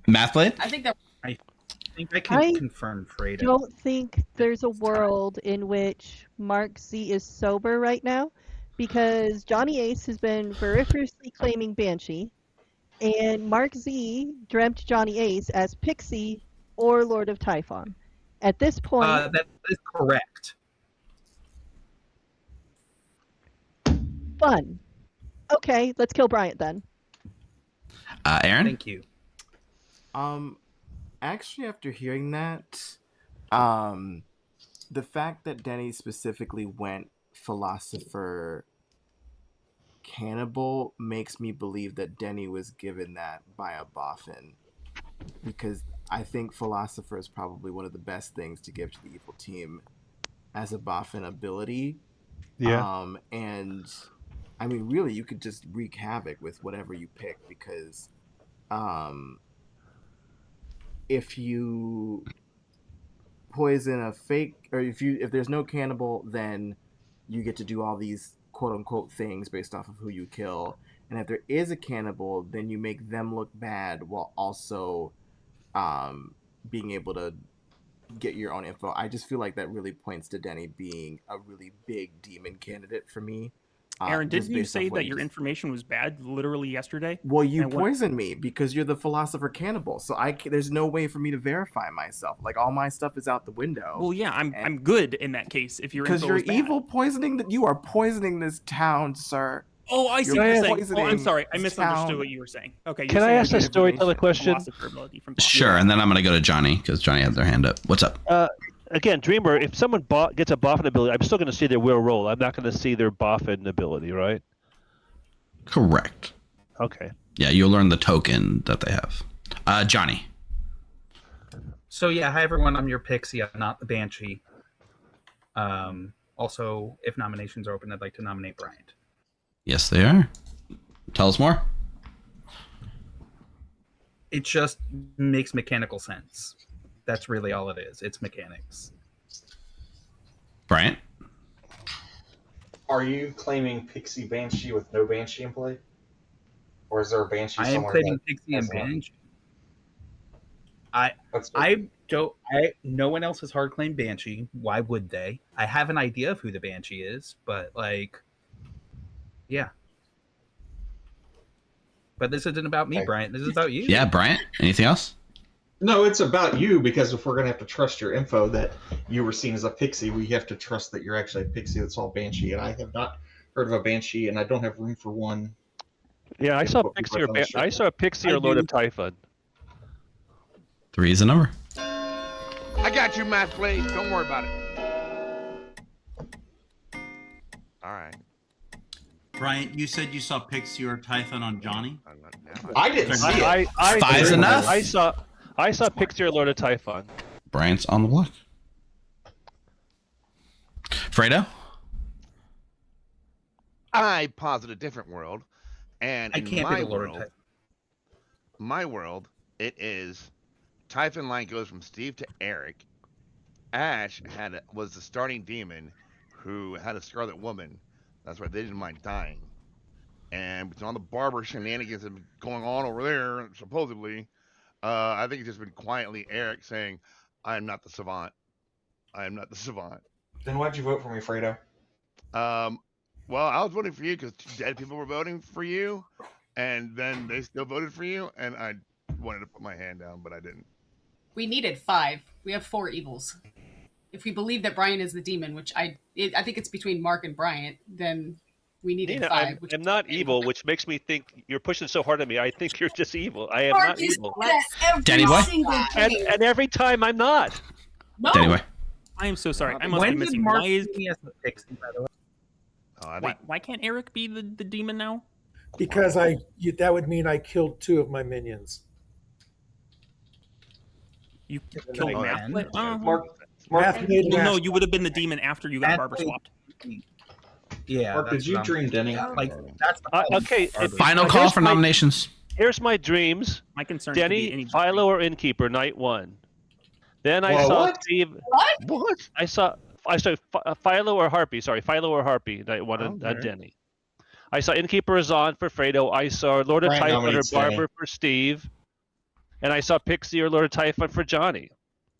Mathblade? I think that. I think I can confirm Fredo. I don't think there's a world in which Mark Z is sober right now, because Johnny Ace has been vociferously claiming Banshee, and Mark Z dreamt Johnny Ace as Pixie or Lord of Typhon. At this point, that is correct. Fun. Okay, let's kill Bryant then. Aaron? Thank you. Actually, after hearing that, the fact that Denny specifically went Philosopher Cannibal makes me believe that Denny was given that by a Boffin, because I think Philosopher is probably one of the best things to give to the evil team as a Boffin ability. Yeah. And I mean, really, you could just wreak havoc with whatever you pick, because if you poison a fake, or if there's no cannibal, then you get to do all these quote unquote things based off of who you kill. And if there is a cannibal, then you make them look bad while also being able to get your own info. I just feel like that really points to Denny being a really big demon candidate for me. Aaron, didn't you say that your information was bad literally yesterday? Well, you poisoned me because you're the Philosopher Cannibal. So there's no way for me to verify myself. Like, all my stuff is out the window. Well, yeah, I'm good in that case. If your because info you're is bad. evil poisoning you are poisoning this town, sir. Oh, I see what you're saying. Oh, I'm sorry. I misunderstood what you were saying. Okay. Can I ask a storyteller question? Sure, and then I'm going to go to Johnny, because Johnny had their hand up. What's up? Again, Dreamer, if someone gets a Boffin ability, I'm still going to see their will roll. I'm not going to see their Boffin ability, right? Correct. Okay. Yeah, you'll learn the token that they have. Johnny. So yeah, hi everyone. I'm your Pixie. I'm not the Banshee. Also, if nominations are open, I'd like to nominate Bryant. Yes, they are. Tell us more. It just makes mechanical sense. That's really all it is. It's mechanics. Bryant? Are you claiming Pixie Banshee with no Banshee in play? Or is there a Banshee I am somewhere? claiming Pixie and Banshee. No one else has hard claimed Banshee. Why would they? I have an idea of who the Banshee is, but yeah. But this isn't about me, Bryant. This is about you. Yeah, Bryant. Anything else? No, it's about you, because if we're going to have to trust your info that you were seen as a Pixie, we have to trust that you're actually a Pixie that's all Banshee. And I have not heard of a Banshee, and I don't have room for one. Yeah, I saw a Pixie or Lord of Typhon. 3 is a number. I got you, Mathblade. Don't worry about it. All right. Bryant, you said you saw Pixie or Typhon on Johnny. I didn't see it. Five's enough. I saw Pixie or Lord of Typhon. Bryant's on the block. Fredo? I posit a different world, and I in can't my be the Lord of world, my world, it is Typhon line goes from Steve to Eric. Ash was the starting demon who had a Scarlet Woman. That's why they didn't mind dying. And between all the barber shenanigans that have been going on over there, supposedly, I think it's just been quietly Eric saying, "I am not the savant. I am not the savant." Then why'd you vote for me, Fredo? Well, I was voting for you because dead people were voting for you, and then they still voted for you, and I wanted to put my hand down, but I didn't. We needed 5. We have 4 evils. If we believe that Brian is the demon, which I think it's between Mark and Bryant, then we needed Nina, 5. I'm not evil, which makes me think you're pushing so hard at me. I think you're just evil. I am Mark not is evil. good at every Danny boy? single And, thing. and every time I'm not. No. Anyway. I am so sorry. I must When be did missing. Mark Why is see me as the Pixie, by the way? why can't Eric be the demon now? Because that would mean I killed 2 of my minions. You Isn't killed that Math. man? Mark, Math made an Well, no, ass- you would have been the demon after you got Math barber made- swapped. Yeah. Mark, that's did you what I'm- dream Denny? Like that's the Okay. Final call here's for my- nominations. Here's my dreams. My concern could be Denny, any Philo, or Innkeeper, night 1. Then I Whoa, saw what? Steve. What? I saw Philo or Harpy. Sorry, Philo or Harpy, night 1 on Okay. Denny. I saw Innkeeper Azan for Fredo. I saw Lord of Brian Typhon or nominates Denny. Barber for Steve. And I saw Pixie or Lord of Typhon for Johnny.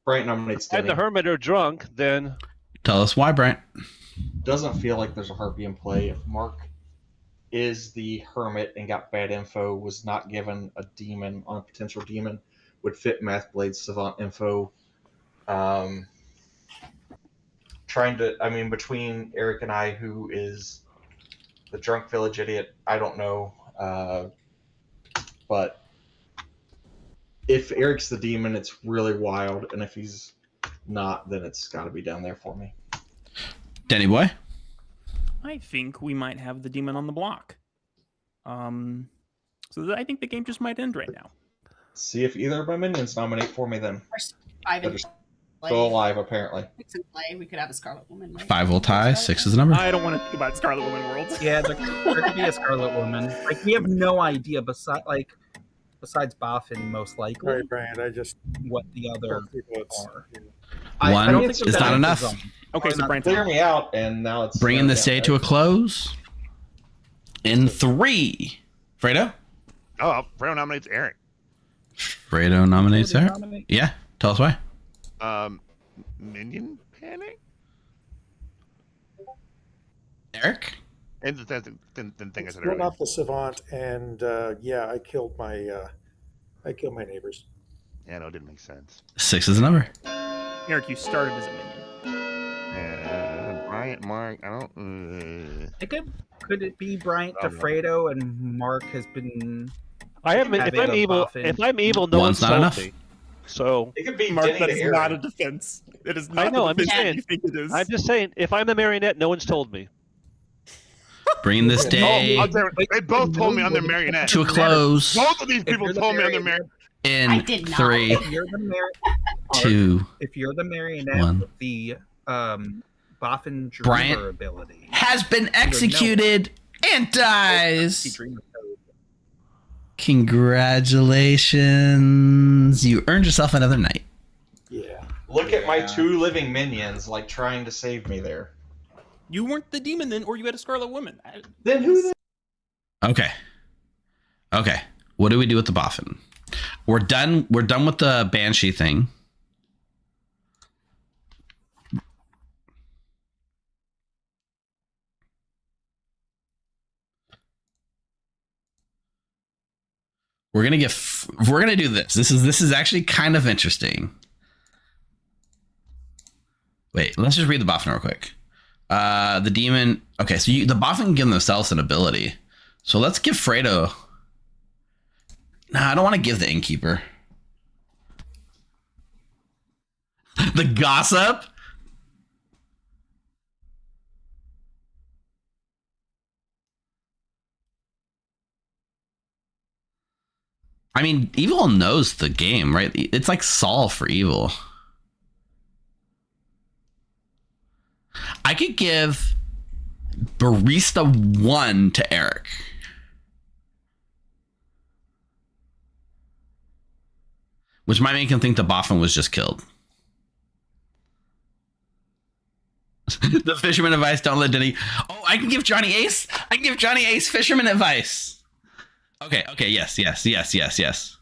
Bryant nominates And the Denny. Hermit are drunk, then Tell us why, Bryant. Doesn't feel like there's a Harpy in play. If Mark is the Hermit and got bad info, was not given a demon on a potential demon, would fit Math Blade Savant info. Between Eric and I, who is the drunk village idiot, I don't know. But if Eric's the demon, it's really wild, and if he's not, then it's got to be down there for me. Denny boy? I think we might have the demon on the block. So I think the game just might end right now. See if either of my minions nominate for me then. 5 They're in still play. alive, apparently. 6 in play. We could have a Scarlet Woman. Right? 5 will tie. 6 is the number. I don't want to think about Scarlet Woman worlds. Yeah, there could be a Scarlet Woman. Like we have no idea besides Boffin, most likely. Sorry, Brian. I just what the other votes. are. One I don't think is that not is enough. zone. Okay, so Brian, Clear me out, and now it's Bringing this day to a close. In 3. Fredo? Oh, Fredo nominates Eric. Fredo nominates Eric? Yeah. Tell us why. Minion panic? Eric? And the thing I said Still earlier. not the savant, and I killed my neighbors. Yeah, no, it didn't make sense. 6 is the number. Eric, you started as a minion. Bryant, Mark, I don't. Could it be Bryant to Fredo and Mark has been? if I'm evil, no One's one's not told enough. me. So it could be Mark, Denny that to is Eric. not a defense. It is not I know. the I'm just defense that saying. you think it is. I'm just saying. If I'm the marionette, no one's told me. Bringing this day Oh, they both told me on their marionette. to a close. Both of these people told me on their marionette. In I did not. 3, If you're the 2. if you're the marionette One. with the Boffin Dreamer Bryant ability, has been executed and dies. Dreamer code. Congratulations. You earned yourself another night. Yeah. Look at my 2 living minions, like trying to save me there. You weren't the demon then, or you had a Scarlet Woman. Then who? Then? Okay. What do we do with the Boffin? We're done with the Banshee thing. We're gonna do this. This is actually kind of interesting. Wait, let's just read the Boffin real quick. The demon. Okay, so the Boffin can give themselves an ability. So let's give Fredo. Nah, I don't want to give the Innkeeper. The Gossip. I mean, Evil knows the game, right? It's like Saul for Evil. I could give Barista 1 to Eric. Which might make him think the Boffin was just killed. The fisherman advice, don't let Denny. Oh, I can give Johnny Ace. I can give Johnny Ace fisherman advice. Okay, yes.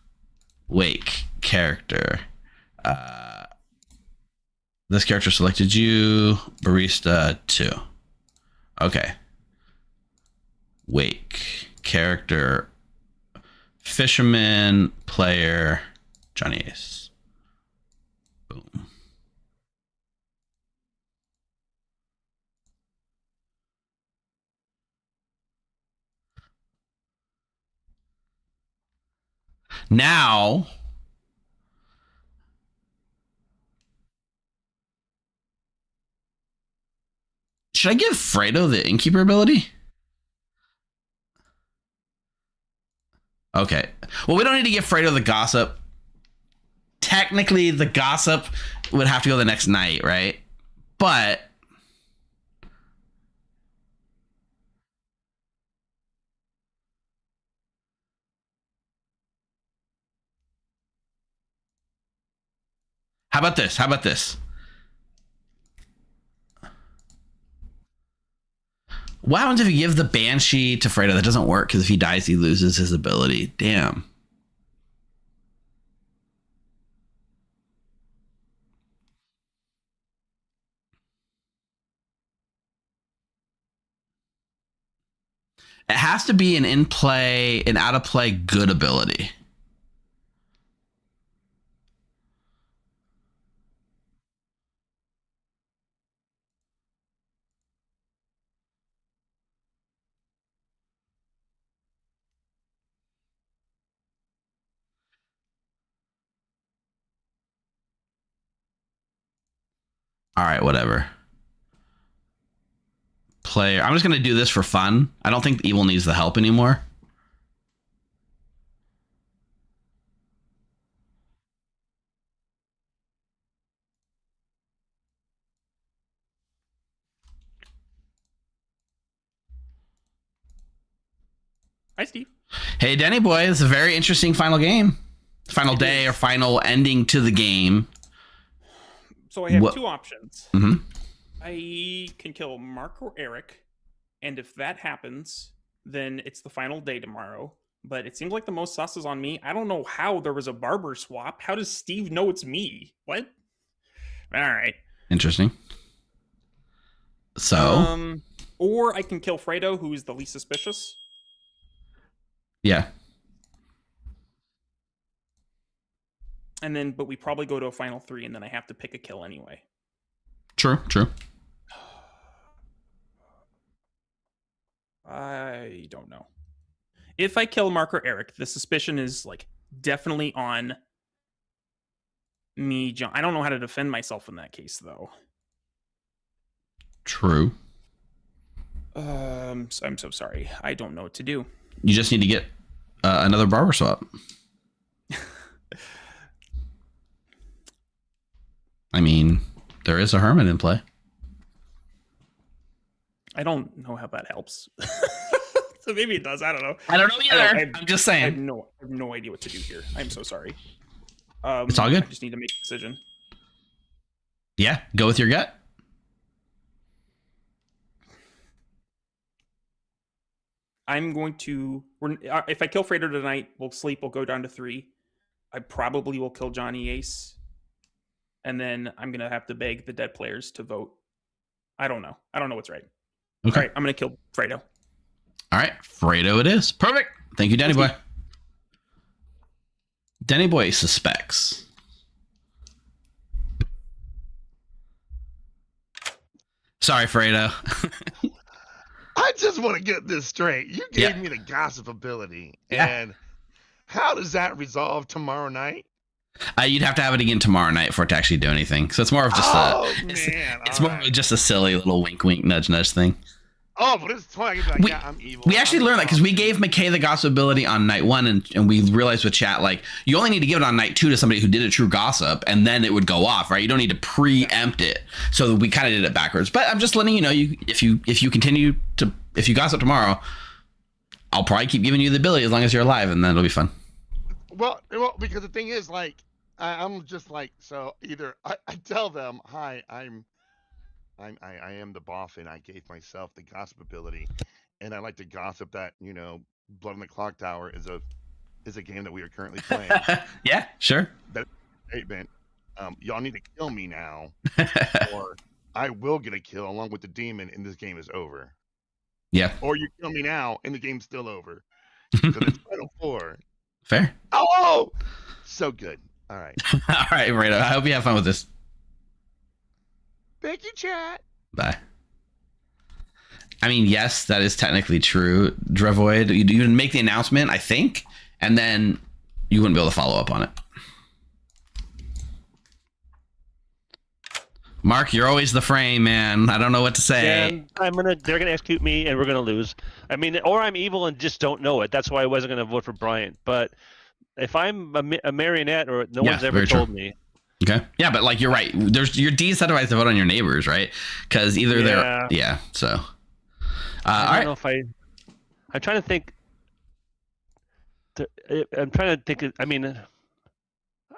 Wake character. This character selected you. Barista 2. Okay. Wake character. Fisherman player. Johnny Ace. Boom. Now, should I give Fredo the Innkeeper ability? Okay. Well, we don't need to give Fredo the Gossip. Technically, the Gossip would have to go the next night, right? But how about this? What happens if you give the Banshee to Fredo? That doesn't work because if he dies, he loses his ability. Damn. It has to be an in-play, an out-of-play good ability. All right, whatever. Player. I'm just going to do this for fun. I don't think Evil needs the help anymore. Hi, Steve. Hey, Denny boy. It's a very interesting final game. Final day or final ending to the game. So I have two options. Mm-hmm. I can kill Mark or Eric, and if that happens, then it's the final day tomorrow. But it seems like the most sus is on me. I don't know how there was a barber swap. How does Steve know it's me? What? All right. Interesting. So? Or I can kill Fredo, who is the least suspicious. Yeah. And then, but we probably go to a final 3, and then I have to pick a kill anyway. True. I don't know. If I kill Mark or Eric, the suspicion is like definitely on me, John. I don't know how to defend myself in that case, though. True. I'm so sorry. I don't know what to do. You just need to get another barber swap. I mean, there is a hermit in play. I don't know how that helps. So maybe it does. I don't know. I don't know either. I'm just saying. I have no idea what to do here. I'm so sorry. It's all good. I just need to make a decision. Yeah, go with your gut. I'm going to... if I kill Fredo tonight, we'll sleep. We'll go down to 3. I probably will kill Johnny Ace. And then I'm going to have to beg the dead players to vote. I don't know. I don't know what's right. Okay. All right, I'm going to kill Fredo. All right, Fredo it is. Perfect. Thank you, Denny boy. Denny boy suspects. Sorry, Fredo. I just want to get this straight. You gave me the gossip ability. And how does that resolve tomorrow night? You'd have to have it again tomorrow night for it to actually do anything. So it's more of just it's more of just a silly little wink, wink, nudge, nudge thing. Oh, but it's 20. I can be like, yeah, I'm evil. We actually I'm learned that because we gave evil. McKay the gossip ability on night 1, and we realized with chat, like, you only need to give it on night 2 to somebody who did a true gossip, and then it would go off, right? You don't need to preempt it. So we kind of did it backwards. But I'm just letting you know, if you gossip tomorrow, I'll probably keep giving you the ability as long as you're alive, and then it'll be fun. Well, because the thing is, like, I'm just like, so either I tell them, hi, I am the boffin. I gave myself the gossip ability, and I like to gossip that Blood on the Clocktower is a game that we are currently playing. Yeah, sure. That's a statement. Y'all need to kill me now, or I will get a kill along with the demon, and this game is over. Yeah. Or you kill me now, and the game's still over. So it's Final 4. Fair. Oh, so good. All right. All right, Rado. I hope you have fun with this. Thank you, chat. Bye. I mean, yes, that is technically true, Drevoid. You would make the announcement, I think, and then you wouldn't be able to follow up on it. Mark, you're always the frame, man. I don't know what to say. Yeah, they're gonna execute me, and we're gonna lose. I mean, or I'm evil and just don't know it. That's why I wasn't gonna vote for Bryant. But if I'm a marionette, or no one's ever told me. Okay. Yeah, but like you're right. You're de-incentivized to vote on your neighbors, right? Because either they're So. I don't know if I'm trying to think. I'm trying to think. I mean,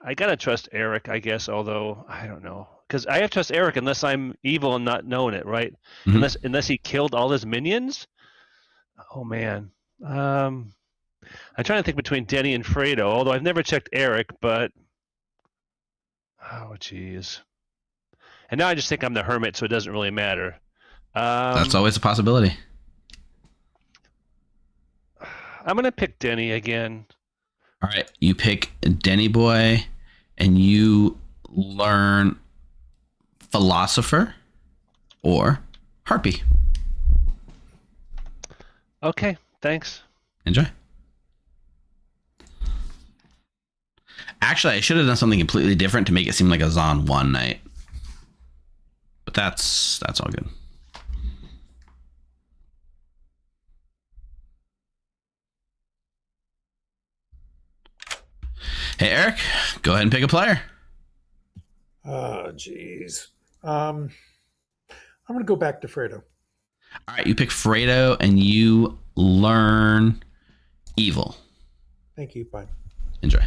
I gotta trust Eric, I guess. Although I don't know, because I have to trust Eric unless I'm evil and not knowing it, right? Mm-hmm. Unless he killed all his minions. Oh man. I'm trying to think between Denny and Fredo. Although I've never checked Eric, but oh jeez. And now I just think I'm the hermit, so it doesn't really matter. That's always a possibility. I'm gonna pick Denny again. All right, you pick Denny Boy, and you learn Philosopher or Harpy. Okay, thanks. Enjoy. Actually, I should have done something completely different to make it seem like a Zon 1 night. But that's all good. Hey, Eric, go ahead and pick a player. Oh, jeez. I'm going to go back to Fredo. All right, you pick Fredo, and you learn Evil. Thank you. Bye. Enjoy.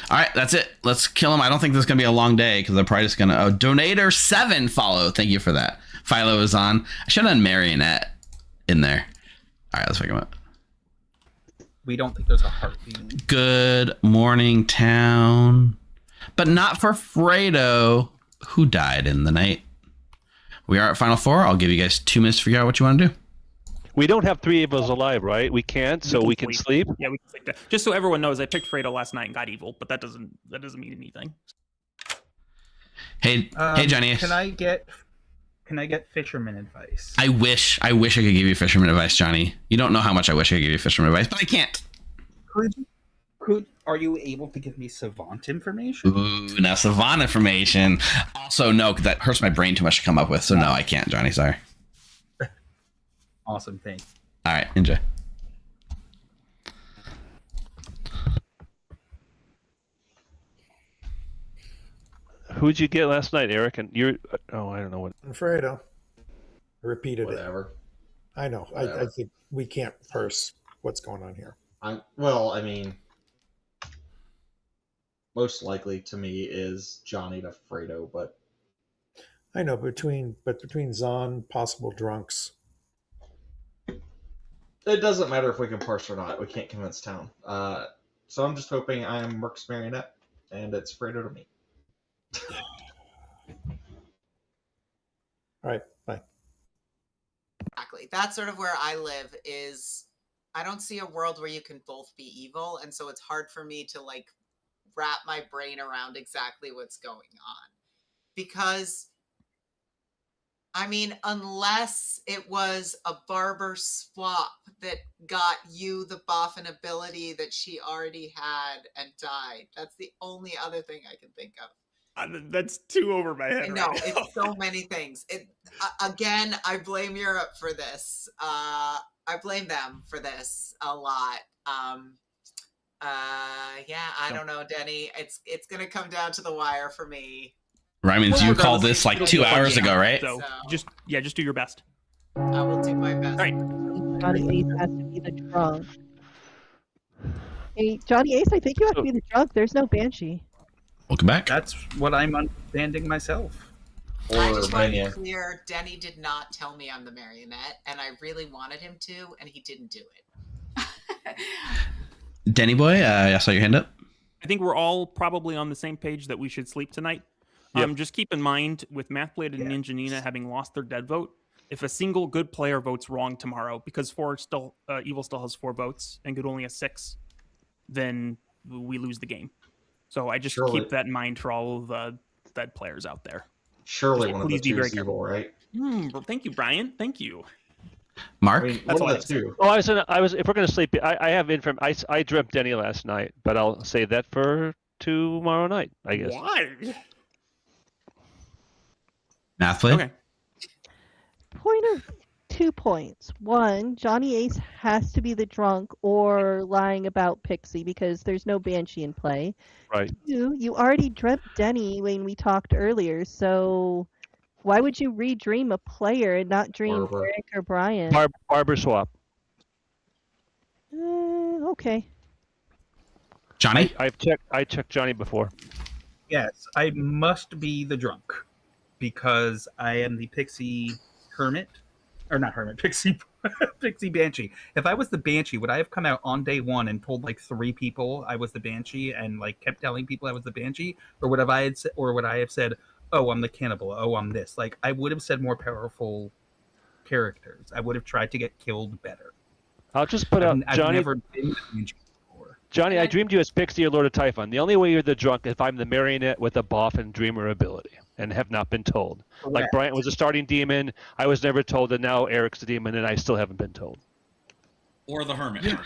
All right, that's it. Let's kill him. I don't think this is going to be a long day because I'm probably just going to... Oh, Donator 7 follow. Thank you for that. Philo is on. I should have done Marionette in there. All right, let's pick him up. We don't think there's a heartbeat. Good morning, town. But not for Fredo, who died in the night. We are at Final Four. I'll give you guys 2 minutes to figure out what you want to do. We don't have 3 of us alive, right? We can't, so we can sleep. Yeah, we can sleep. Just so everyone knows, I picked Fredo last night and got evil, but that doesn't mean anything. Hey, Johnny. Can I get fisherman advice? I wish I could give you fisherman advice, Johnny. You don't know how much I wish I could give you fisherman advice, but I can't. Are you able to give me savant information? Ooh, now savant information. Also, no, that hurts my brain too much to come up with. So no, I can't, Johnny. Sorry. Awesome, thanks. All right, enjoy. Who'd you get last night, Eric? And you're... Oh, I don't know what... Fredo. I repeated Whatever. it. I know. I think we can't parse what's going on here. I mean, most likely to me is Johnny to Fredo, but I know between Zon, possible drunks. it doesn't matter if we can parse or not. We can't convince town. So I'm just hoping I'm Merc's marionette, and it's Fredo to me. All right, bye. Exactly. That's sort of where I live. Is I don't see a world where you can both be evil, and so it's hard for me to like wrap my brain around exactly what's going on. Because I mean, unless it was a barber swap that got you the boffin ability that she already had and died. That's the only other thing I can think of. That's too over my head. No, right now. it's so many things. Again, I blame Europe for this. I blame them for this a lot. I don't know, Denny. It's gonna come down to the wire for me. Rymans, you called this like 2 hours ago, right? So just do your best. I will do my best. All right. Johnny Ace has to be the drunk. Hey, Johnny Ace, I think you have to be the drunk. There's no Banshee. Welcome back. That's what I'm understanding myself. I just want to be clear, Denny did not tell me I'm the marionette, and I really wanted him to, and he didn't do it. Denny boy, I saw your hand up. I think we're all probably on the same page that we should sleep tonight. Yep. Just keep in mind, with Mathblade and Ninja Nina having lost their dead vote, if a single good player votes wrong tomorrow, because Evil still has 4 votes and Good only has 6, then we lose the game. So I just keep that in mind for all of the dead players out there. Surely Just one of the please be two very is evil, right? Thank you, Brian. Thank you. Mark? I mean, That's one all of the two. Oh, I was. If we're gonna sleep, I have info. I dreamt Denny last night, but I'll save that for tomorrow night, I guess. Why? Mathblade? Okay. Point of 2 points. 1, Johnny Ace has to be the drunk or lying about Pixie because there's no Banshee in play. Right. 2, you already dreamt Denny when we talked earlier, so why would you redream a player and not dream Barber. Eric or Brian? Barber swap. Okay. Johnny? I checked Johnny before. Yes, I must be the drunk because I am the Pixie Hermit. Or not Hermit, Pixie Pixie Banshee. If I was the Banshee, would I have come out on day 1 and told like 3 people I was the Banshee and like kept telling people I was the Banshee? Or would I have said, oh, I'm the cannibal, oh, I'm this? Like, I would have said more powerful characters. I would have tried to get killed better. I'll just put out I've Johnny. never been the Banshee before. Johnny, I dreamed you as Pixie or Lord of Typhon. The only way you're the drunk is if I'm the marionette with a boffin dreamer ability and have not been told. Correct. Like Brian was a starting demon, I was never told, and now Eric's the demon, and I still haven't been told. Or the hermit. Yeah,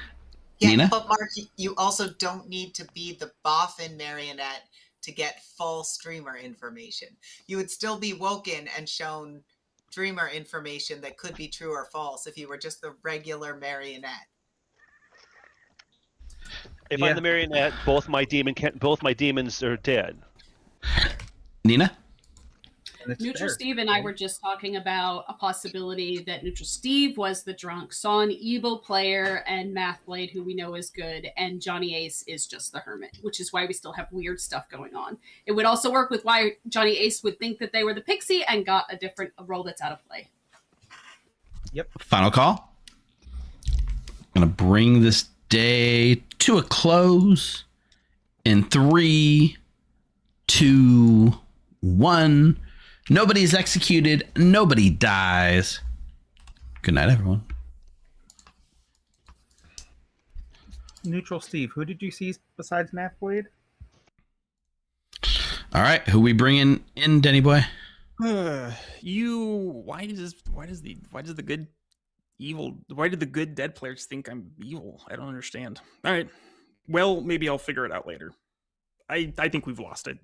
Nina? but Mark, you also don't need to be the boffin marionette to get full streamer information. You would still be woken and shown dreamer information that could be true or false if you were just the regular marionette. If I'm the marionette, both my demons are dead. Nina? Neutral Steve and I were just talking about a possibility that Neutral Steve was the drunk, saw an evil player, and Mathblade, who we know is good, and Johnny Ace is just the hermit, which is why we still have weird stuff going on. It would also work with why Johnny Ace would think that they were the pixie and got a different role that's out of play. Yep. Final call. I'm going to bring this day to a close in 3, 2, 1. Nobody's executed. Nobody dies. Good night, everyone. Neutral Steve, who did you see besides Mathblade? All right, who we bringing in, Denny boy? Why did the good dead players think I'm evil? I don't understand. All right. Well, maybe I'll figure it out later. I think we've lost it.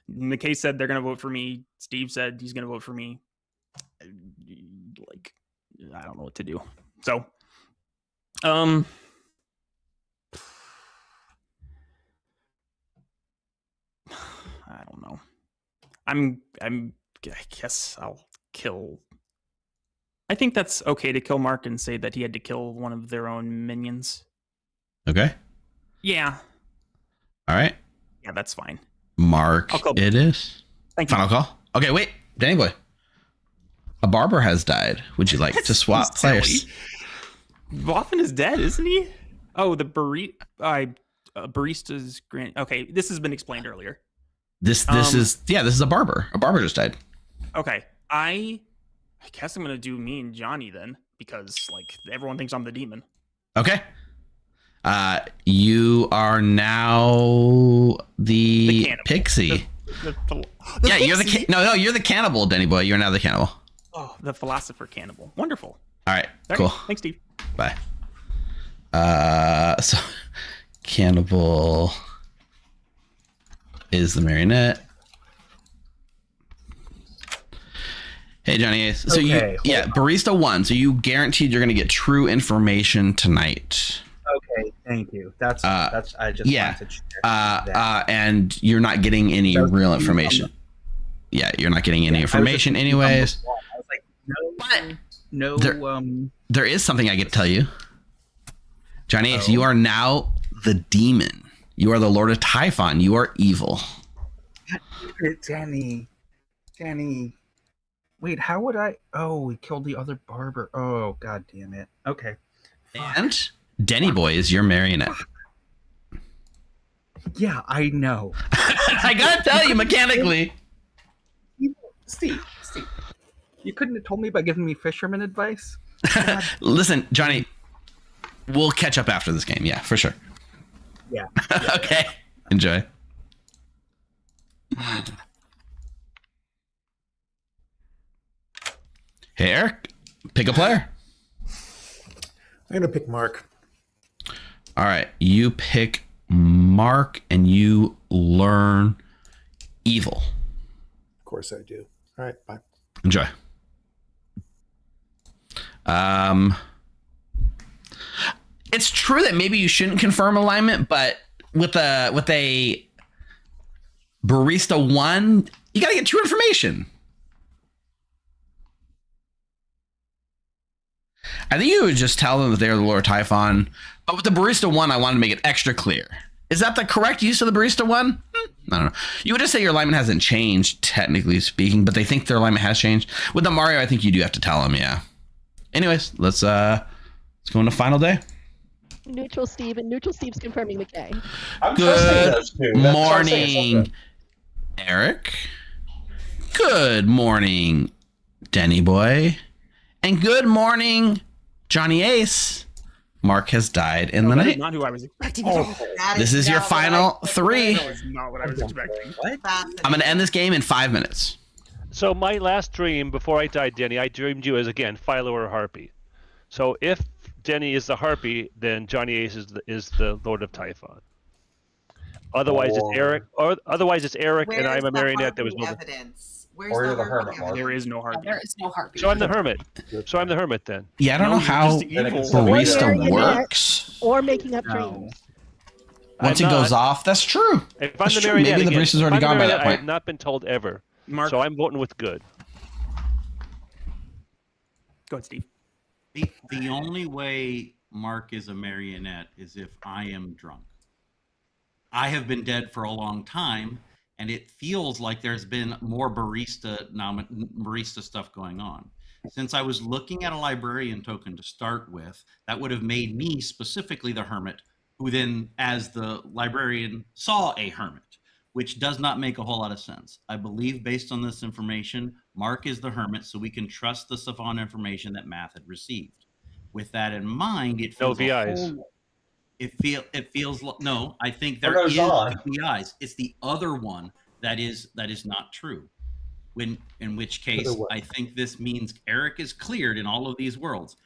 McKay said they're going to vote for me. Steve said he's going to vote for me. I don't know what to do. So, I don't know. I guess I'll kill. I think that's okay to kill Mark and say that he had to kill one of their own minions. Okay. Yeah. All right. Yeah, that's fine. Mark, it is. Thank you. Final call. Okay, wait, Danny boy. A barber has died. Would you like to swap players? Boffin is dead, isn't he? Oh, the barista's grand. Okay, this has been explained earlier. This is a barber. A barber just died. Okay, I guess I'm gonna do me and Johnny then, because everyone thinks I'm the demon. Okay. You are now the pixie. Yeah, you're the you're the cannibal, Denny boy. You're now the cannibal. Oh, the philosopher cannibal. Wonderful. All right, Okay, cool. Thanks, Steve. Bye. So cannibal is the marionette. Hey, Johnny Ace. So Barista 1. So you guaranteed you're going to get true information tonight. Okay, thank you. That's I just wanted to check that. And you're not getting any real information. Yeah, you're not getting any information anyways. I was like, no, there is something I get to tell you. Johnny Ace, you are now the demon. You are the Lord of Typhon. You are evil. Danny. Wait, how would I? Oh, we killed the other barber. Oh, god damn it. Okay. And Denny Boy is your marionette. Yeah, I know. I gotta tell you, mechanically. Steve, you couldn't have told me by giving me fisherman advice? Listen, Johnny, we'll catch up after this game. Yeah, for sure. Yeah. Okay. Enjoy. Hey, Eric, pick a player. I'm going to pick Mark. All right. You pick Mark and you learn evil. Of course I do. All right. Bye. Enjoy. It's true that maybe you shouldn't confirm alignment, but with a Barista 1, you got to get true information. I think you would just tell them that they're the Lord Typhon. But with the Barista 1, I wanted to make it extra clear. Is that the correct use of the Barista 1? I don't know. You would just say your alignment hasn't changed, technically speaking, but they think their alignment has changed. With the Mario, I think you do have to tell them, yeah. Anyways, let's go into final day. Neutral Steve, and Neutral Steve's confirming McKay. Good morning, Eric. Good morning, Denny Boy. And good morning, Johnny Ace. Mark has died in the night. Not who I was expecting. This is your final 3. That was not what I was expecting. I'm going to end this game in 5 minutes. So my last dream before I died, Denny, I dreamed you as, again, Philo or Harpy. So if Denny is the Harpy, then Johnny Ace is the Lord of Typhon. Otherwise, it's Eric, and I'm a marionette. There was no evidence. Where's Or the the hermit. hermit? There is no Harpy. There is no Harpy. So I'm the hermit. Then. Yeah, I don't know how Barista works. Or making up dreams. Once it goes off, that's true. If I'm That's the true. marionette, Maybe the Barista's already gone by that I point. have not been told ever. Mark. So I'm voting with good. Go ahead, Steve. The only way Mark is a marionette is if I am drunk. I have been dead for a long time, and it feels like there's been more barista stuff going on. Since I was looking at a librarian token to start with, that would have made me specifically the hermit, who then, as the librarian, saw a hermit, which does not make a whole lot of sense. I believe, based on this information, Mark is the hermit, so we can trust the savant information that Math had received. With that in mind, it feels no. I think there is VIs. It's the other one that is not true. In which case, I think this means Eric is cleared in all of these worlds.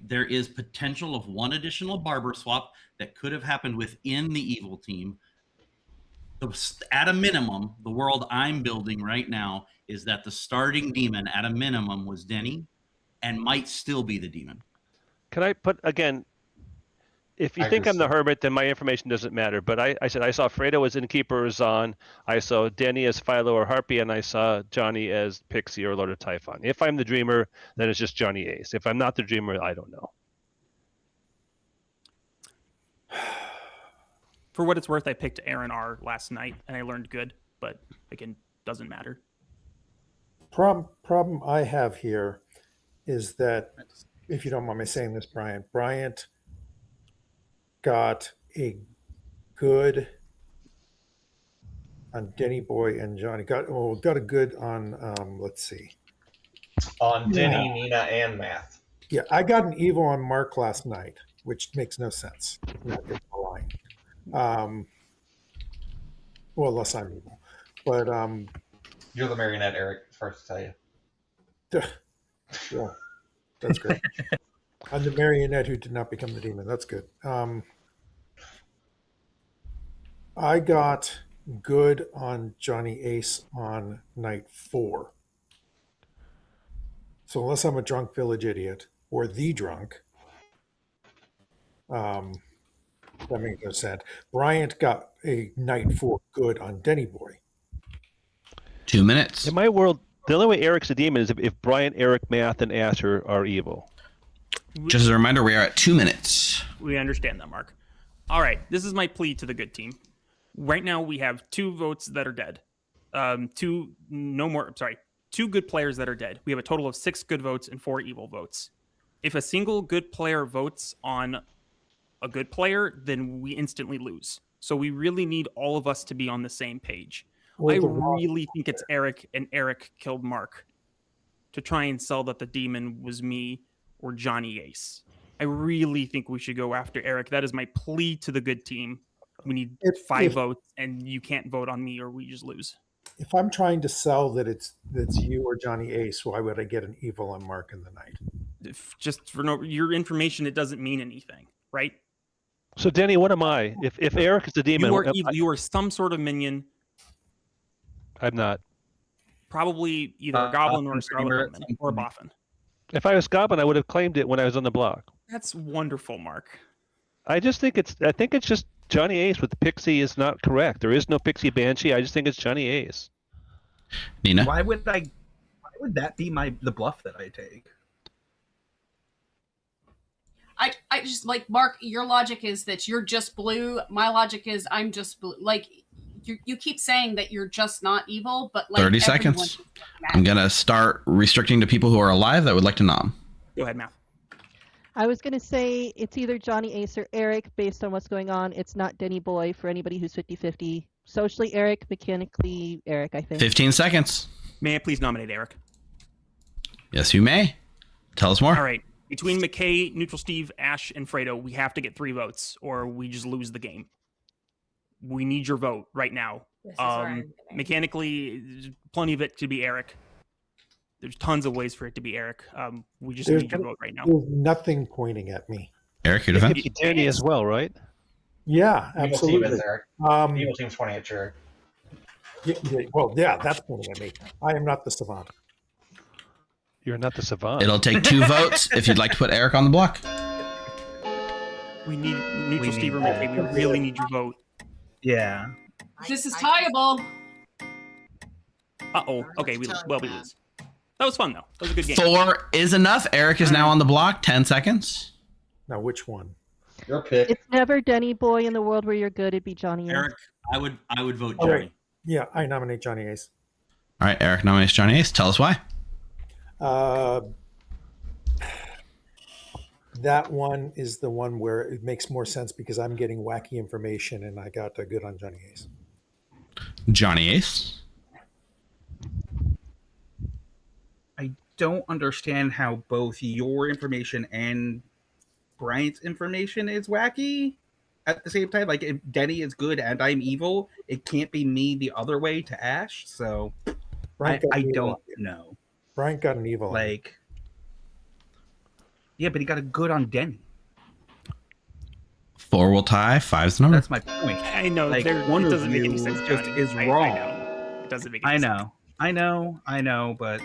There is potential of one additional barber swap that could have happened within the evil team. At a minimum, the world I'm building right now is that the starting demon, at a minimum, was Denny, and might still be the demon. Can I put again? If you think I'm the hermit, then my information doesn't matter. But I said I saw Fredo as Innkeeper or Zahn. I saw Denny as Philo or Harpy, and I saw Johnny as Pixie or Lord of Typhon. If I'm the dreamer, then it's just Johnny Ace. If I'm not the dreamer, I don't know. For what it's worth, I picked Aaron R last night, and I learned good, but again, doesn't matter. Problem I have here is that, if you don't mind me saying this, Bryant got a good on Denny Boy and Johnny. Got a good on let's see. On Denny, Nina, and Math. Yeah, I got an evil on Mark last night, which makes no sense. Not good for line. Well, unless I'm evil. But you're the marionette, Eric, first to tell you. Yeah, that's great. I'm the marionette who did not become the demon. That's good. I got good on Johnny Ace on night 4. So unless I'm a drunk village idiot or the drunk, that makes no sense. Bryant got a night 4 good on Denny Boy. 2 minutes. In my world, the only way Eric's a demon is if Brian, Eric, Math, and Asher are evil. Just as a reminder, we are at 2 minutes. We understand that, Mark. All right, this is my plea to the good team. Right now, we have 2 votes that are dead. 2 good players that are dead. We have a total of 6 good votes and 4 evil votes. If a single good player votes on a good player, then we instantly lose. So we really need all of us to be on the same page. I really think it's Eric, and Eric killed Mark to try and sell that the demon was me or Johnny Ace. I really think we should go after Eric. That is my plea to the good team. We need 5 votes, and you can't vote on me or we just lose. If I'm trying to sell that it's you or Johnny Ace, why would I get an evil on Mark in the night? Just for your information, it doesn't mean anything, right? So, Denny, what am I? If Eric is the demon, you are evil. You are some sort of minion. I'm not. Probably either a goblin or a scarlet woman or a boffin. If I was goblin, I would have claimed it when I was on the block. That's wonderful, Mark. I think it's just Johnny Ace with the Pixie is not correct. There is no Pixie Banshee. I just think it's Johnny Ace. Nina? Why would that be the bluff that I take? I just like, Mark, your logic is that you're just blue. My logic is I'm just blue. Like, you keep saying that you're just not evil, but like 30 seconds. I'm going to start restricting to people who are alive that would like to nom. Go ahead, Matt. I was going to say it's either Johnny Ace or Eric based on what's going on. It's not Denny Boy for anybody who's 50-50. Socially Eric, mechanically Eric, I think. 15 seconds. May I please nominate Eric? Yes, you may. Tell us more. All right. Between McKay, Neutral Steve, Ash, and Fredo, we have to get 3 votes or we just lose the game. We need your vote right now. Mechanically, plenty of it could be Eric. There's tons of ways for it to be Eric. We just need your vote right now. There's nothing pointing at me. Eric, your defense? Danny as well, right? Yeah, absolutely. Evil team is Eric. Evil team's pointing at Eric. Yeah, that's pointing at me. I am not the savant. You're not the savant. It'll take 2 votes if you'd like to put Eric on the block. We need Neutral Steve or McKay. We really need your vote. Yeah. This is tieable. Uh-oh. Okay, we lose. That was fun, though. That was a good game. 4 is enough. Eric is now on the block. 10 seconds. Now, which one? Your pick. It's never Denny Boy in the world where you're good. It'd be Johnny Ace. Eric, I would vote All Johnny. right. Yeah, I nominate Johnny Ace. All right, Eric nominates Johnny Ace. Tell us why. That one is the one where it makes more sense because I'm getting wacky information and I got a good on Johnny Ace. Johnny Ace. I don't understand how both your information and Bryant's information is wacky at the same time. Like, if Denny is good and I'm evil, it can't be me the other way to Ash. So I don't know. Bryant got an evil. Like, yeah, but he got a good on Denny. 4 will tie. 5's the number. That's my point. I know. Like, one doesn't make any sense. Just Johnny. is wrong. I know. It doesn't make any sense. I know, but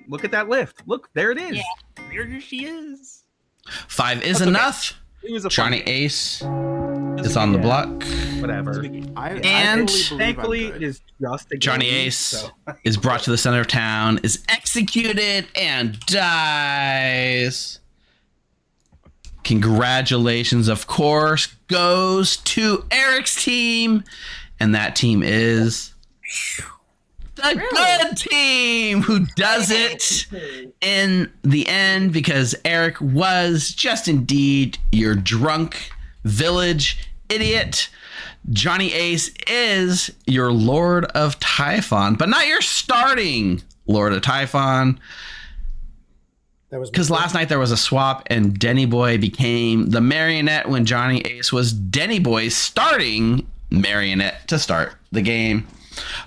look at that lift. Look, there it is. Yeah, there she is. 5 is enough. It was a Johnny Ace is on the block. Whatever. And thankfully, it is just a Johnny game, Ace so. is brought to the center of town, is executed, and dies. Congratulations, of course, goes to Eric's team, and that team is the good team who does it in the end, because Eric was just indeed your drunk village idiot. Johnny Ace is your Lord of Typhon, but not your starting Lord of Typhon. Because last night there was a swap and Denny Boy became the marionette when Johnny Ace was Denny Boy's starting marionette to start the game.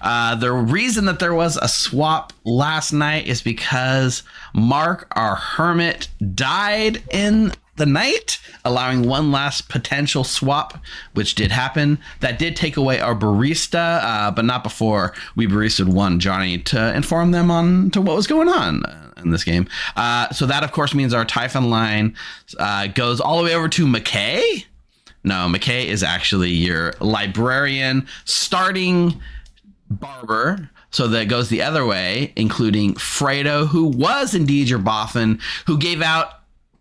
The reason that there was a swap last night is because Mark, our hermit, died in the night, allowing one last potential swap, which did happen. That did take away our barista, but not before we baristaed one Johnny to inform them on to what was going on in this game. So that, of course, means our Typhon line goes all the way over to McKay. No, McKay is actually your librarian starting barber. So that goes the other way, including Fredo, who was indeed your boffin, who gave out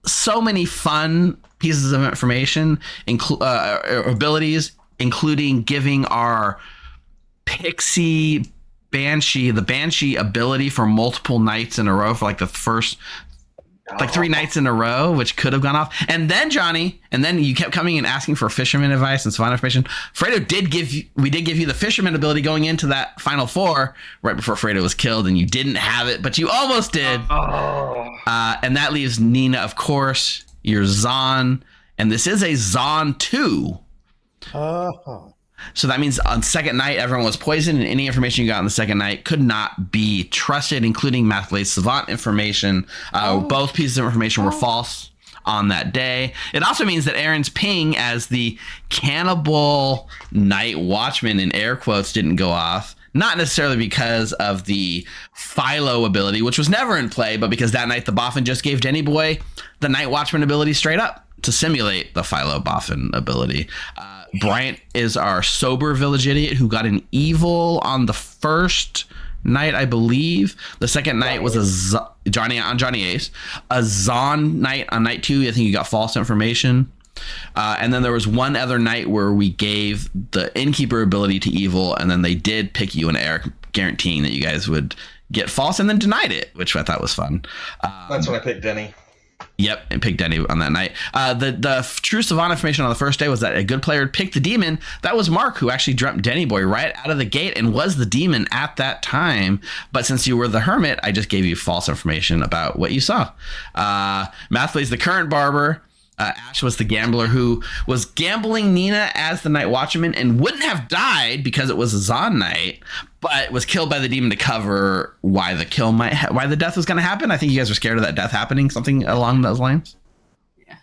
so many fun pieces of information, abilities, including giving our Pixie Banshee, the Banshee ability for multiple nights in a row for like the first, like 3 nights in a row, which could have gone off. And then Johnny, and then you kept coming and asking for fisherman advice and savannah information. Fredo did give you the fisherman ability going into that final 4 right before Fredo was killed, and you didn't have it, but you almost did. And that leaves Nina, of course, your Zon, and this is a Zon 2. So that means on second night, everyone was poisoned, and any information you got on the second night could not be trusted, including Mathblade Savant information. Both pieces of information were false on that day. It also means that Aaron's ping as the cannibal night watchman, in air quotes, didn't go off. Not necessarily because of the Philo ability, which was never in play, but because that night the Boffin just gave Denny Boy the night watchman ability straight up to simulate the Philo Boffin ability. Bryant is our sober village idiot who got an evil on the first night, I believe. The second night was a Johnny Ace. A Zon night on night 2. I think you got false information. And then there was one other night where we gave the innkeeper ability to evil, and then they did pick you and Eric, guaranteeing that you guys would get false, and then denied it, which I thought was fun. That's when I picked Denny. Yep, and picked Denny on that night. The true savant information on the first day was that a good player picked the demon. That was Mark, who actually dreamt Denny Boy right out of the gate and was the demon at that time. But since you were the hermit, I just gave you false information about what you saw. Mathblade, the current barber. Ash was the gambler who was gambling Nina as the night watchman and wouldn't have died because it was a Zon night, but was killed by the demon to cover why the kill why the death was going to happen. I think you guys were scared of that death happening, something along those lines. Yeah,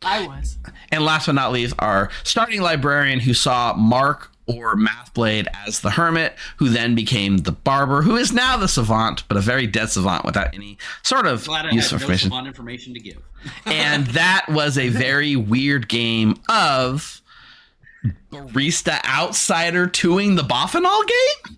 I was. And last but not least, our starting librarian who saw Mark or Mathblade as the hermit, who then became the barber, who is now the savant, but a very dead savant without any sort of useful information. No savant information to give. And that was a very weird game of barista outsider toing the Boffinall game.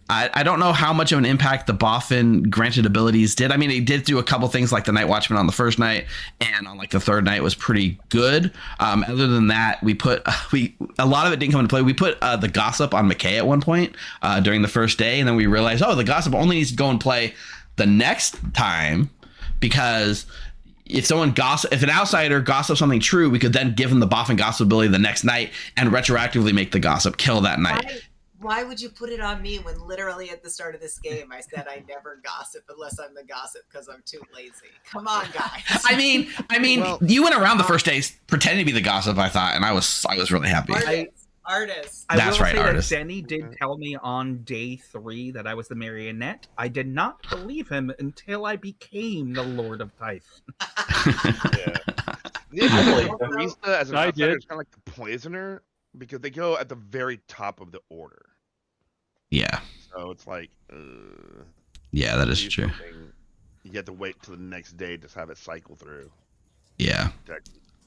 I don't know how much of an impact the Boffin granted abilities did. I mean, it did do a couple things like the Night Watchman on the first night, and on like the third night was pretty good. Other than that, a lot of it didn't come into play. We put the gossip on McKay at one point during the first day, and then we realized, the gossip only needs to go and play the next time, because if an outsider gossips something true, we could then give him the Boffin gossip ability the next night and retroactively make the gossip kill that night. Why would you put it on me when literally at the start of this game I said I never gossip unless I'm the gossip because I'm too lazy? Come on, guys. I mean, well, you went around the first day pretending to be the gossip, I thought, and I was really happy. Artist. That's right, artist. Denny did tell me on day 3 that I was the marionette. I did not believe him until I became the Lord of Typhon. Yeah, barista as an outsider is kind of like the poisoner, because they go at the very top of the order. Yeah. So it's like, yeah, that is true. You have to wait till the next day to have it cycle through. Yeah.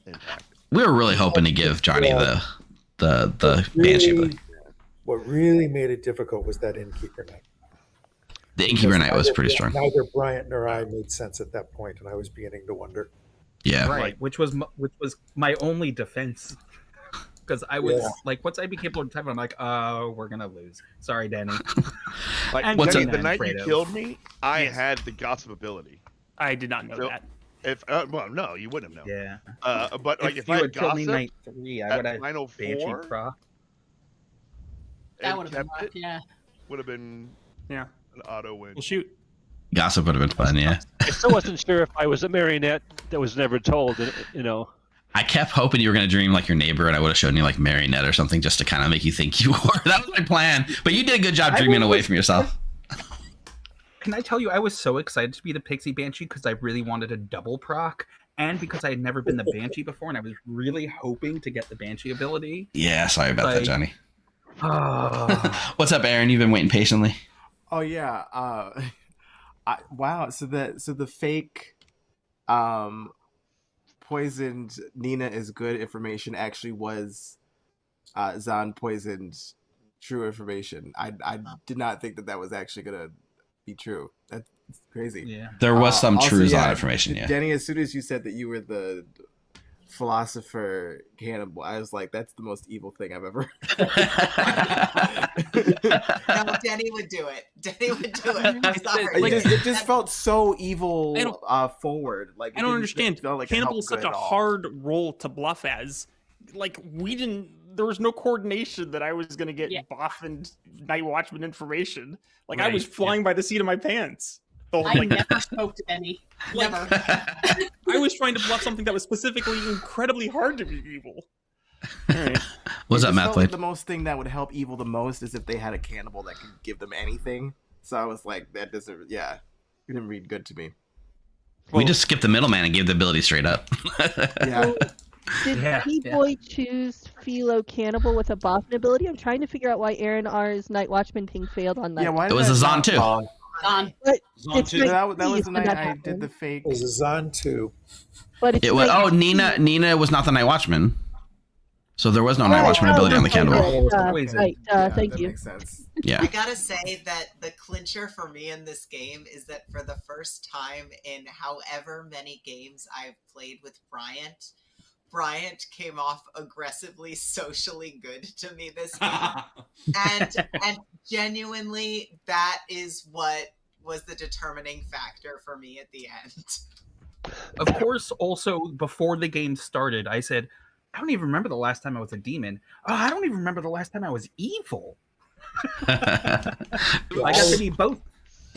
Impact. We were really hoping to give Johnny the Banshee ability. What really made it difficult was that innkeeper night. The innkeeper night was pretty strong. Neither Bryant nor I made sense at that point, and I was beginning to wonder. Yeah. Right, which was my only defense. Because I was like, once I became Lord of Typhon, I'm like, oh, we're gonna lose. Sorry, Danny. Like, the night you killed me, I had the gossip ability. I did not know that. If well, no, you wouldn't have known. Yeah. But like, if you I had killed me gossip night 3, I would have final Banshee 4. proc. That would have been rough, yeah. Would have been an auto win. Well, shoot. Gossip would have been fun, yeah. I still wasn't sure if I was a marionette that was never told, you know. I kept hoping you were going to dream like your neighbor, and I would have shown you like marionette or something just to kind of make you think you were. That was my plan. But you did a good job dreaming away from yourself. Can I tell you, I was so excited to be the Pixie Banshee because I really wanted a double proc, and because I had never been the Banshee before, and I was really hoping to get the Banshee ability. Yeah, sorry about that, Johnny. Oh. What's up, Aaron? You've been waiting patiently. Oh yeah. Wow. So the fake poisoned Nina is good information actually was Zahn poisoned true information. I did not think that was actually gonna be true. That's crazy. Yeah. There was some also, true Zahn information, yeah. Denny, as soon as you said that you were the philosopher cannibal, I was like, that's the most evil thing I've ever No, Denny would do it. Denny would do it. I'm sorry. it just felt so evil forward. Like I don't understand. Like Cannibal is such a hard role to bluff as. Like, there was no coordination that I was going to get Boff and Night Watchman information. Like, I was flying by the seat of my pants. I never spoke to Denny. Never. I was trying to bluff something that was specifically incredibly hard to be evil. All right. What's up, Matt Blade? The most thing that would help evil the most is if they had a cannibal that could give them anything. So I was like, that doesn't, it didn't read good to me. We just skipped the middleman and gave the ability straight up. Yeah. Did T-Boy choose Philo Cannibal with a Boffin ability? I'm trying to figure out why Aaron R's Night Watchman thing failed on that. Yeah, why it was a Zahn too. Zahn. It's too. That was the when night that I happened. did the fake. It was a Zahn too. But it's It was, Nina was not the Night Watchman. So there was no Night Watchman ability on the cannibal. Thank you. Makes sense. Yeah. I gotta say that the clincher for me in this game is that for the first time in however many games I've played with Bryant came off aggressively socially good to me this game. and genuinely that is what was the determining factor for me at the end. Of course, also before the game started, I said, I don't even remember the last time I was a demon. Oh, I don't even remember the last time I was evil. I got to be both.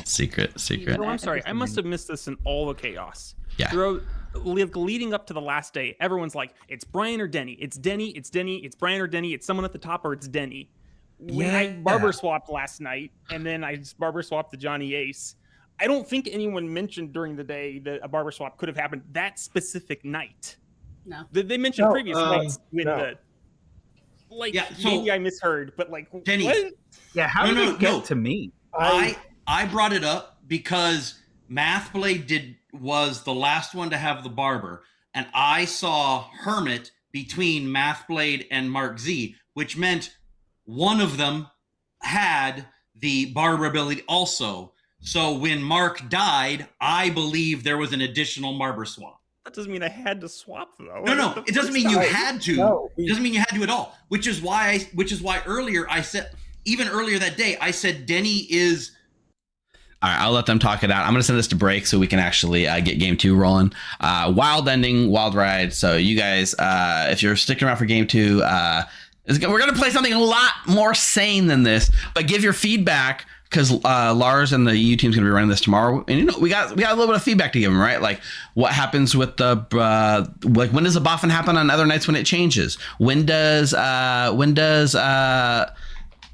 Secret. Oh, I'm sorry. I must have missed this in all the chaos. Yeah. Throughout, leading up to the last day, everyone's like, it's Brian or Denny. It's Denny. It's Denny. It's Brian or Denny. It's someone at the top or it's Denny. When I barber swapped last night, and then I just barber swapped to Johnny Ace, I don't think anyone mentioned during the day that a barber swap could have happened that specific night. No. They mentioned previous nights when maybe I misheard, but like Denny. What? Yeah, how did it get to me? I brought it up because Mathblade was the last one to have the barber, and I saw Hermit between Mathblade and Mark Z, which meant one of them had the barber ability also. So when Mark died, I believe there was an additional barber swap. That doesn't mean I had to swap though. No, it doesn't mean you had to. No, it doesn't mean you had to at all. Which is why earlier I said, even earlier that day, I said Denny is. All right, I'll let them talk it out. I'm going to send this to break so we can actually get game 2 rolling. Wild ending, wild ride. So you guys, if you're sticking around for game 2, we're going to play something a lot more sane than this, but give your feedback because Lars and the EU team's going to be running this tomorrow. And we got a little bit of feedback to give them, right? Like what happens with the when does the boffin happen on other nights when it changes? When does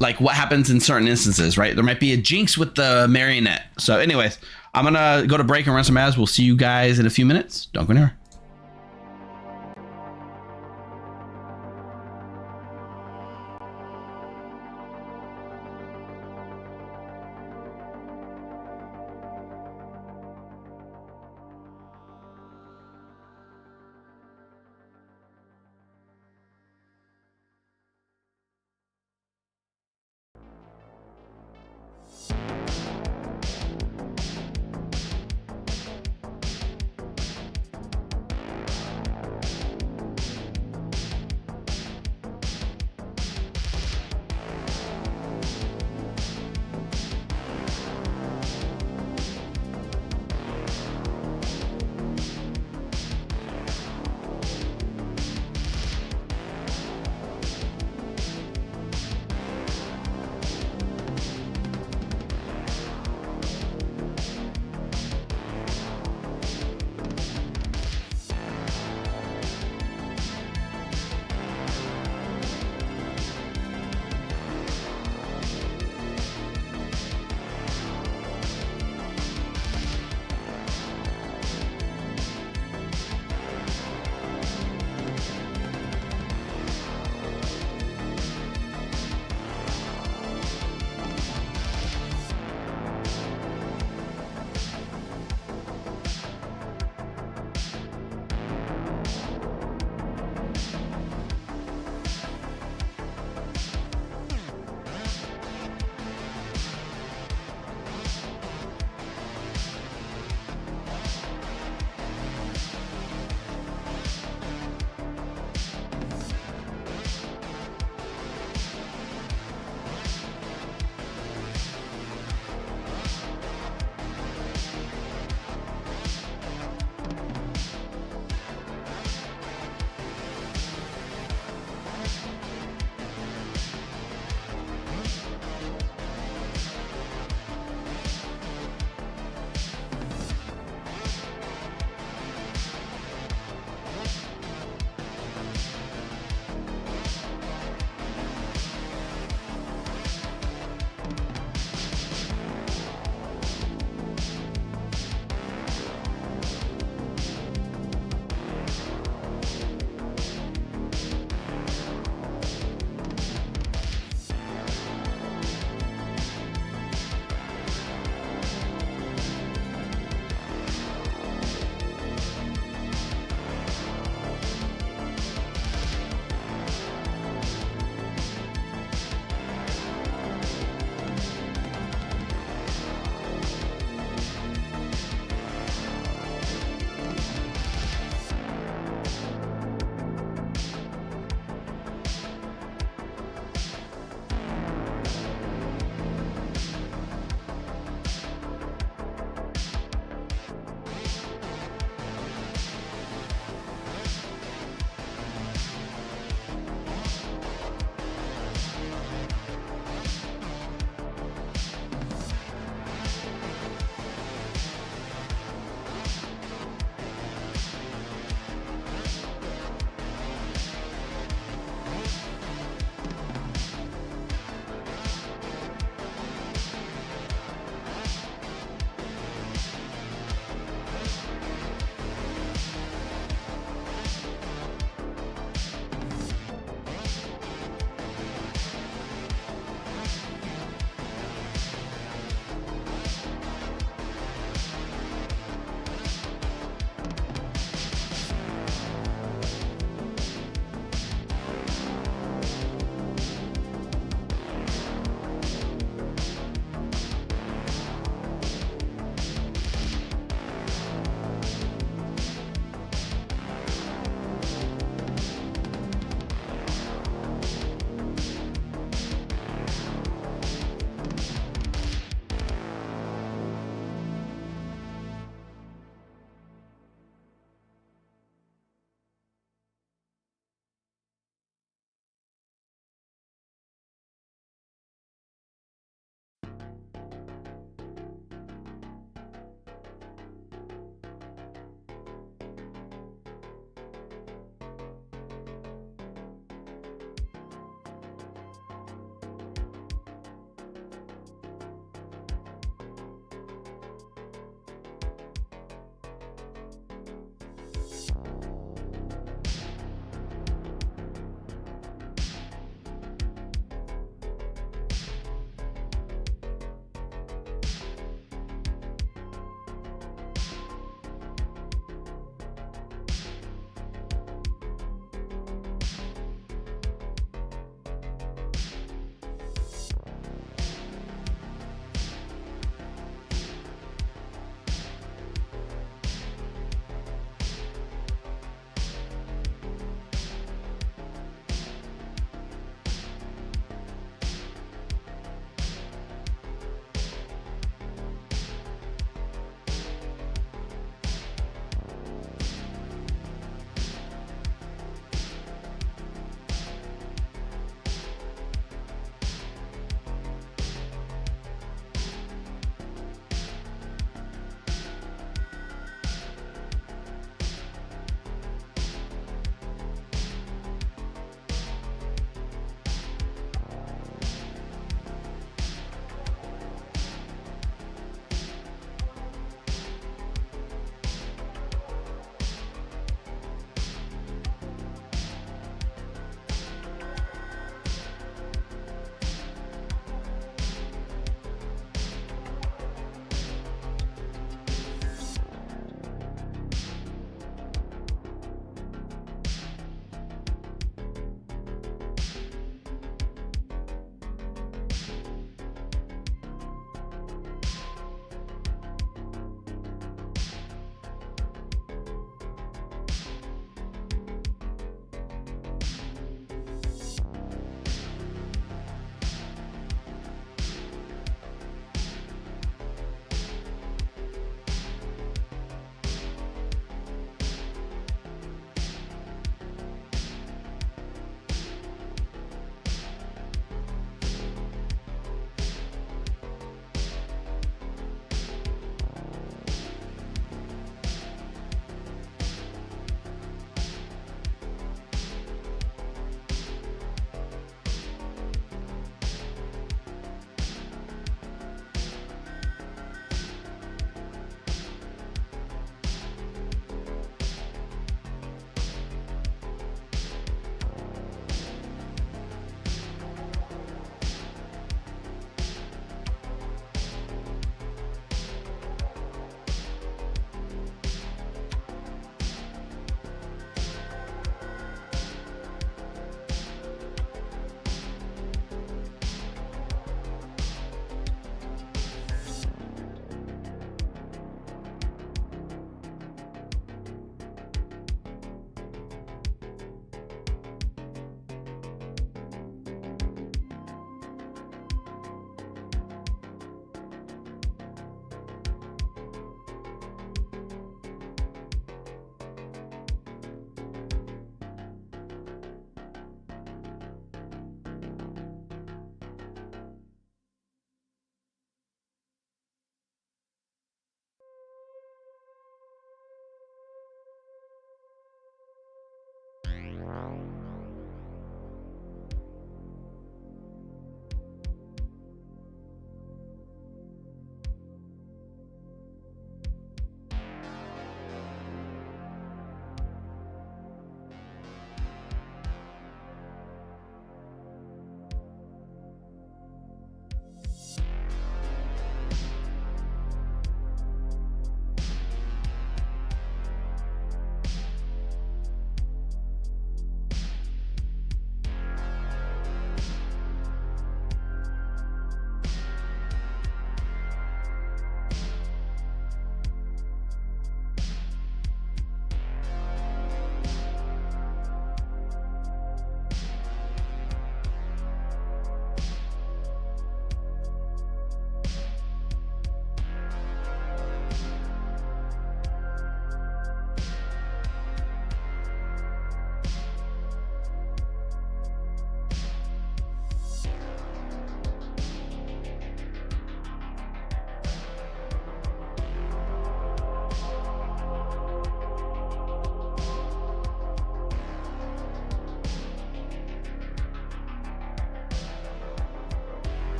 like what happens in certain instances, right? There might be a jinx with the marionette. So anyways, I'm going to go to break and run some ads. We'll see you guys in a few minutes. Don't go anywhere.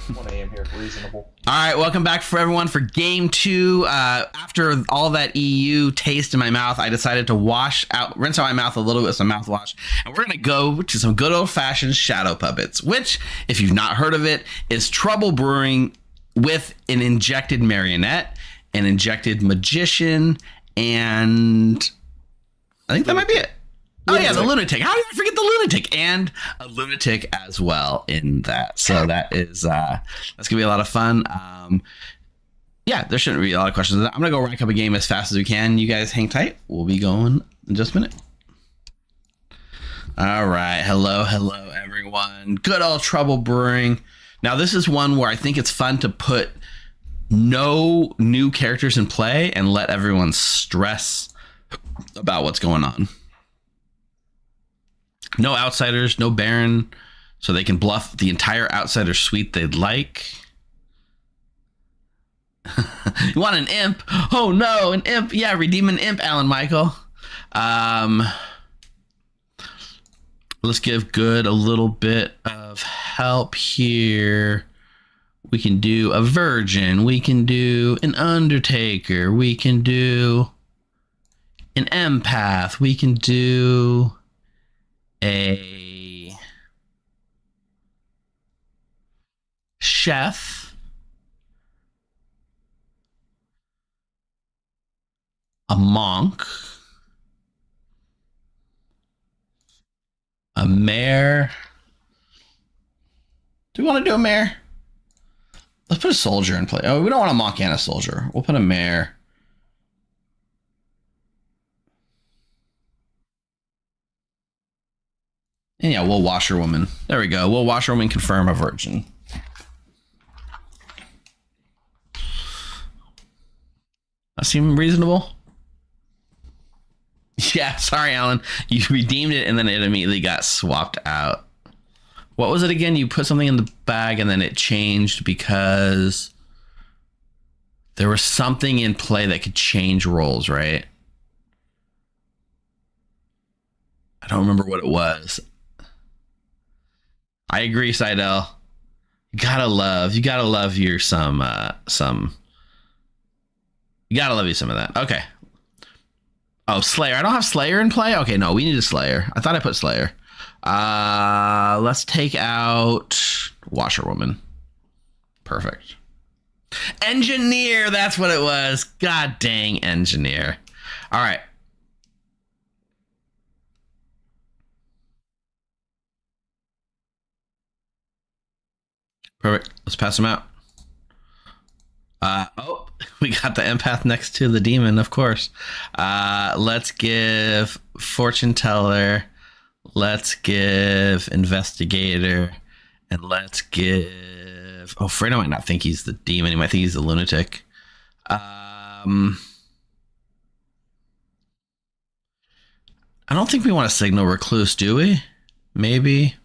1 a.m. here. Reasonable. All right, welcome back for everyone for game 2. After all that EU taste in my mouth, I decided to rinse out my mouth a little bit with some mouthwash, and we're gonna go to some good old-fashioned shadow puppets, which, if you've not heard of it, is trouble brewing with an injected marionette, an injected magician, and I think that might be it. Oh yeah, the lunatic. How did I forget the lunatic? And a lunatic as well in that. So that's gonna be a lot of fun. Yeah, there shouldn't be a lot of questions. I'm gonna go rank up a game as fast as we can. You guys hang tight. We'll be going in just a minute. All right, hello everyone. Good old trouble brewing. Now this is one where I think it's fun to put no new characters in play and let everyone stress about what's going on. No outsiders, no Baron, so they can bluff the entire outsider suite they'd like. You want an imp? Oh no, an imp. Yeah, redeem an imp, Alan Michael. Let's give Good a little bit of help here. We can do a virgin. We can do an undertaker. We can do an empath. We can do a chef, a monk, a mayor. Do we want to do a mayor? Let's put a soldier in play. Oh, we don't want a monk and a soldier. We'll put a mayor. And yeah, we'll washerwoman. There we go. We'll washerwoman confirm a virgin. That seem reasonable? Yeah, sorry, Alan. You redeemed it and then it immediately got swapped out. What was it again? You put something in the bag and then it changed because there was something in play that could change roles, right? I don't remember what it was. I agree, Seidel. You gotta love you some you gotta love you some of that. Okay. Oh, Slayer. I don't have Slayer in play? Okay, no, we need a Slayer. I thought I put Slayer. Let's take out Washerwoman. Perfect. Engineer, that's what it was. God dang, Engineer. All right. Perfect. Let's pass them out. Oh, we got the empath next to the demon, of course. Let's give fortune teller. Let's give investigator. And let's give... Oh, Fredo might not think he's the demon. He might think he's the lunatic. I don't think we want to signal recluse, do we? Maybe.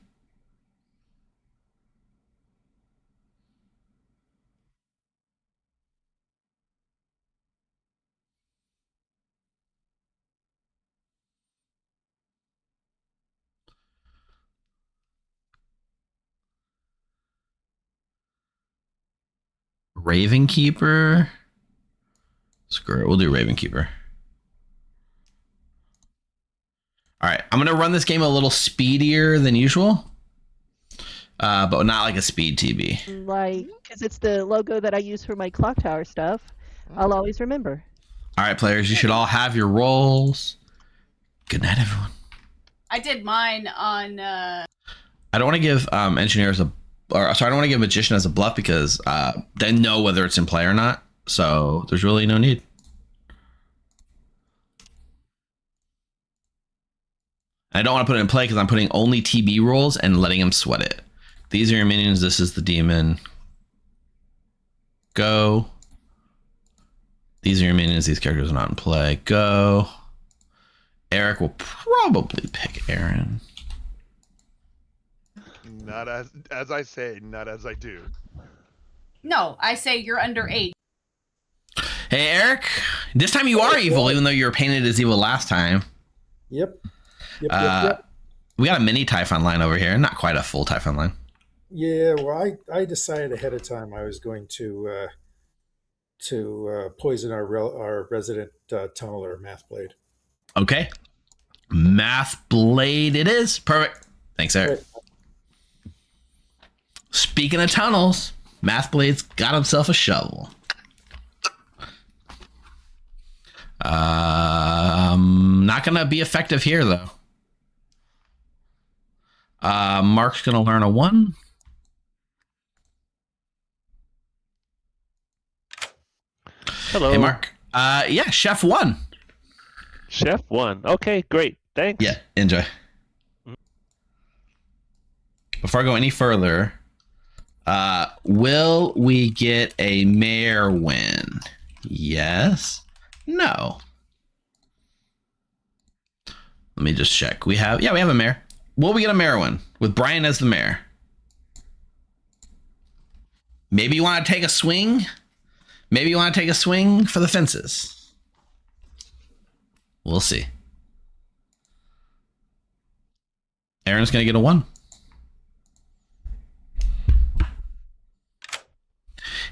Ravenkeeper. Screw it. We'll do Ravenkeeper. All right. I'm going to run this game a little speedier than usual. But not like a speed TB. Like, because it's the logo that I use for my Clocktower stuff. I'll always remember. All right, players. You should all have your roles. Good night, everyone. I did mine on... I don't want to give engineers I don't want to give magician as a bluff because they know whether it's in play or not. So there's really no need. I don't want to put it in play because I'm putting only TB rolls and letting him sweat it. These are your minions. This is the demon. Go. These are your minions. These characters are not in play. Go. Eric will probably pick Aaron. Not as I say, not as I do. No, I say you're underage. Hey, Eric. This time you are evil, even though you were painted as evil last time. Yep. We got a mini Typhon line over here. Not quite a full Typhon line. Yeah, well, I decided ahead of time I was going to poison our resident tunneler, Math Blade. Okay. Math Blade it is. Perfect. Thanks, Eric. Right. Speaking of tunnels, Math Blade's got himself a shovel. Not gonna be effective here though. Mark's gonna learn a 1. Hello. Hey, Mark. Yeah, Chef 1. Chef 1. Okay, great. Thanks. Yeah, enjoy. Before I go any further, will we get a mayor win? Yes. No. Let me just check. We have a mayor. Will we get a mayor win with Brian as the mayor? Maybe you want to take a swing? Maybe you want to take a swing for the fences. We'll see. Aaron's going to get a 1.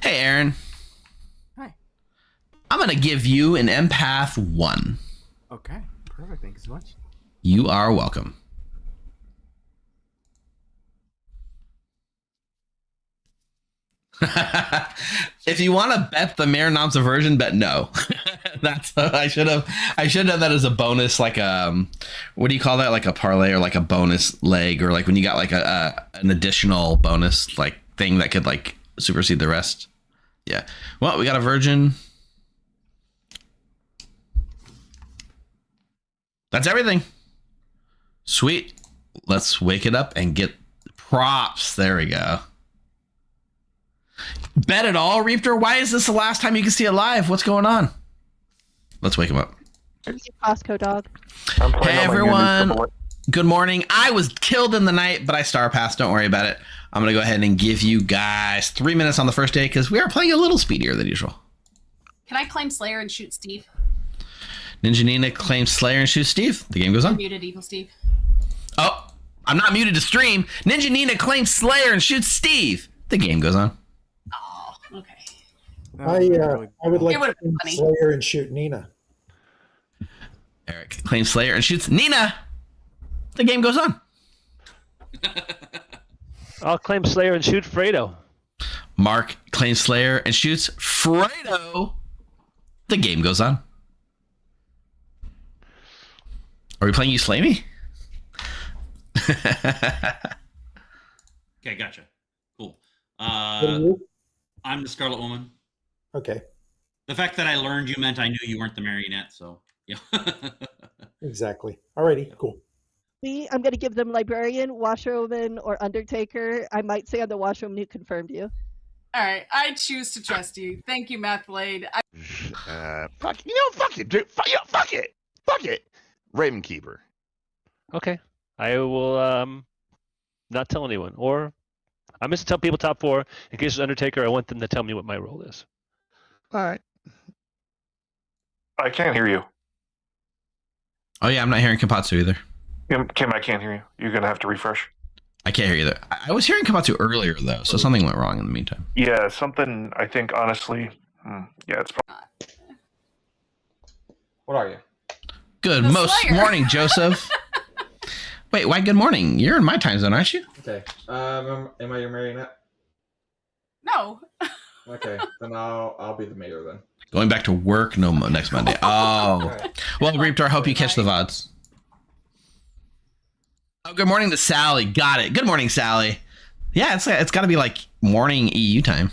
Hey, Aaron. Hi. I'm going to give you an empath 1. Okay, perfect. Thank you so much. You are welcome. If you want to bet the mayor noms aversion, bet no. That's I should have done that as a bonus, like what do you call that? Like a parlay or like a bonus leg, or like when you got like an additional bonus like thing that could like supersede the rest. Yeah. Well, we got a virgin. That's everything. Sweet. Let's wake it up and get props. There we go. Bet it all, Reaptor. Why is this the last time you can see it live? What's going on? Let's wake him up. Costco dog. Hey, everyone. Good morning. I was killed in the night, but I star passed. Don't worry about it. I'm going to go ahead and give you guys 3 minutes on the first day because we are playing a little speedier than usual. Can I claim Slayer and shoot Steve? Ninja Nina claims Slayer and shoots Steve. The game goes on. Muted Evil Steve. Oh, I'm not muted to stream. Ninja Nina claims Slayer and shoots Steve. The game goes on. Oh, okay. I would like It would've to been funny. Slayer and shoot Nina. Eric claims Slayer and shoots Nina. The game goes on. I'll claim Slayer and shoot Fredo. Mark claims Slayer and shoots Fredo. The game goes on. Are we playing You Slay Me? Okay, gotcha. Cool. What are you? I'm the Scarlet Woman. Okay, The fact that I learned you meant I knew you weren't the marionette, so yeah. exactly. Alrighty, cool. Me, I'm going to give them librarian, washerwoman, or undertaker. I might say I'm the washerwoman who confirmed you. All right, I choose to trust you. Thank you, Math Blade. Fuck it, dude. Fuck it. Raven Keeper. Okay. I will not tell anyone. Or I'm just to tell people top 4. In case it's Undertaker, I want them to tell me what my role is. All right. I can't hear you. Oh, yeah, I'm not hearing Kampatsu either. Kim, I can't hear you. You're going to have to refresh. I can't hear you either. I was hearing Kampatsu earlier, though, so something went wrong in the meantime. Yeah, something, I think, honestly. Yeah, it's probably. What are you? Good The Slayer. morning, Joseph. Wait, why good morning? You're in my time zone, aren't you? Okay. Am I your marionette? No. Okay, then I'll be the mayor then. Going back to work next Monday. Oh. Well, Reaptor, I hope you catch the VODs. Oh, good morning to Sally. Got it. Good morning, Sally. Yeah, it's got to be like morning EU time.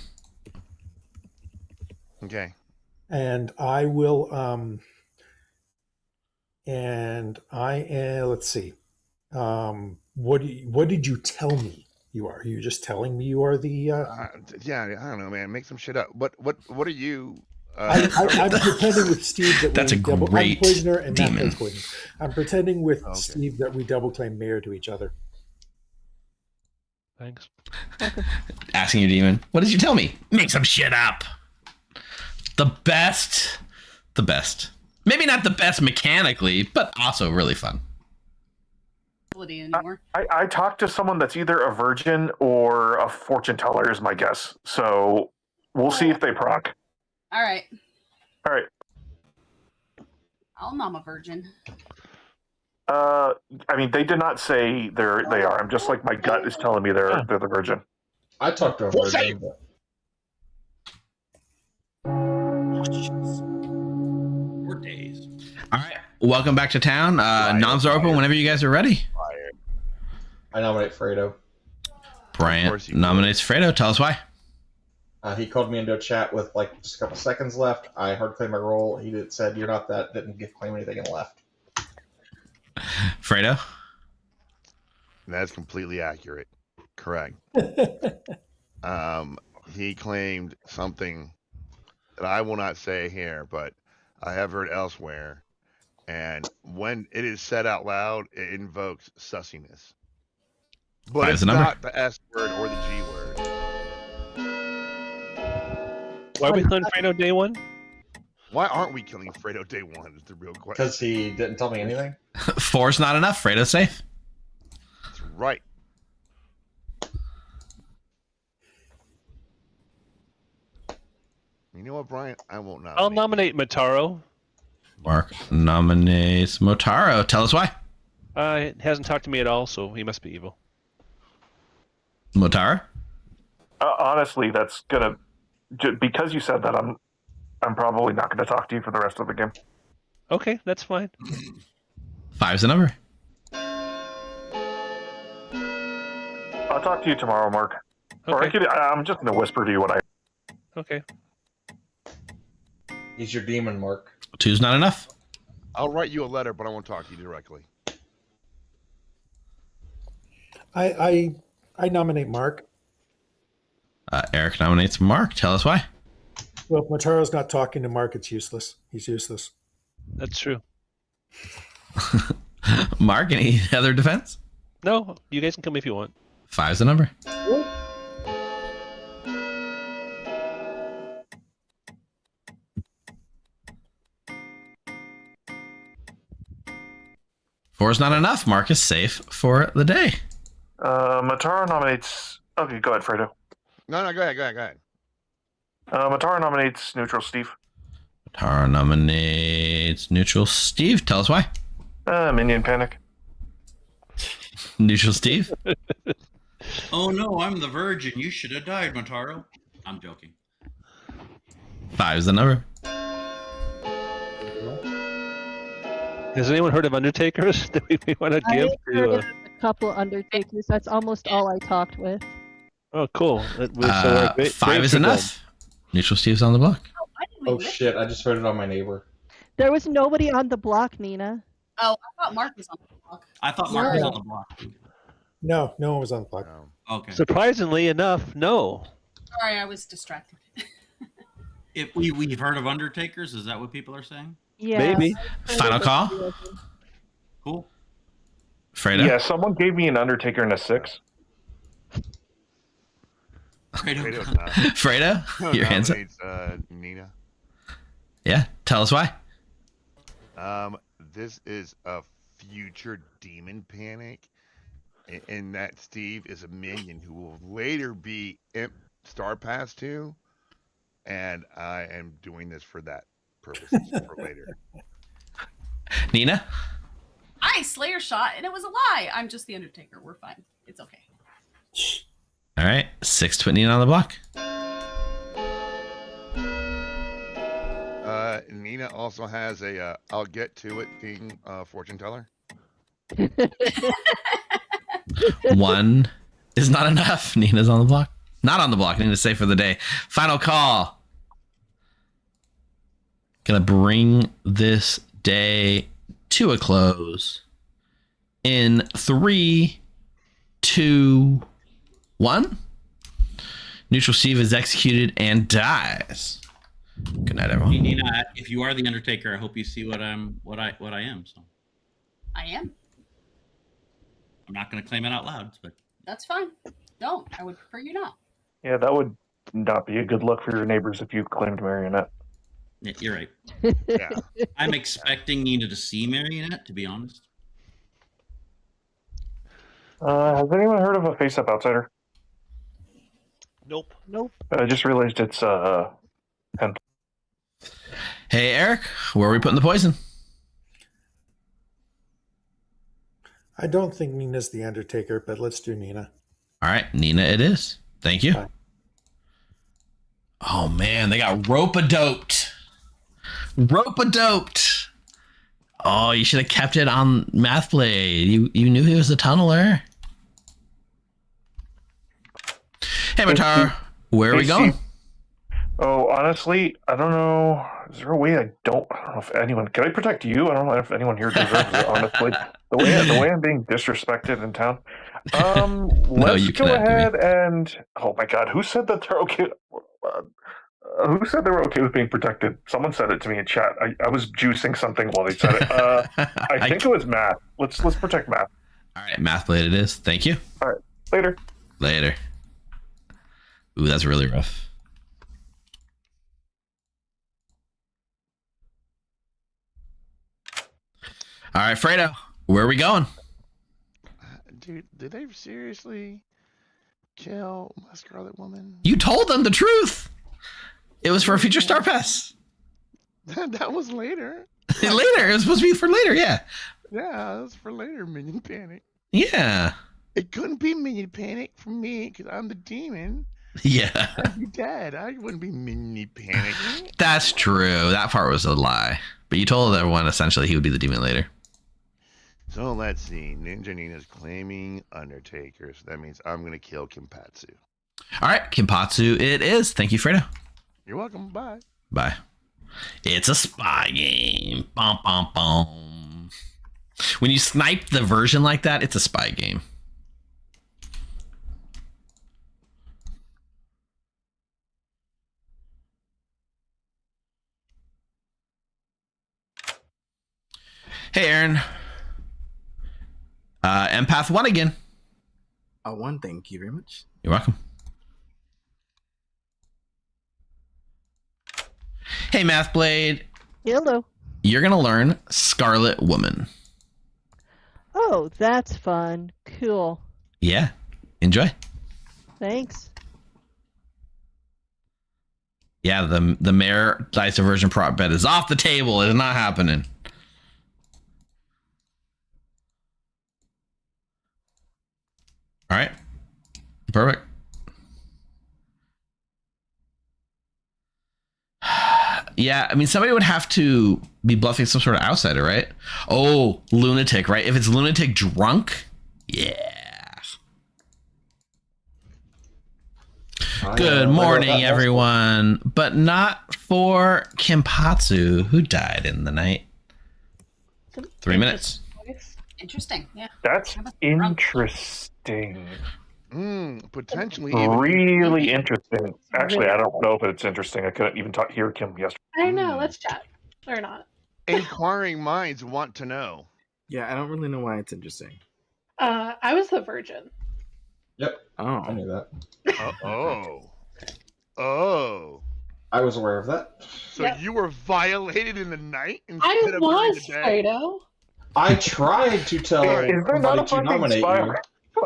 Okay. And I will let's see. What did you tell me you are? Are you just telling me you are the Yeah, I don't know, man. Make some shit up. What are you? I'm pretending with Steve that That's we a double. great I'm poisoner and Matt demon. plays poisoner. I'm pretending with Okay. Steve that we double claim mayor to each other. Thanks. Asking your demon, what did you tell me? Make some shit up. The best. Maybe not the best mechanically, but also really fun. possibility anymore. I talked to someone that's either a virgin or a fortune teller is my guess. So we'll see if they proc. All right. All right. I'll nom a virgin. I mean, they did not say they are. I'm just like my gut is telling me they're the virgin. I talked to a virgin. But... Four days. All right. Welcome back to town. Noms are open whenever you guys are ready. I nominate Fredo. Bryant nominates Fredo. Tell us why. He called me into a chat with like just a couple seconds left. I hard claimed my role. He said, "You're not that." Didn't claim anything and left. Fredo? That's completely accurate. Correct. He claimed something that I will not say here, but I have heard elsewhere. And when it is said out loud, it invokes sussiness. But it's not the S word or the G word. Why are we killing Fredo day one? Why aren't we killing Fredo day one is the real question. Because he didn't tell me anything? 4's not enough. Fredo's safe. That's right. You know what, Brian? I won't nominate. I'll nominate Motaro. Mark nominates Motaro. Tell us why. He hasn't talked to me at all, so he must be evil. Motaro? Honestly, that's gonna because you said that. I'm probably not going to talk to you for the rest of the game. Okay, that's fine. 5's the number. I'll talk to you tomorrow, Mark. Okay. Or I'm just going to whisper to you what I. Okay. He's your demon, Mark. 2's not enough. I'll write you a letter, but I won't talk to you directly. I nominate Mark. Eric nominates Mark. Tell us why. Well, if Motaro's not talking to Mark, it's useless. He's useless. That's true. Mark, any other defense? No, you guys can kill me if you want. 5's the number. Four's not enough. Mark is safe for the day. Matara nominates. Okay, go ahead, Fredo. No, go ahead. Matara nominates neutral Steve. Matara nominates neutral Steve. Tell us why. Minion panic. Neutral Steve. Oh no, I'm the virgin. You should have died, Mataro. I'm joking. 5's the number. Has anyone heard of Undertakers that we want to give? I heard of a couple Undertakers. That's almost all I talked with. Oh, cool. 5 is enough. Neutral Steve's on the block. Oh shit! I just voted on my neighbor. There was nobody on the block, Nina. Oh, I thought Mark was on the block. I thought Mark was on the block. No one was on the block. Okay. Surprisingly enough, no. Sorry, I was distracted. If we've heard of Undertakers, is that what people are saying? Yeah. Maybe. Final call. Cool. Fredo? Yeah, someone gave me an Undertaker and a 6. Fredo? Your hands up. Nina. Yeah, tell us why. This is a future demon panic, and that Steve is a minion who will later be Imp Star Pass 2, and I am doing this for that purpose for later. Nina? I Slayer shot and it was a lie. I'm just the Undertaker. We're fine. It's okay. All right, 6 to put Nina on the block. Nina also has a I'll get to it being fortune teller. 1 is not enough. Nina's on the block. Not on the block. Nina's safe for the day. Final call. Gonna bring this day to a close in 3, 2, 1. Neutral Steve is executed and dies. Good night, everyone. Hey, Nina, if you are the Undertaker, I hope you see what I am. So I am. I'm not going to claim it out loud, but That's fine. Don't. I would prefer you not. Yeah, that would not be a good look for your neighbors if you claimed Marionette. yeah, you're right. I'm expecting Nina to see Marionette, to be honest. Has anyone heard of a face-up outsider? Nope. I just realized it's Pen. Hey, Eric, where are we putting the poison? I don't think Nina's the Undertaker, but let's do Nina. All right, Nina it is. Thank you. Bye. Oh, man, they got rope-a-doped. Rope-a-doped. Oh, you should have kept it on Mathblade. You knew he was a tunneler. Hey, Matar, where are we going? Oh, honestly, I don't know. Is there a way I don't know if anyone... Can I protect you? I don't know if anyone here deserves it, honestly. The way I'm being disrespected in town. Let's go ahead and... Oh, my God. Who said that they're okay... who said they were okay with being protected? Someone said it to me in chat. I was juicing something while they said it. I think it was Math. Let's protect Math. All right, Mathblade it is. Thank you. All right, later. Later. Ooh, that's really rough. All right, Fredo, where are we going? Dude, did they seriously kill my Scarlet Woman? You told them the truth. It was for a future Star Pass. That was later. Later. It was supposed to be for later, yeah. Yeah, that was for later, Minion Panic. Yeah. It couldn't be Minion Panic for me because I'm the demon. Yeah. I'd be dead. I wouldn't be Minion Panic. That's true. That part was a lie. But you told everyone essentially he would be the demon later. So let's see. Ninja Nina's claiming Undertaker. So that means I'm going to kill Kimpatsu. All right, Kimpatsu it is. Thank you, Fredo. You're welcome. Bye. Bye. It's a spy game. Bum, bum, bum. When you snipe the version like that, it's a spy game. Hey, Aaron. Empath 1 again. One, thank you very much. You're welcome. Hey, Mathblade. Hello. You're going to learn Scarlet Woman. Oh, that's fun. Cool. Yeah. Enjoy. Thanks. Yeah, the Mare Dice Aversion prop bet is off the table. It is not happening. All right. Perfect. Yeah, I mean, somebody would have to be bluffing some sort of outsider, right? Oh, lunatic, right? If it's lunatic drunk, yeah. Good morning, everyone. But not for Kimpatsu, who died in the night. 3 minutes. Interesting, yeah. That's interesting. Potentially really interesting. Actually, I don't know if it's interesting. I couldn't even hear Kim yesterday. I know. Let's chat. Or not. Inquiring minds want to know. Yeah, I don't really know why it's interesting. I was the virgin. Yep. Oh. I knew that. Oh. I was aware of that. So you were violated in the night instead I of was, during the day? Fredo. I tried to tell somebody to nominate you.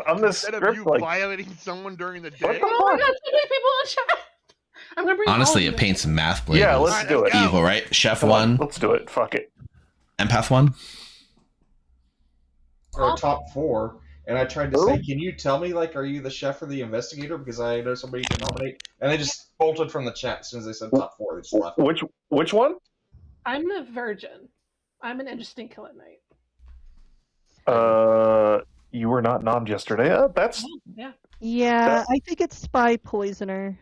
On this Instead script, of you like, violating someone during the day? Oh my god, so many people in chat. I'm gonna bring Honestly, all it of paints Mathblade. Yeah, as let's do it. Evil, right? Chef Come on, 1. let's do it. Fuck it. Empath 1. Or top 4. And I tried to say, can you tell me, like, are you the chef or the investigator? Because I know somebody you can nominate. And they just bolted from the chat as soon as they said top 4. They just left. Which one? I'm the virgin. I'm an interesting kill at night. You were not nommed yesterday. That's Yeah. Yeah, I think it's spy poisoner.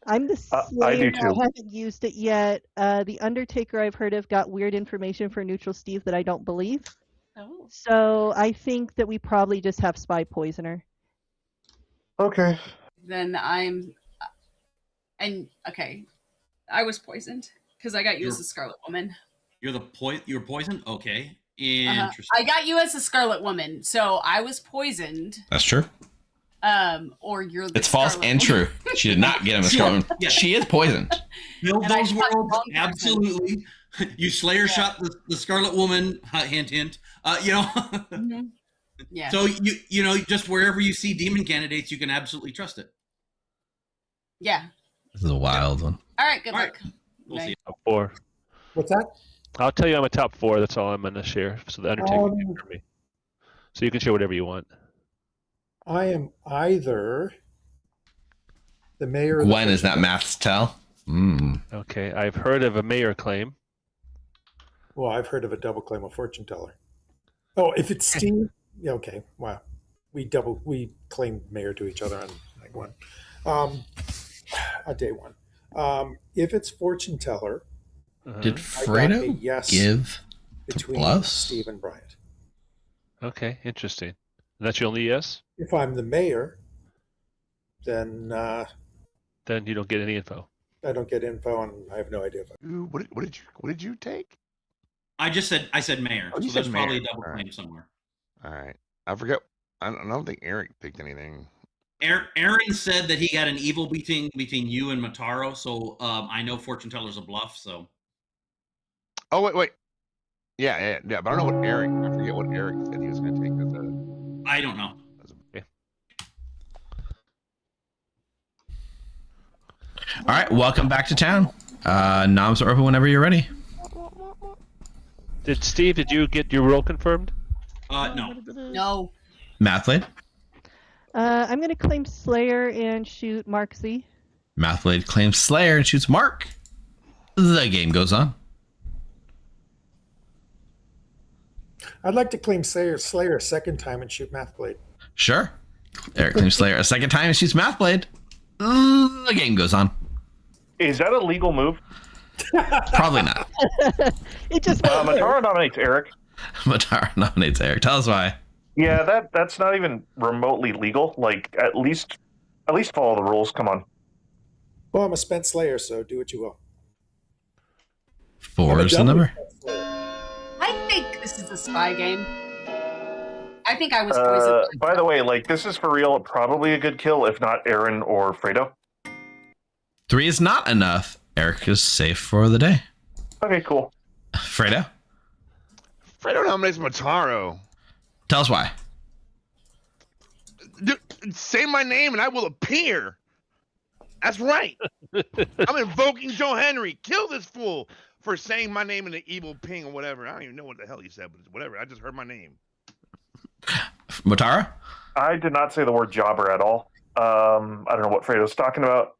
I'm the Slayer. I do too. I haven't used it yet. The Undertaker I've heard of got weird information for Neutral Steve that I don't believe. Oh. So I think that we probably just have spy poisoner. Okay. Then okay, I was poisoned because I got you as a Scarlet Woman. You're poisoned? Okay. Uh-huh. Interesting. I got you as a Scarlet Woman, so I was poisoned. That's true. Or you're the It's false Scarlet and Woman. true. She did not get him a Scarlet. Yeah. She is poisoned. Build And I those shot the worlds, wrong person. absolutely. You Slayer shot the Scarlet Woman. Hint, hint. Mhm. Yeah. So you know, just wherever you see demon candidates, you can absolutely trust it. Yeah. This is a wild one. All right. Good luck. We'll see. Top 4. What's that? I'll tell you I'm a top 4. That's all I'm going to share. So the Undertaker came for me. So you can share whatever you want. I am either the mayor. Or Gwen, is that math's tell? Okay, I've heard of a mayor claim. Well, I've heard of a double claim of fortune teller. Oh, if it's Steve, yeah, okay. Wow, we claim mayor to each other on night one, day one. If it's fortune teller, did Fredo give between bluffs? Steve and Bryant? Okay, interesting. That's your only yes? If I'm the mayor, then you don't get any info. I don't get info, and I have no idea. Ooh, what did you take? I said mayor. Oh, you so said there's probably a mayor. double All claim right. somewhere. All right. I forget. I don't think Eric picked anything. Aaron said that he got an evil between you and Mataro, so I know fortune teller's a bluff. So. Oh wait. Yeah. But I don't know what Eric. I forget what Eric said he was going to take. I don't know. All right, welcome back to town. Noms are open whenever you're ready. Steve, did you get your role confirmed? No. No. Mathlade? I'm going to claim Slayer and shoot Mark Z. Mathlade claims Slayer and shoots Mark. The game goes on. I'd like to claim Slayer a second time and shoot Mathblade. Sure. Eric claims Slayer a second time and shoots Mathblade. The game goes on. Is that a legal move? Probably not. It just Mataro nominates Eric. Mataro nominates Eric. Tell us why. Yeah, that's not even remotely legal. Like at least follow the rules. Come on. Well, I'm a spent Slayer, so do what you will. 4 is the number. I think this is a spy game. I think I was poisoned. By the way, like this is for real. Probably a good kill, if not Aaron or Fredo. 3 is not enough. Eric is safe for the day. Okay, cool. Fredo? Fredo nominates Mataro. Tell us why. Dude, say my name and I will appear. That's right. I'm invoking Joe Henry. Kill this fool for saying my name in the evil ping or whatever. I don't even know what the hell he said, but whatever. I just heard my name. Mataro? I did not say the word jobber at all. I don't know what Fredo's talking about.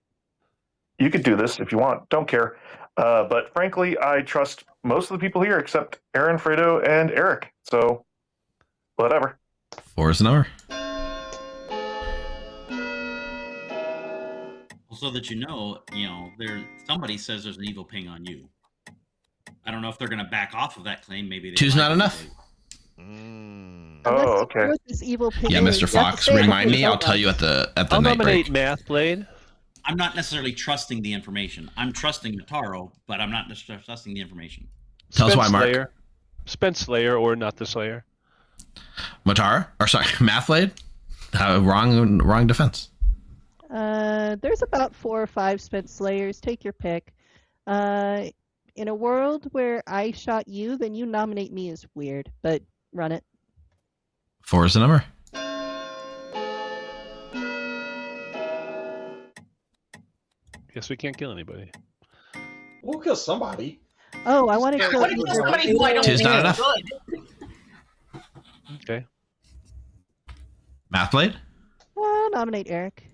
You could do this if you want. Don't care. But frankly, I trust most of the people here except Aaron, Fredo, and Eric. So, whatever. 4 is the number. So that you know, somebody says there's an evil ping on you. I don't know if they're going to back off of that claim. Maybe they 2's not enough. Oh, okay. This evil pig Yeah, is. Mr. Fox, remind me. I'll tell you at the I'll night nominate break. Mathblade. I'm not necessarily trusting the information. I'm trusting Mataro, but I'm not trusting the information. Tell us why, Mark. Slayer. Spent Slayer or not the Slayer. Mataro? Or sorry, Mathlade? Wrong defense. There's about 4 or 5 spent Slayers. Take your pick. In a world where I shot you, then you nominate me is weird, but run it. 4 is the number. Guess we can't kill anybody. We'll kill somebody. Oh, I want to I kill want to kill somebody who I don't 2's think not is enough. good. Okay. Mathblade? I'll nominate Eric.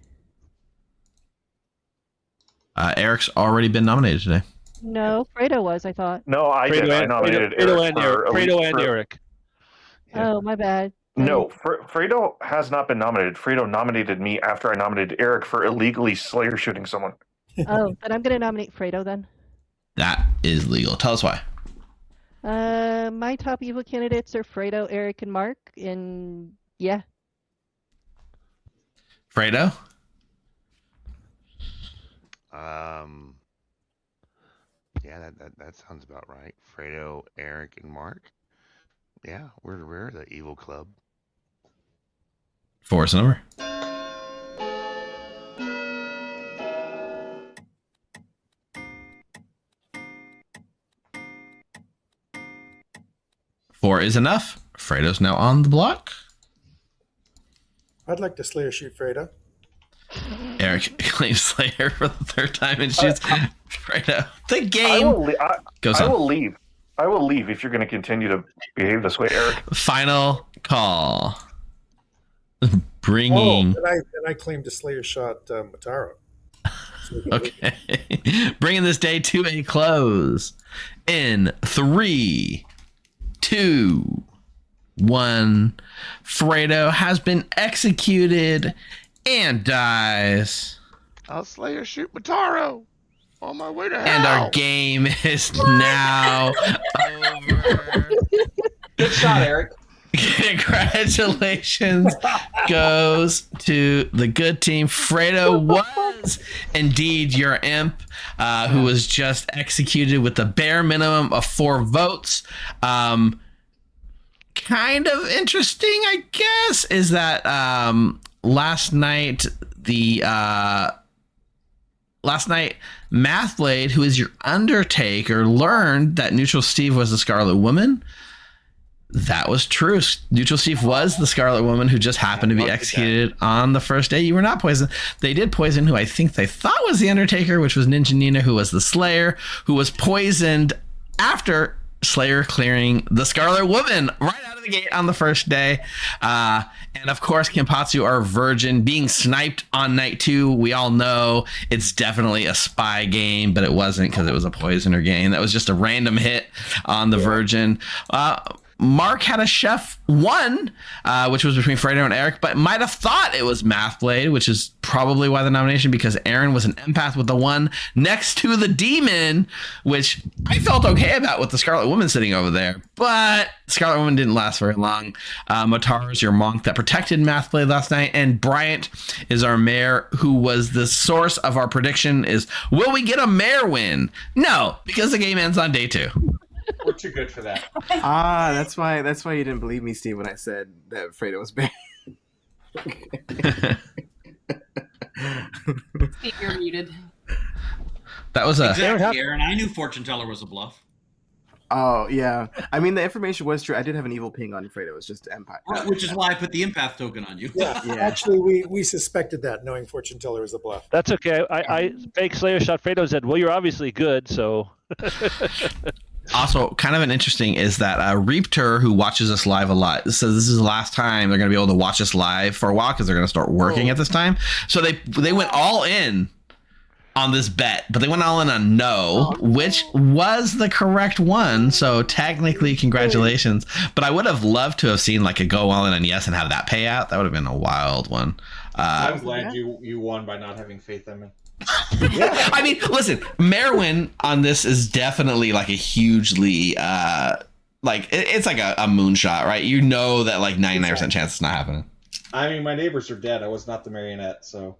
Eric's already been nominated today. No, Fredo was, I thought. No, I did. I nominated Eric. Fredo and Eric. Yeah. Oh, my bad. No, Fredo has not been nominated. Fredo nominated me after I nominated Eric for illegally Slayer shooting someone. Oh, then I'm going to nominate Fredo then. That is legal. Tell us why. My top evil candidates are Fredo, Eric, and Mark, and yeah. Fredo? Yeah, that sounds about right. Fredo, Eric, and Mark. Yeah, we're the evil club. 4 is the number. Four is enough. Fredo's now on the block. I'd like to Slayer shoot Fredo. Eric claims Slayer for the third time and shoots Fredo. The I game goes I on. will leave. I will leave if you're going to continue to behave this way, Eric. Final call. Bringing. And I claim to Slayer shot Mataro. Okay. Bringing this day to a close in 3, 2, 1. Fredo has been executed and dies. I'll Slayer shoot Mataro on my way to hell. And our game is now over. Good shot, Eric. Congratulations goes to the good team. Fredo was indeed your imp, who was just executed with the bare minimum of 4 votes. Kind of interesting, I guess, is that last night Mathblade, who is your Undertaker, learned that Neutral Steve was the Scarlet Woman. That was true. Neutral Steve was the Scarlet Woman who just happened to be executed on the first day. You were not poisoned. They did poison who I think they thought was the Undertaker, which was Ninja Nina, who was the Slayer, who was poisoned after Slayer clearing the Scarlet Woman right out of the gate on the first day. And of course, Kenpatsu, our virgin, being sniped on night 2. We all know it's definitely a spy game, but it wasn't because it was a poisoner game. That was just a random hit on the virgin. Mark had a chef 1, which was between Fredo and Eric, but might have thought it was Mathblade, which is probably why the nomination, because Aaron was an empath with the 1 next to the demon, which I felt okay about with the Scarlet Woman sitting over there. But Scarlet Woman didn't last very long. Motaro is your monk that protected Mathblade last night, and Bryant is our mayor, who was the source of our prediction is, will we get a mayor win? No, because the game ends on day 2. We're too good for that. That's why you didn't believe me, Steve, when I said that Fredo was banned. Steve, you're muted. That was a exactly, Aaron. I knew Fortune Teller was a bluff. Oh yeah, I mean the information was true. I did have an evil ping on Fredo. It was just Empire, Right, which is why I put the empath token on you. Yeah, actually, we suspected that, knowing Fortune Teller was a bluff. That's okay. I fake Slayer shot Fredo said, well, you're obviously good, so. Also, kind of an interesting is that Reapter, who watches us live a lot, says this is the last time they're going to be able to watch us live for a while because they're going to start working at this time. So they went all in on this bet, but they went all in on no, which was the correct one. So technically, congratulations. But I would have loved to have seen like a go all in on yes and have that payout. That would have been a wild one. I'm glad you won by not having faith in me. Yeah. I mean, listen, Merwin on this is definitely like a hugely like it's like a moonshot, right? You know that like 99% chance it's not happening. I mean, my neighbors are dead. I was not the marionette, so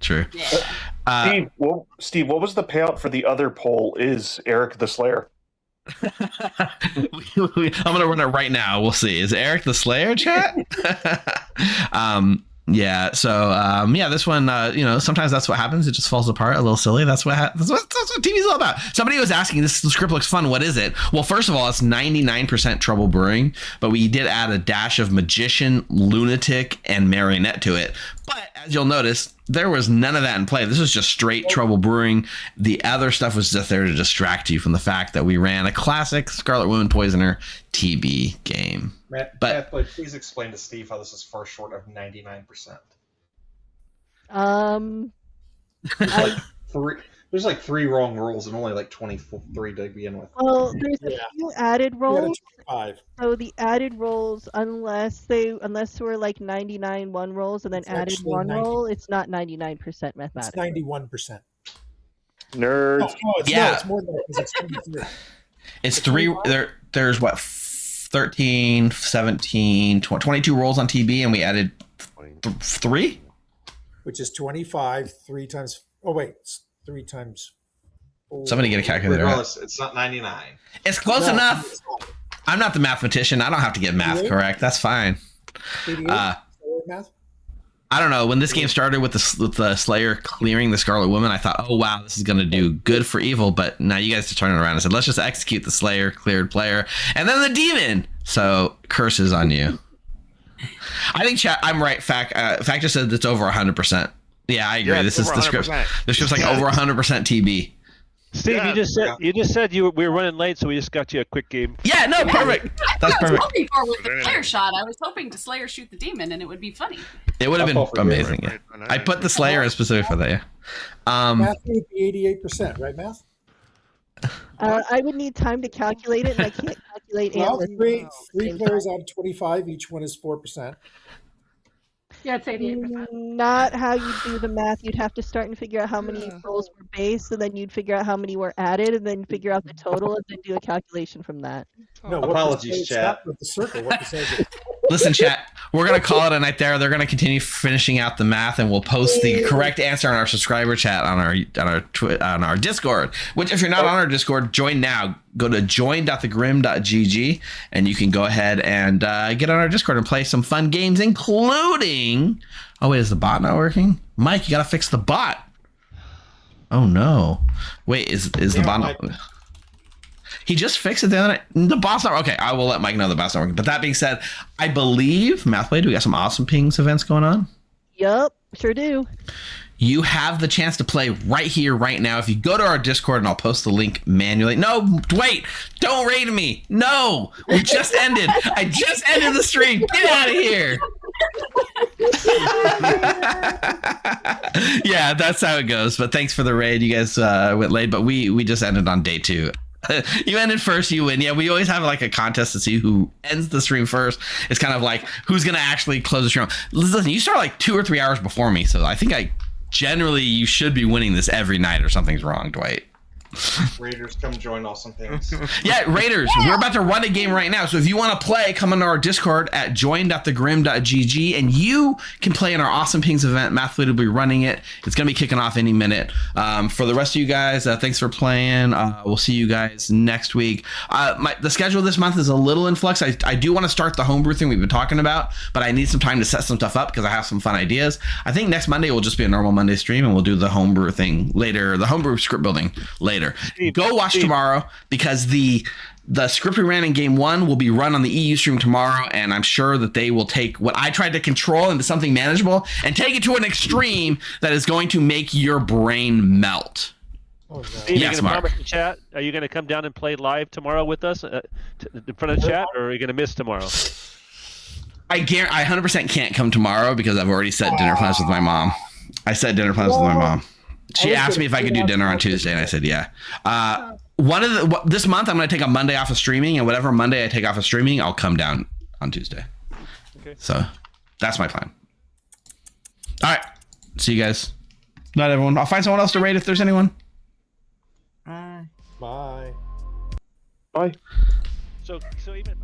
true. Steve, what was the payout for the other poll? Is Eric the Slayer? I'm gonna run it right now. We'll see. Is Eric the Slayer, chat? Yeah. So, this one, sometimes that's what happens. It just falls apart a little silly. That's what TV's all about. Somebody was asking, the script looks fun. What is it? Well, first of all, it's 99% trouble brewing, but we did add a dash of magician, lunatic, and marionette to it. But as you'll notice, there was none of that in play. This was just straight trouble brewing. The other stuff was just there to distract you from the fact that we ran a classic Scarlet Woman Poisoner TB game. Matt, please explain to Steve how this is far short of 99%. There's like 3 wrong rolls and only like 23 to begin with. Well, there's a few added rolls. 5. So the added rolls, unless they were like 99 one rolls and then It's added actually one 90. roll, it's not 99% It's mathematical. 91%. Nerds. It's more than that because it's 23. It's 3. There's what, 13, 17, 22 rolls on TB, and we added 3? Which is 25, 3 times. Oh, wait. It's 3 times 4. Somebody get a calculator. Regardless, it's not 99. It's close enough. I'm not the mathematician. I don't have to get math correct. That's fine. 88? Math? I don't know. When this game started with the Slayer clearing the Scarlet Woman, I thought, oh, wow, this is going to do good for evil. But now you guys just turned it around and said, let's just execute the Slayer cleared player. And then the demon. So curses on you. I think chat. I'm right. Fact just said it's over 100%. Yeah, I agree. Yeah, this is the script. The script's like over 100% TB. Steve, Yeah, you just said we were running late, so we just got you a quick game. Yeah, no, perfect. That's That's what I was perfect. hoping for with the Slayer shot. I was hoping to Slayer shoot the demon, and it would be funny. It would have I'll been fall for you. amazing. Yeah. I put the Slayer as specific for that. Yeah. Math would be 88%, right, Math? I would need time to calculate it, and I can't calculate Well, analyst. three players out of 25, each one is 4%. Yeah, it's 88%. Not how you do the math. You'd have to start and figure out how many rolls were base, and then you'd figure out how many were added, and then figure out the total, and then do a calculation from that. No, what Apologies, percentage- chat. not with the circle. What percentage? Listen, chat. We're gonna call it a night there. They're gonna continue finishing out the math, and we'll post the correct answer on our subscriber chat on our Discord. Which, if you're not on our Discord, join now. Go to join.thegrim.gg, and you can go ahead and get on our Discord and play some fun games, including. Oh wait, is the bot not working? Mike, you gotta fix the bot. Oh no! Wait, is the bot not? He just fixed it the other night. The bot's not okay. I will let Mike know the bot's not working. But that being said, I believe Mathblade, we got some awesome pings events going on. Yep, sure do. You have the chance to play right here, right now. If you go to our Discord, and I'll post the link manually. No, wait, don't raid me. No, we just ended. I just ended the stream. Get out of here. Yeah, that's how it goes. But thanks for the raid. You guys went late, but we just ended on day 2. You ended first, you win. Yeah, we always have like a contest to see who ends the stream first. It's kind of like who's gonna actually close the stream. Listen, you start like 2 or 3 hours before me, so I think generally you should be winning this every night, or something's wrong, Dwight. Raiders, come join Awesome Things. Yeah, Raiders, we're about to run a game right now. So if you want to play, come into our Discord at join.thegrim.gg, and you can play in our Awesome Pings event. Mathfleet will be running it. It's going to be kicking off any minute. For the rest of you guys, thanks for playing. We'll see you guys next week. The schedule this month is a little in flux. I do want to start the homebrew thing we've been talking about, but I need some time to set some stuff up because I have some fun ideas. I think next Monday will just be a normal Monday stream, and we'll do the homebrew thing later, the homebrew script building later. Go watch tomorrow, because the script we ran in game 1 will be run on the EU stream tomorrow, and I'm sure that they will take what I tried to control into something manageable and take it to an extreme that is going to make your brain melt. Oh, no. Yes, Mark. Chat. Are you going to come down and play live tomorrow with us in front of the chat, or are you going to miss tomorrow? I 100% can't come tomorrow because I've already set dinner plans with my mom. I set dinner plans with my mom. She asked me if I could do dinner on Tuesday, and I said yeah. This month I'm going to take a Monday off of streaming, and whatever Monday I take off of streaming, I'll come down on Tuesday. Okay. So that's my plan. All right. See you guys. Not everyone. I'll find someone else to raid if there's anyone. Bye. So even if